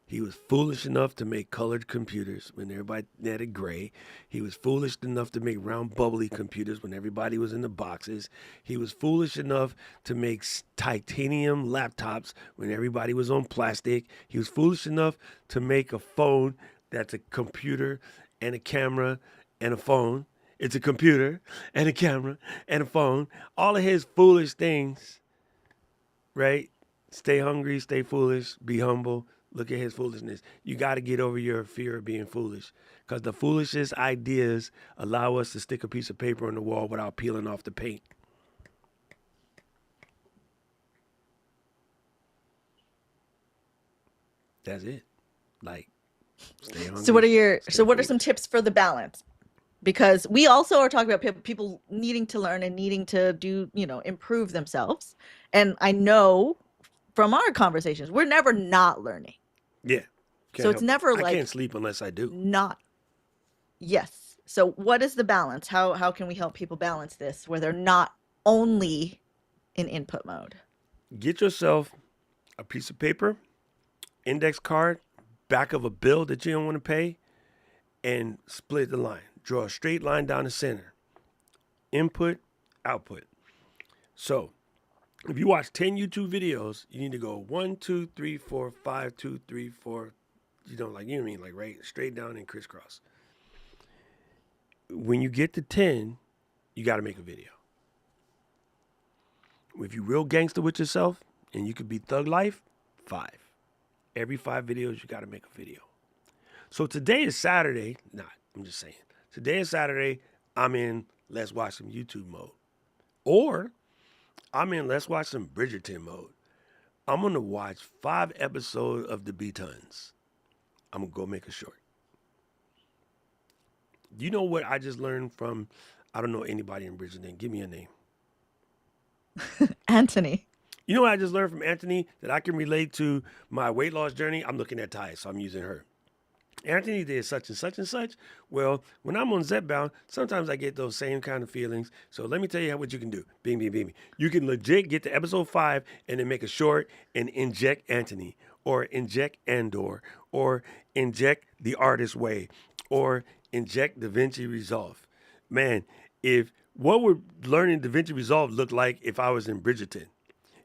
He was foolish enough to make colored computers when everybody had it gray. He was foolish enough to make round bubbly computers when everybody was in the boxes. He was foolish enough to make titanium laptops when everybody was on plastic. He was foolish enough to make a phone that's a computer and a camera and a phone. It's a computer and a camera and a phone. All of his foolish things, right? Stay hungry, stay foolish, be humble. Look at his foolishness. You got to get over your fear of being foolish, because the foolishest ideas allow us to stick a piece of paper on the wall without peeling off the paint. That's it. Like, stay hungry. so what are your, stay so what are foolish. some tips for the balance? Because we also are talking about people needing to learn and needing to do, improve themselves. And I know from our conversations, we're never not learning. Yeah. So Can't it's help it. never I like can't sleep unless I do. not. Yes. So what is the balance? How can we help people balance this where they're not only in input mode? Get yourself a piece of paper, index card, back of a bill that you don't want to pay, and split the line. Draw a straight line down the center. Input, output. So if you watch 10 YouTube videos, you need to go 1, 2, 3, 4, 5, 2, 3, 4. You know, like, you know what I mean? Like, right, straight down and crisscross. When you get to 10, you got to make a video. If you real gangster with yourself and you could be thug life, 5. Every 5 videos, you got to make a video. So today is Saturday. I'm just saying. Today is Saturday. I'm in let's watch some YouTube mode. Or I'm in let's watch some Bridgerton mode. I'm going to watch 5 episodes of the B-Tons. I'm going to go make a short. You know what I just learned from, I don't know anybody in Bridgerton. Give me a name. Anthony. You know what I just learned from Anthony that I can relate to my weight loss journey? I'm looking at Ty, so I'm using her. Anthony did such and such and such. Well, when I'm on Zepbound, sometimes I get those same kind of feelings. So let me tell you what you can do. Bing, bing, bing. You can legit get to episode 5 and then make a short and inject Anthony or inject Andor or inject The Artist Way or inject DaVinci Resolve. Man, if what would learning DaVinci Resolve look like if I was in Bridgerton?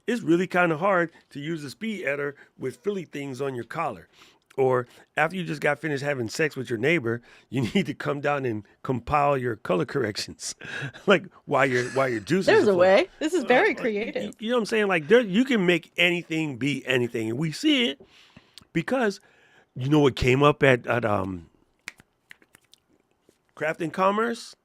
It's really kind of hard to use a speed editor with Philly things on your collar. Or after you just got finished having sex with your neighbor, you need to come down and compile your color corrections, like while your juices. There's a flowing. way. This is very creative. You know what I'm saying? Like you can make anything be anything, and we see it because you know what came up at Craft and Commerce.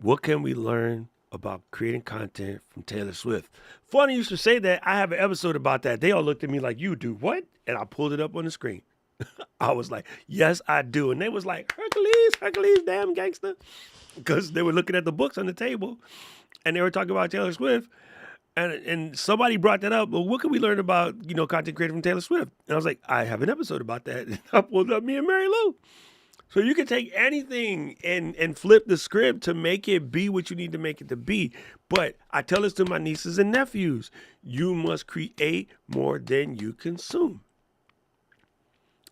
What can we learn about creating content from Taylor Swift? Funny you should say that. I have an episode about that. They all looked at me like, you do what? And I pulled it up on the screen. I was like, yes, I do. And they was like, Hercules, damn gangster. Because they were looking at the books on the table and they were talking about Taylor Swift. And somebody brought that up. Well, what can we learn about, content creator from Taylor Swift? And I was like, I have an episode about that. And I pulled up me and Mary Lou. So you can take anything and flip the script to make it be what you need to make it to be. But I tell this to my nieces and nephews. You must create more than you consume.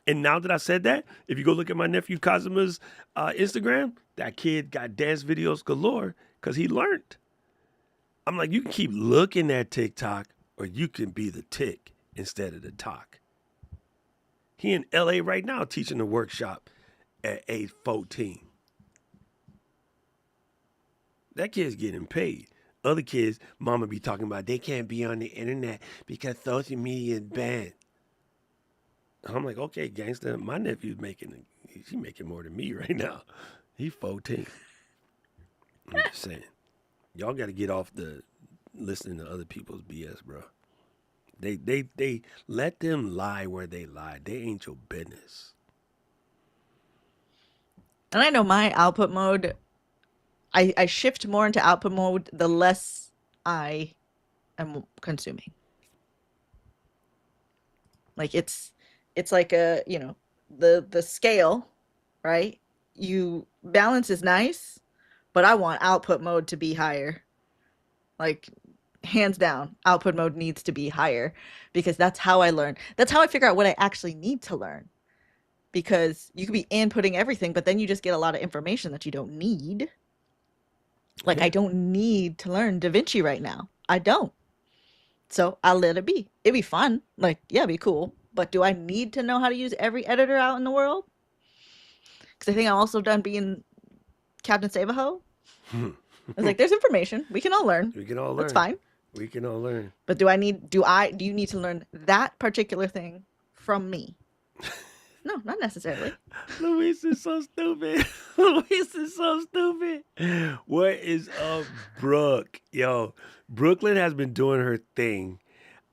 And now that I said that, if you go look at my nephew Kazima's Instagram, that kid got dance videos galore because he learned. I'm like, you can keep looking at TikTok or you can be the tick instead of the talk. He in LA right now teaching a workshop at age 14. That kid's getting paid. Other kids, mama be talking about they can't be on the internet because social media is bad. I'm like, okay, gangster, my nephew's he's making more than me right now. He's 14. I'm just saying. Y'all got to get off the listening to other people's BS, bro. They let them lie where they lie. They ain't your business. And I know my output mode, I shift more into output mode the less I am consuming. Like it's like the scale, right? Balance is nice, but I want output mode to be higher. Like hands down, output mode needs to be higher because that's how I learn. That's how I figure out what I actually need to learn. Because you could be inputting everything, but then you just get a lot of information that you don't need. Like, I don't need to learn DaVinci right now. I don't. So I'll let it be. It'd be fun. Like, yeah, it'd be cool. But do I need to know how to use every editor out in the world? Because I think I'm also done being Captain Save-A-Ho. I was like, there's information. We can all learn. We can all learn. That's fine. We can all learn. But do you need to learn that particular thing from me? No, not necessarily. Luis is so stupid. Luis is so stupid. What is up, Brooke? Yo, Brooklyn has been doing her thing.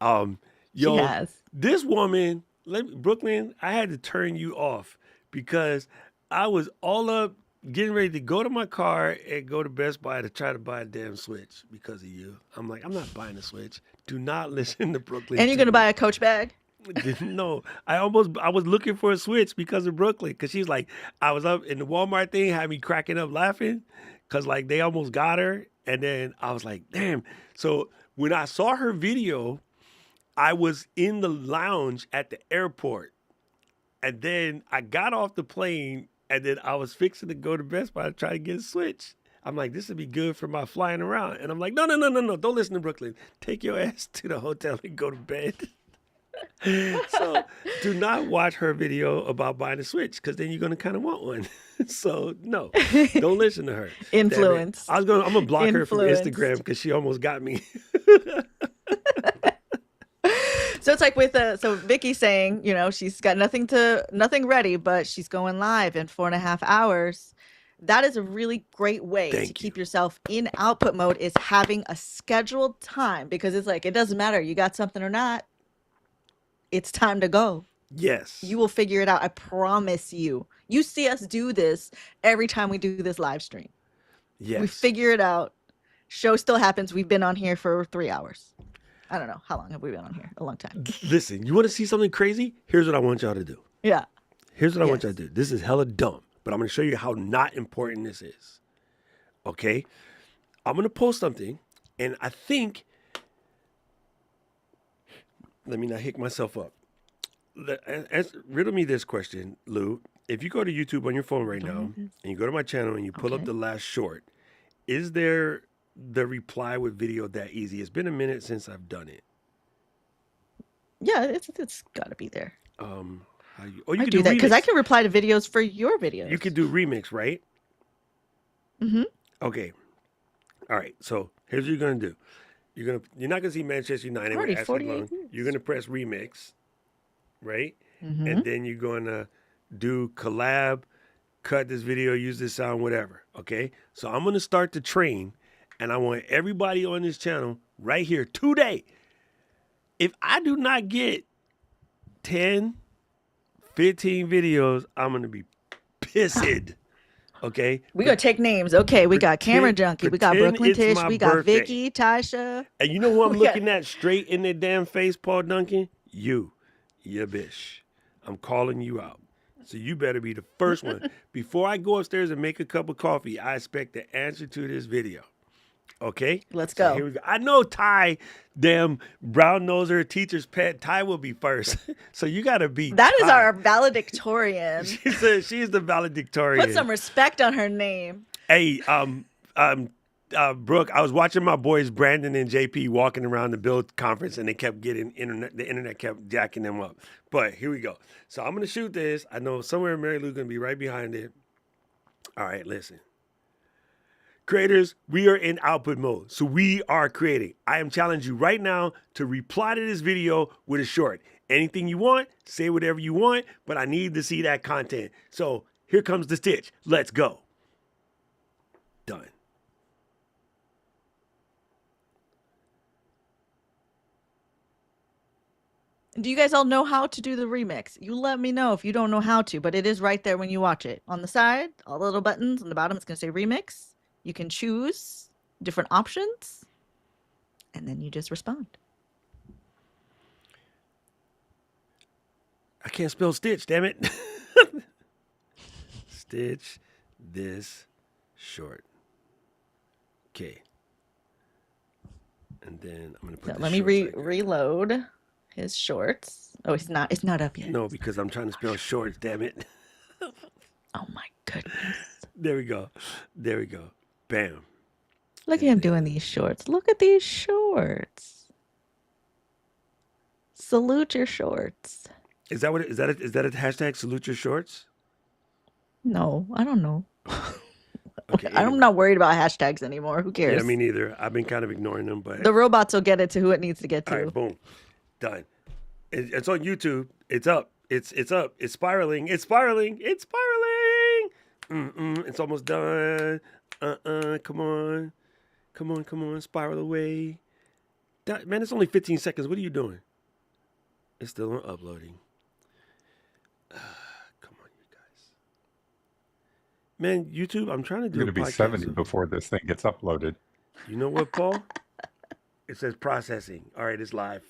She has. This woman, Brooklyn, I had to turn you off because I was all up getting ready to go to my car and go to Best Buy to try to buy a damn Switch because of you. I'm like, I'm not buying a Switch. Do not listen to Brooklyn. And you're going to buy a Coach bag? No, I was looking for a Switch because of Brooklyn. Because she's like, I was up in the Walmart thing, had me cracking up laughing because like they almost got her. And then I was like, damn. So when I saw her video, I was in the lounge at the airport And then I got off the plane, and then I was fixing to go to Best Buy to try to get a Switch. I'm like, this would be good for my flying around. And I'm like, no. Don't listen to Brooklyn. Take your ass to the hotel and go to bed. So do not watch her video about buying a Switch, because then you're going to kind of want one. So no, don't listen to her. Influence. I'm gonna block her from Influenced. Instagram because she almost got me. So it's like with so Vicky's saying, you know, she's got nothing ready, but she's going live in 4.5 hours. That is a really great way to keep yourself in output mode, is having a scheduled time, because it's like, it doesn't matter, you got something or not. It's time to go. Yes. You will figure it out. I promise you. You see us do this every time we do this live stream. Yes. We figure it out. Show still happens. We've been on here for 3 hours. I don't know. How long have we been on here? A long time. Listen, you want to see something crazy? Here's what I want y'all to do. Yeah. Here's what I want y'all to do. This is hella dumb, but I'm going to show you how not important this is. Okay? I'm going to post something, and I think, let me not hick myself up. Riddle me this question, Lou. If you go to YouTube on your phone right now, and you go to my channel and you pull up the last short, is there the reply with video that easy? It's been a minute since I've done it. Yeah, it's got to be there. You I can do that because remix. I can reply to videos for your videos. You can do remix, right? Mm-hmm. Okay. All right. So here's what you're gonna do. You're not gonna see Manchester United. Already with 48 Ashley views. You're gonna press remix, right? Mm-hmm. And then you're gonna do collab, cut this video, use this sound, whatever. Okay. So I'm gonna start the train, and I want everybody on this channel right here today. If I do not get 10, 15 videos, I'm gonna be pissed. Okay. We gonna take names. Okay, we got Camera Junkie, we got pretend Brooklyn it's Tish, my we got birthday. Vicky, Tasha. And you know who I'm We got- looking at straight in their damn face, Paul Duncan? You bitch. I'm calling you out. So you better be the first one. Before I go upstairs and make a cup of coffee, I expect the answer to this video. Okay? Let's So go. here we go. I know Ty, damn brown noser, teacher's pet. Ty will be first. So you got to be That is Ty. our valedictorian. She's the valedictorian. Put some respect on her name. Hey, Brooke, I was watching my boys Brandon and JP walking around the Build conference, and they kept getting internet. The internet kept jacking them up. But here we go. So I'm gonna shoot this. I know somewhere Mary Lou gonna be right behind it. All right, listen. Creators, we are in output mode, so we are creating. I am challenging you right now to reply to this video with a short. Anything you want, say whatever you want, but I need to see that content. So here comes the stitch. Let's go. Done. Do you guys all know how to do the remix? You let me know if you don't know how to, but it is right there when you watch it. On the side, all the little buttons on the bottom, it's going to say remix. You can choose different options, and then you just respond. I can't spell stitch, damn it. Stitch this short. Okay. And then I'm going to put So the let me shorts right there. reload his shorts. Oh, it's not up yet. No, because I'm trying to spell shorts, damn it. Oh my goodness. There we go. There we go. Bam. Look at him doing these shorts. Look at these shorts. Salute your shorts. Is that a hashtag salute your shorts? No, I don't know. Okay. I'm not worried about hashtags anymore. Who cares? Yeah, me neither. I've been kind of ignoring them, but The robots will get it to who it needs to get to. all right, boom. Done. It's on YouTube. It's up. It's up. It's spiraling. It's spiraling. It's spiraling. It's almost done. Come on. Come on. Come on. Spiral away. Man, it's only 15 seconds. What are you doing? It's still on uploading. Come on, you guys. Man, YouTube, I'm trying to do You're a going to be podcast. 70 before this thing gets uploaded. You know what, Paul? It says processing. All right, it's live.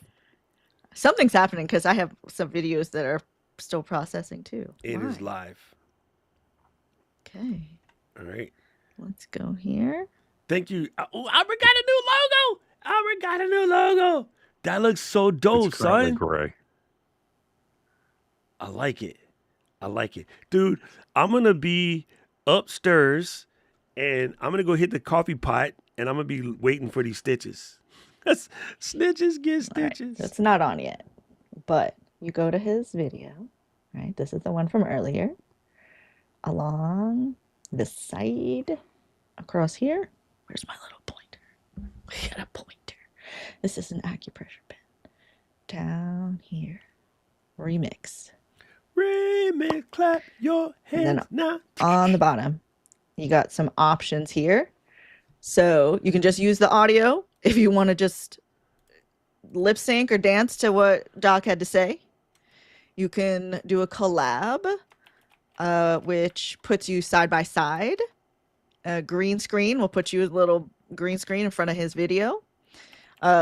Something's happening because I have some videos that are still processing too. It is Why? live. Okay. All right. Let's go here. Thank you. Oh, Albert got a new logo. Albert got a new logo. That looks so dope, It's currently son. gray. I like it. I like it. Dude, I'm going to be upstairs and I'm going to go hit the coffee pot and I'm going to be waiting for these stitches. Snitches get All right, stitches. it's not on yet, but you go to his video, right? This is the one from earlier. Along the side, across here. Where's my little pointer? We got a pointer. This is an acupressure pen. Down here. Remix. Remix, clap your And then hands now. on the bottom, you got some options here. So you can just use the audio if you want to just lip sync or dance to what Doc had to say. You can do a collab, which puts you side by side. A green screen will put you a little green screen in front of his video,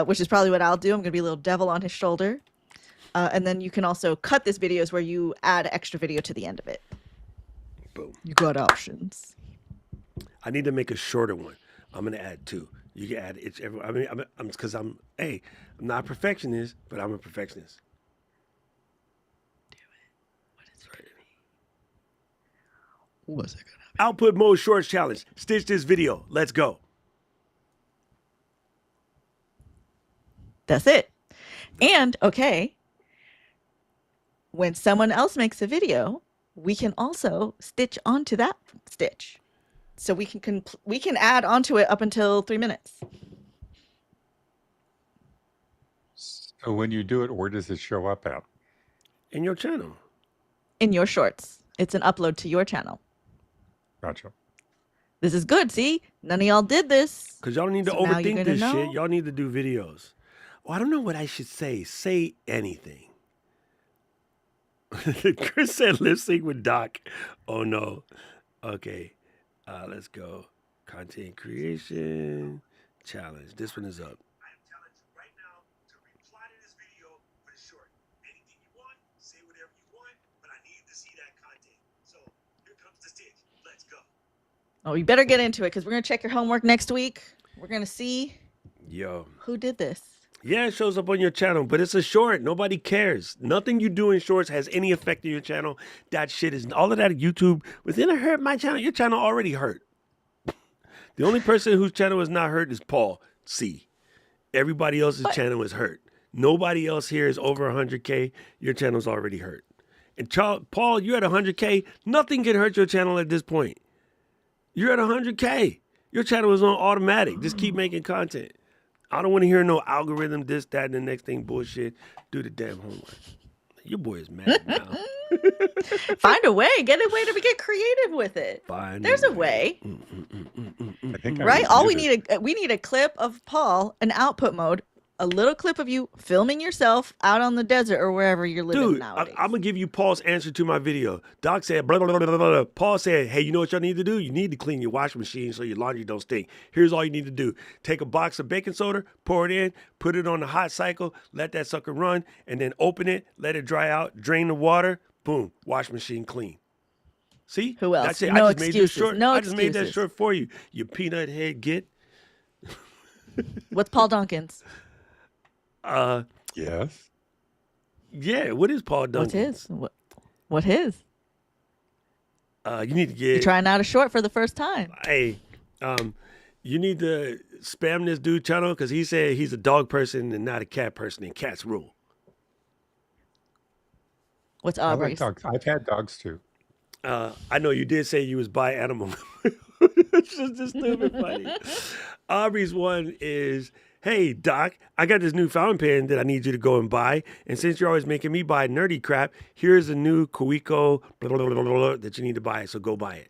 which is probably what I'll do. I'm going to be a little devil on his shoulder. And then you can also cut this videos where you add extra video to the end of it. Boom. You got options. I need to make a shorter one. I'm gonna add 2. You can add each. I mean, I'm because I'm not a perfectionist, but I'm a perfectionist. Do it. What is it gonna be? What's it gonna be? Output mode shorts challenge. Stitch this video. Let's go. That's it. And okay, when someone else makes a video, we can also stitch onto that stitch. So we can add onto it up until 3 minutes. So when you do it, where does it show up at? In your channel. In your shorts. It's an upload to your channel. Gotcha. This is good. See, none of y'all did this. Because y'all don't need to So now you're overthink gonna this know. shit. Y'all need to do videos. Oh, I don't know what I should say. Say anything. Chris said lip sync with Doc. Oh no. Okay. Let's go. Content creation challenge. This one is up. I am challenged right now to reply to this video with a short. Anything you want, say whatever you want, but I need to see that content. So here comes the stitch. Let's go. Oh, you better get into it because we're going to check your homework next week. We're going to see Yo. who did this. Yeah, it shows up on your channel, but it's a short. Nobody cares. Nothing you do in shorts has any effect on your channel. That shit is all of that YouTube. Within a hurt my channel, your channel already hurt. The only person whose channel is not hurt is Paul C. Everybody else's channel is hurt. Nobody else here is over 100K. Your channel's already hurt. And Paul, you're at 100K. Nothing can hurt your channel at this point. You're at 100K. Your channel is on automatic. Just keep making content. I don't want to hear no algorithm, this, that, and the next thing bullshit. Do the damn homework. Your boy is mad now. Find a way. Get a way to get creative with it. There's a way. I think I Right? All we muted. need a clip of Paul, an output mode, a little clip of you filming yourself out on the desert or wherever you're living Dude, nowadays. I'm going to give you Paul's answer to my video. Doc said, blah, blah, blah, blah, blah. Paul said, hey, you know what y'all need to do? You need to clean your washing machine so your laundry don't stink. Here's all you need to do. Take a box of baking soda, pour it in, put it on the hot cycle, let that sucker run, and then open it, let it dry out, drain the water, boom, wash machine clean. See? Who else? That's it. No I just made this excuses. short. No I just made that excuses. short for you. You peanut head git. What's Paul Duncan's? Yes. Yeah, what is Paul What's Duncan? his? What his? You need to You're get trying out a short for the first time. hey, you need to spam this dude channel because he said he's a dog person and not a cat person, and cats rule. What's I like Aubrey's? dogs. I've had dogs too. I know you did say you was bi animal. It's just stupid funny. Aubrey's one is, hey, Doc, I got this new fountain pen that I need you to go and buy. And since you're always making me buy nerdy crap, here's a new Kuiko blah, blah, blah, blah, blah, that you need to buy. So go buy it.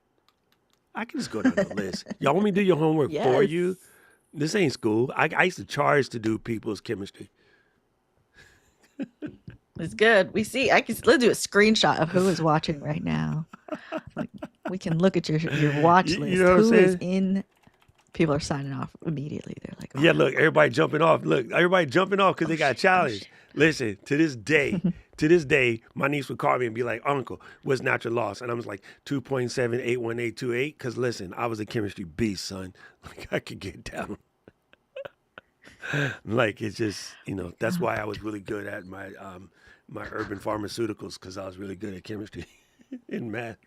I can just go down the list. Y'all want me to do your homework for Yes. you? This ain't school. I used to charge to do people's chemistry. It's good. We see. Let's do a screenshot of who is watching right now. Like, we can look at your watch You list. know what I'm Who is saying? in? People are signing off immediately. They're like, oh, Yeah, look, everybody jumping off. Look, everybody jumping off because they got challenged. Listen, to this day, my niece would call me and be like, Uncle, what's natural loss? And I was like, 2.781828. Because listen, I was a chemistry beast, son. Like, I could get down. Like, it's just, that's why I was really good at my urban pharmaceuticals because I was really good at chemistry. in math.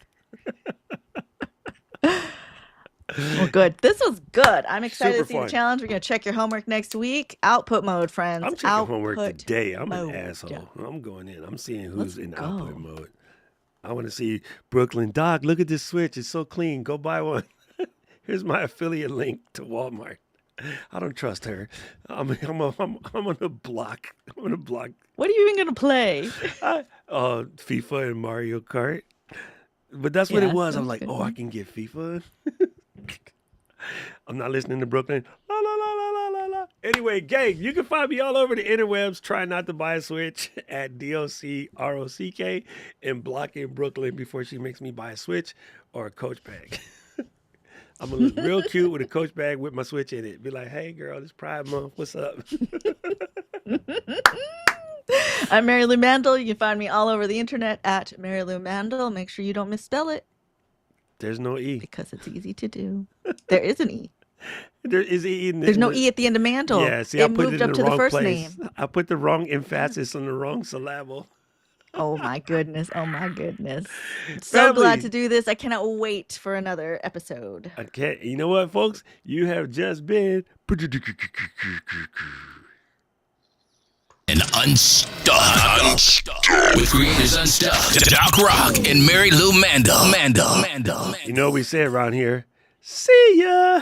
Well, good. This was good. I'm excited Super to see the fun. challenge. We're going to check your homework next week. Output mode, friends. I'm checking homework Output today. I'm an mode. asshole. I'm going in. I'm seeing Let's who's in go. output mode. I want to see Brooklyn. Doc, look at this switch. It's so clean. Go buy one. Here's my affiliate link to Walmart. I don't trust her. I'm gonna block. I'm gonna block What are you even going to play? FIFA and Mario Kart. But that's what it Yes, was. I that's was like, good. oh, I can get FIFA. I'm not listening to Brooklyn. La la la la la la la. Anyway, gang, you can find me all over the interwebs. Try not to buy a Switch at DOCROCK and blocking Brooklyn before she makes me buy a Switch or a Coach bag. I'm gonna look real cute with a Coach bag with my Switch in it. Be like, hey girl, it's Pride Month. What's up? I'm Mary Lou Mandel. You can find me all over the internet at Mary Lou Mandel. Make sure you don't misspell it There's no E. because it's easy to do. There is an E. There is E in There's no E at the end of Mandel. Yeah, see, I It put moved it in up the to the wrong first place. name. I put the wrong emphasis on the wrong syllable. Oh my goodness. Oh my goodness. So glad Family. to do this. I cannot wait for another episode. I can't. You know what, folks? You have just been And Unstuck. With creators Unstuck, Doc Rock, and Mary Lou Mandel. You know what we say around here? See ya.